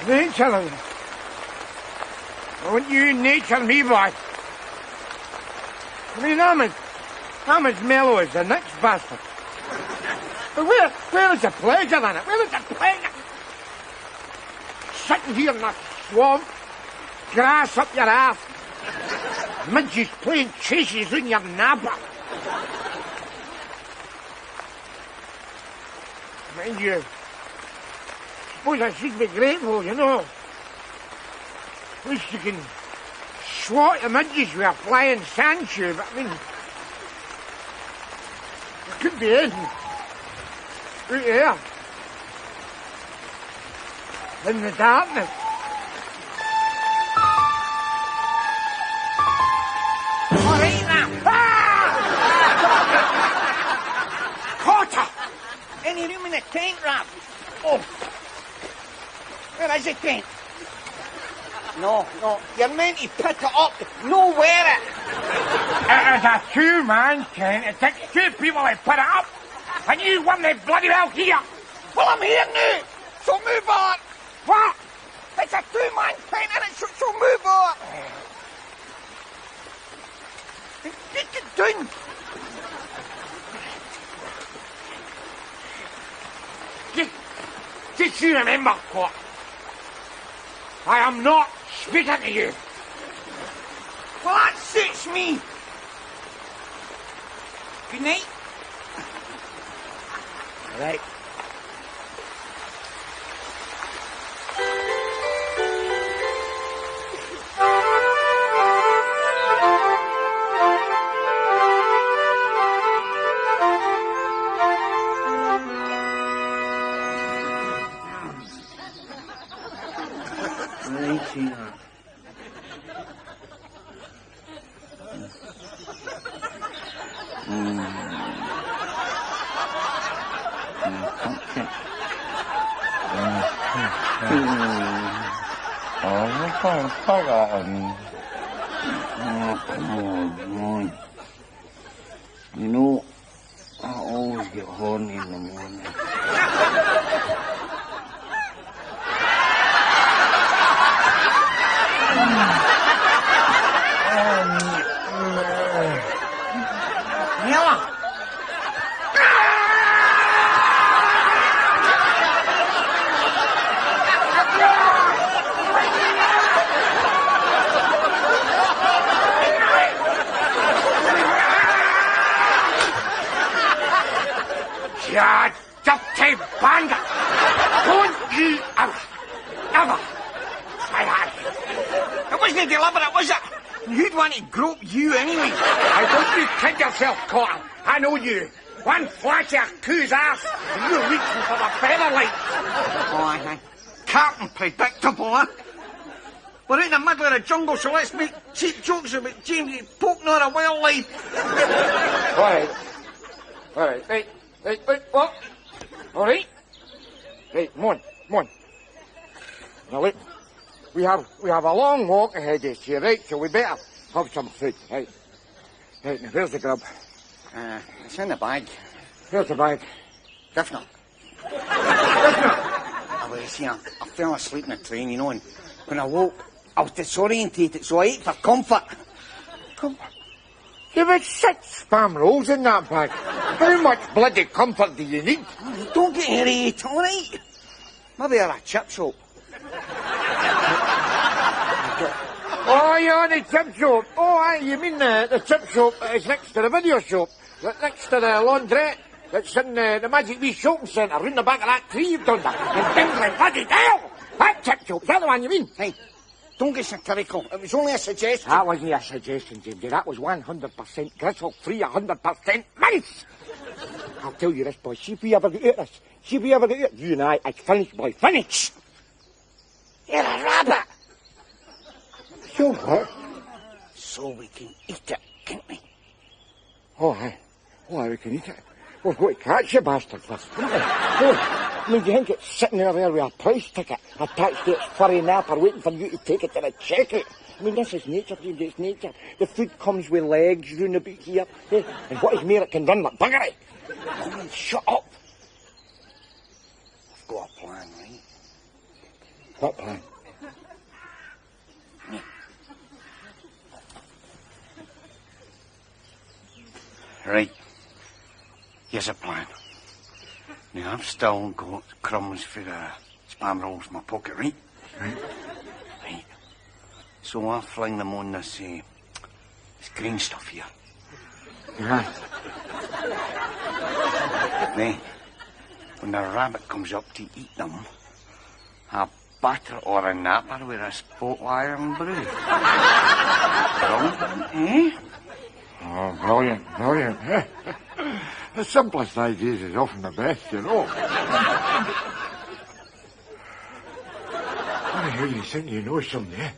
Nature, don't you nature me, boy. I mean, I'm as mellow as the next bastard. But where is the pleasure in it? Where is the pleasure? Sitting here in the swamp, grass up your ass, midges playing chases in your napper. Mind you, suppose I should be grateful, you know. At least you can swat the midges with a flying sandshoe, but I mean, there could be anything out there in the darkness. All right now. Caught her. Any room in the tent, Rab? Oh. Where is the tent? No, you're meant to pick it up, no wear it. It is a two-man tent. It takes two people to put it up. And you want the bloody well here. Well, I'm here now, so move on. What? It's a two-man tent, and so move on. Get it done. Just you remember, what? I am not speaking to you. Well, that suits me. Good night. All right. You know, I always get horny in the morning. Nella! You dirty bandit! Don't you ever try that! It wasn't deliberate, was it? You'd want to grope you anyway. I don't you kid yourself, Cotter. I know you. One flash of coo's ass, and you're reaching for the featherlight. Oh, aye. Captain predictable, huh? We're in the middle of the jungle, so let's make cheap jokes about Jaimsie poking on a wildlife. All right. Wait, what? All right. Right, come on. Now look, we have a long walk ahead of us here, right? So we better have some food, right? Right, now where's the grub? It's in the bag. Where's the bag? Definitely. Well, you see, I fell asleep in the train, you know, and when I woke, I was disorientated, so I ate for comfort. Comfort? You've had 6 spam rolls in that bag. How much bloody comfort do you need? Don't get irritated, all right? Maybe at a chip shop. Oh, you're on the chip shop. Oh, aye, you mean the chip shop is next to the video shop. Next to the laundrette. That's in the Magic Wee Shopping Centre, round the back of that tree you've done that. And things like bloody hell! That chip shop, is that the one you mean? Hey, don't get satirical. It was only a suggestion. That wasn't a suggestion, Jaimsie. That was 100% gristle-free, 100% mince. I'll tell you this, boy. See if we ever get out of this. You and I, it's finished, boy. Finish! You're a rabbit! So what? So we can eat it, can't we? Oh, aye. We can eat it. We've got to catch the bastard first, haven't we? Oh, I mean, do you think it's sitting there with a price ticket attached to its furry napper waiting for you to take it and check it? I mean, this is nature, Jaimsie, it's nature. The food comes with legs round about here. Eh? And what is more, it can run like buggery. Come on, shut up. I've got a plan, right? What plan? Right. Here's a plan. Now, I've still got crumbs for spam rolls in my pocket, right? Right. So I fling them on this green stuff here. Right. Then, when the rabbit comes up to eat them, I batter or a napper with a spot iron brew. Brilliant, eh? Oh, brilliant. The simplest ideas is often the best, you know. Anyhow, you think you know something, eh?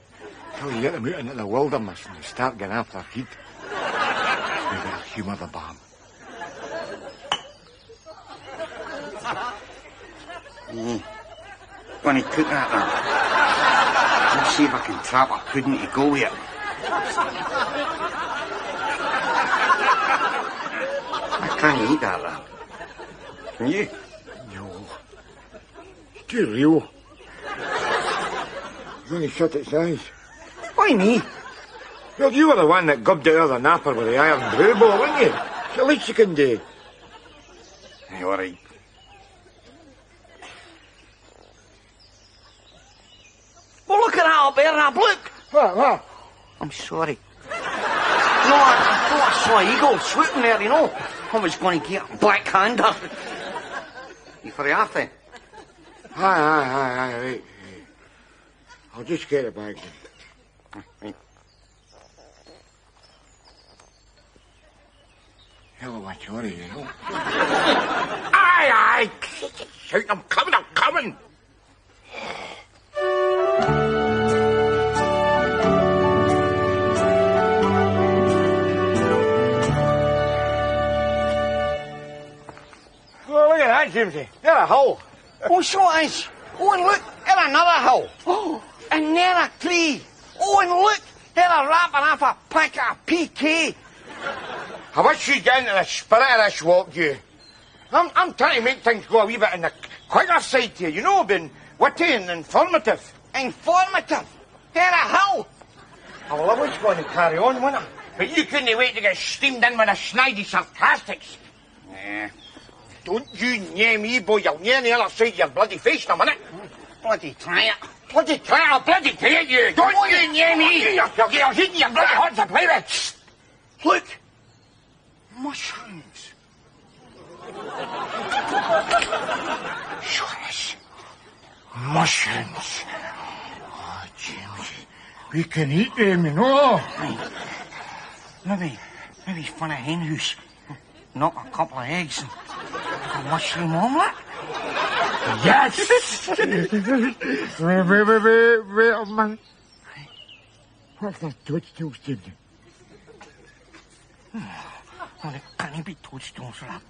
Till you get them out into the wilderness and they start getting after feed. You better humour the bomb. When he took that up, let's see if I can trap a pudding to go with it. I can't eat that, Rab. Can you? No. It's too real. It's only shut its eyes. Why me? Well, you were the one that gubbed it out of the napper with the iron brew ball, weren't you? It's the least you can do. Hey, all right. Well, look at that up there, Rab, look! What? I'm sorry. No, I thought I saw an eagle swooping there, you know. I was going to get a black-hander. You for the half then? Aye, right. I'll just get it back then. Right. Hell of a story, you know. Aye. Shout, I'm coming. Oh, look at that, Jaimsie. There's a hole. Oh, so it is. Oh, and look, there's another hole. Oh, and there's a tree. Oh, and look, there's a rabbit off a packet of PK. I wish you'd get into the spirit of this walk, you. I'm trying to make things go a wee bit in the quicker side here, you know, being witty and informative. Informative? Here a hill! Oh, well, I was going to carry on, wasn't I? But you couldn't wait to get steamed in with the snidey sarcastics. Nah. Don't you near me, boy. You'll near the other side of your bloody face in a minute. Bloody try it. Bloody try it. I'll bloody tell you. Don't you near me. You're hitting your bloody heart to play with. Look. Mushrooms. Sure. Mushrooms. Oh, James. We can eat them, you know. Maybe fun a hen house. Knock a couple of eggs and a mushroom omelette. Yes! Wait a minute. What's that toadstools, James? Well, it can't be toadstools, Rab.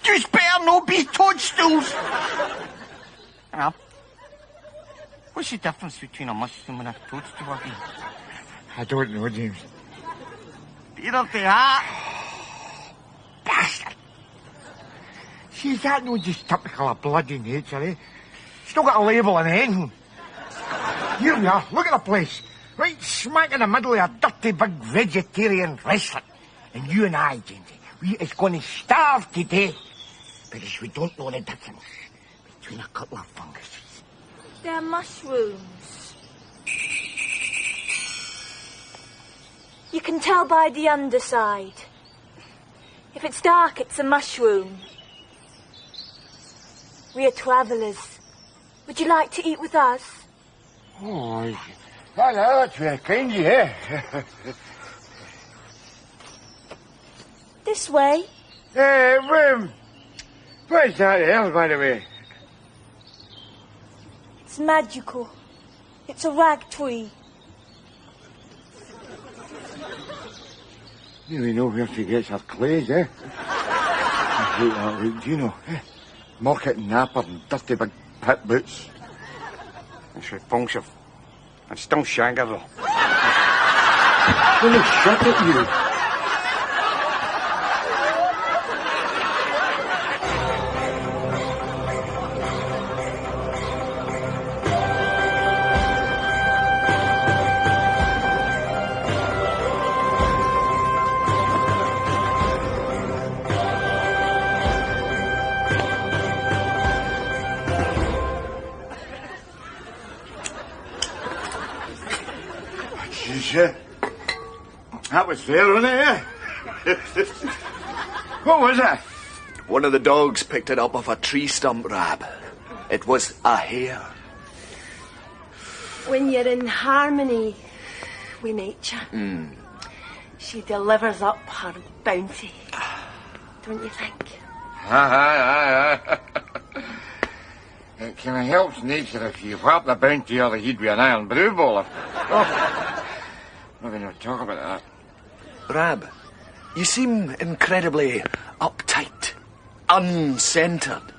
Just better no be toadstools! Rab, what's the difference between a mushroom and a toadstool again? I don't know, James. Peter the Hat. Bastard! See, is that not just typical of bloody nature, eh? Still got a label and anything. Here we are, look at the place. Right smack in the middle of a dirty big vegetarian restaurant. And you and I, Jamesie, we is going to starve to death because we don't know the difference between a couple of funguses. They're mushrooms. You can tell by the underside. If it's dark, it's a mushroom. We are travellers. Would you like to eat with us? Oh, that's very kind of you, eh? This way. What's that else, by the way? It's magical. It's a rag tree. Do we know where she gets her clays, eh? I hate that look, do you know? Market napper and dirty big pit boots. It's repulsive. And still shagger though. Will they shut at you? That was fair, wasn't it, eh? What was that? One of the dogs picked it up off a tree stump, Rab. It was a hare. When you're in harmony with nature, she delivers up her bounty. Don't you think? Aye. It kind of helps nature if you whap the bounty or the head with an iron brew bowler. Maybe not talk about that. Rab, you seem incredibly uptight, uncentered.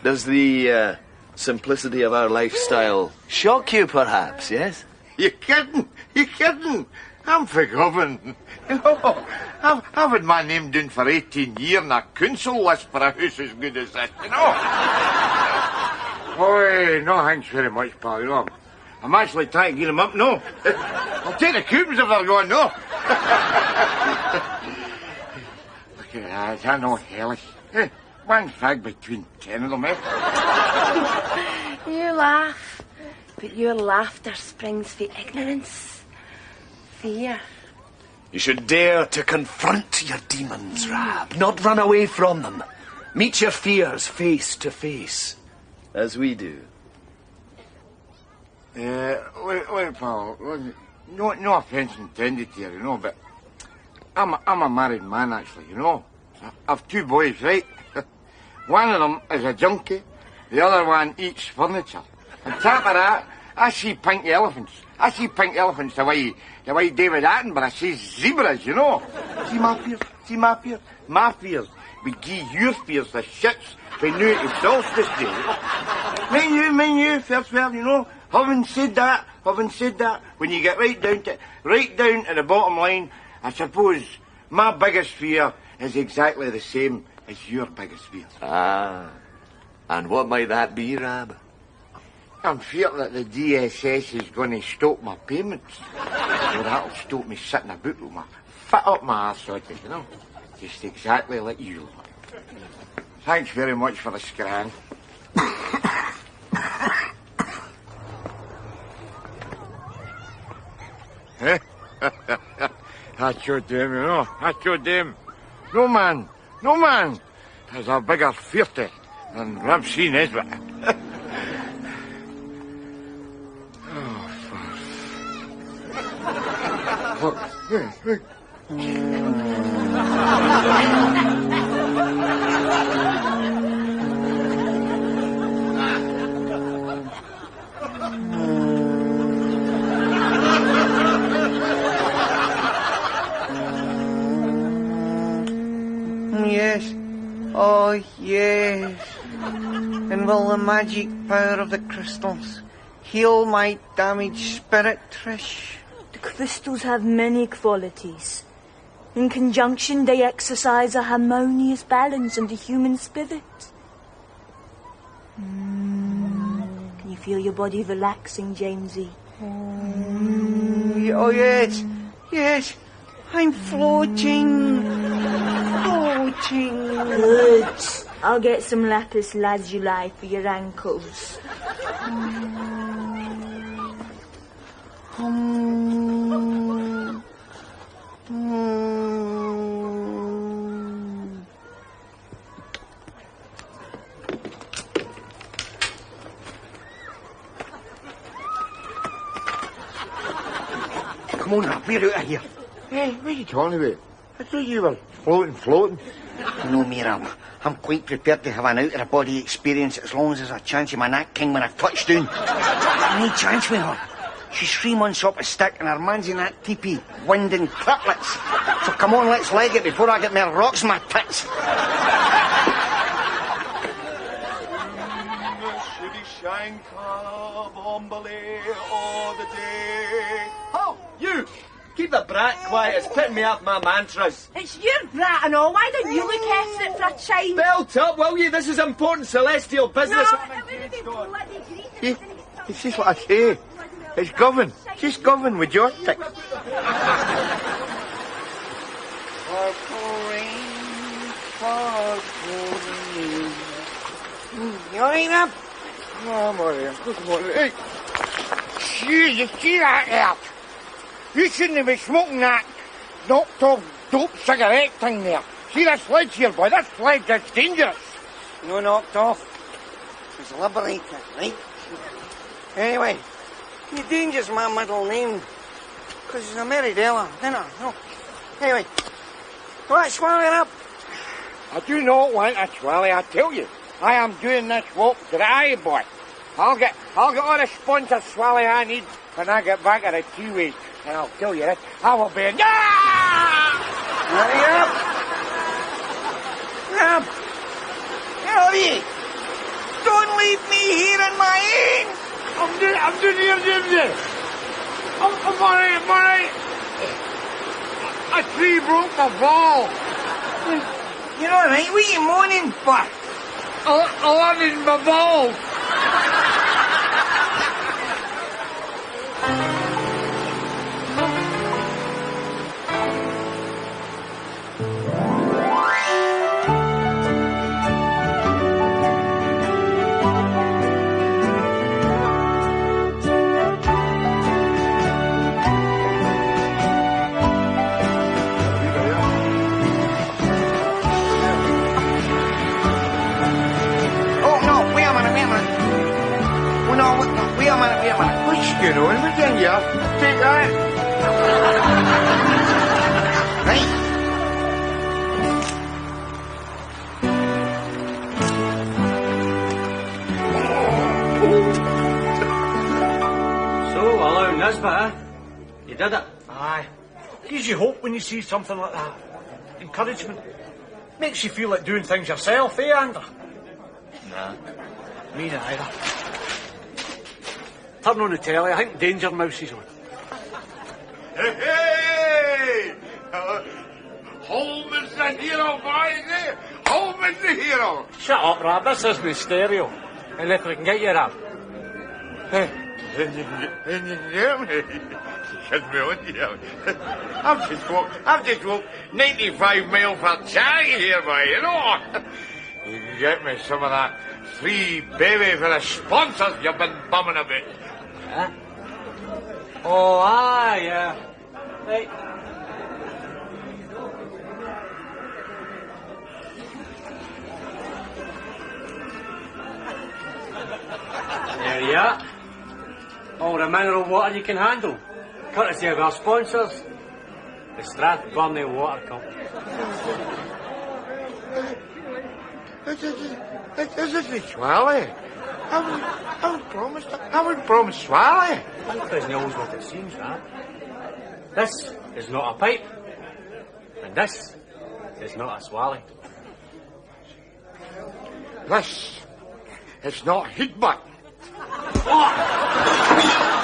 Does the simplicity of our lifestyle shock you, perhaps, yes? You kidding? I'm forgiven. You know, I've had my name down for 18 years on a council list for a house as good as this, you know. Oh, no thanks very much, pal, you know. I'm actually trying to get them up, no. I'll take the coupons if they're going, no. Look at that, I know hellish. One fag between 10 of them, eh? You laugh, but your laughter springs from ignorance, fear. You should dare to confront your demons, Rab, not run away from them. Meet your fears face to face, as we do. Look, pal, no offence intended here, you know, but I'm a married man, actually, you know. I've two boys, right? One of them is a junkie, the other one eats furniture. On top of that, I see pink elephants. The way David Attenborough sees zebras, you know. See my fears? My fears would give your fears the shits we knew it was solstice day. Mind you, fair, you know. Having said that, when you get right down to the bottom line, I suppose my biggest fear is exactly the same as your biggest fear. Ah, and what might that be, Rab? I'm fearing that the DSS is going to stop my payments. Well, that'll stop me sitting about with my foot up my arse, sort of, you know. Just exactly like you look. Thanks very much for the scran. That's your damn, you know. That's your damn. No man has a bigger fearty than Rab C. Nesbitt. Yes. Oh, yes. And will the magic power of the crystals heal my damaged spirit, Trish? The crystals have many qualities. In conjunction, they exercise a harmonious balance in the human spirit. Can you feel your body relaxing, Jamesie? Oh, yes. Yes. I'm floating. Good. I'll get some lapis lazuli for your ankles. Come on, Rab, we're out of here. Hey, what are you talking about? I thought you were floating. No, Mira, I'm quite prepared to have an out-of-body experience as long as there's a chance of my Nat King when I've touched down. Any chance with her? She's 3 months up a stick and her man's in that teepee, winding triplets. So come on, let's leg it before I get more rocks in my tits. Oh, you! Keep the brat quiet, it's putting me off my mantras. It's your brat and all. Why don't you look after it for a change? Belt up, will you? This is important celestial business. No, it wouldn't be bloody greedy. It's just what I say. It's Govan. Just Govan with your tick. You alright, Rab? Oh, I'm alright. Good morning. Hey! Gee, you see that there? You shouldn't be smoking that knocked off dope cigarette thing there. See this sledge here, boy? This sledge is dangerous. No knocked off. It's liberated, right? Anyway, the danger's my middle name. Because it's a married Ella, isn't it? No. Anyway, let's swallow it up. I do not want a swally, I tell you. I am doing this walk dry, boy. I'll get all the sponsor swally I need when I get back at the T-way. And I'll tell you this, I will be in... Hurry up! Rab! Hurry! Don't leave me here in my inn! I'm doing here, Jamesie. I'm alright. A tree broke my ball. You're alright, what are you moaning for? I landed my ball. Wait a minute. What's going on with you? Take that. Right. So, hello, Nesbitt, eh? You did it? Aye. Gives you hope when you see something like that. Encouragement. Makes you feel like doing things yourself, eh, Andrew? Nah. Me neither. Turn on the telly, I think Danger Mouse is on. Hey! Home is the hero, boys, Home is the hero. Shut up, Rab, this isn't stereo. Unless we can get you, Rab. I've just walked 95 mile for charity here, boy, you know. You can get me some of that free baby for the sponsors you've been bumming about. Huh? Oh, aye, yeah. Right. There you are. All the mineral water you can handle. Courtesy of our sponsors, the Strathburnley Water Company. This isn't Swally. I would promise Swally. Life isn't always what it seems, right? This is not a pipe. And this is not a swally. This is not a heat butt. Oh!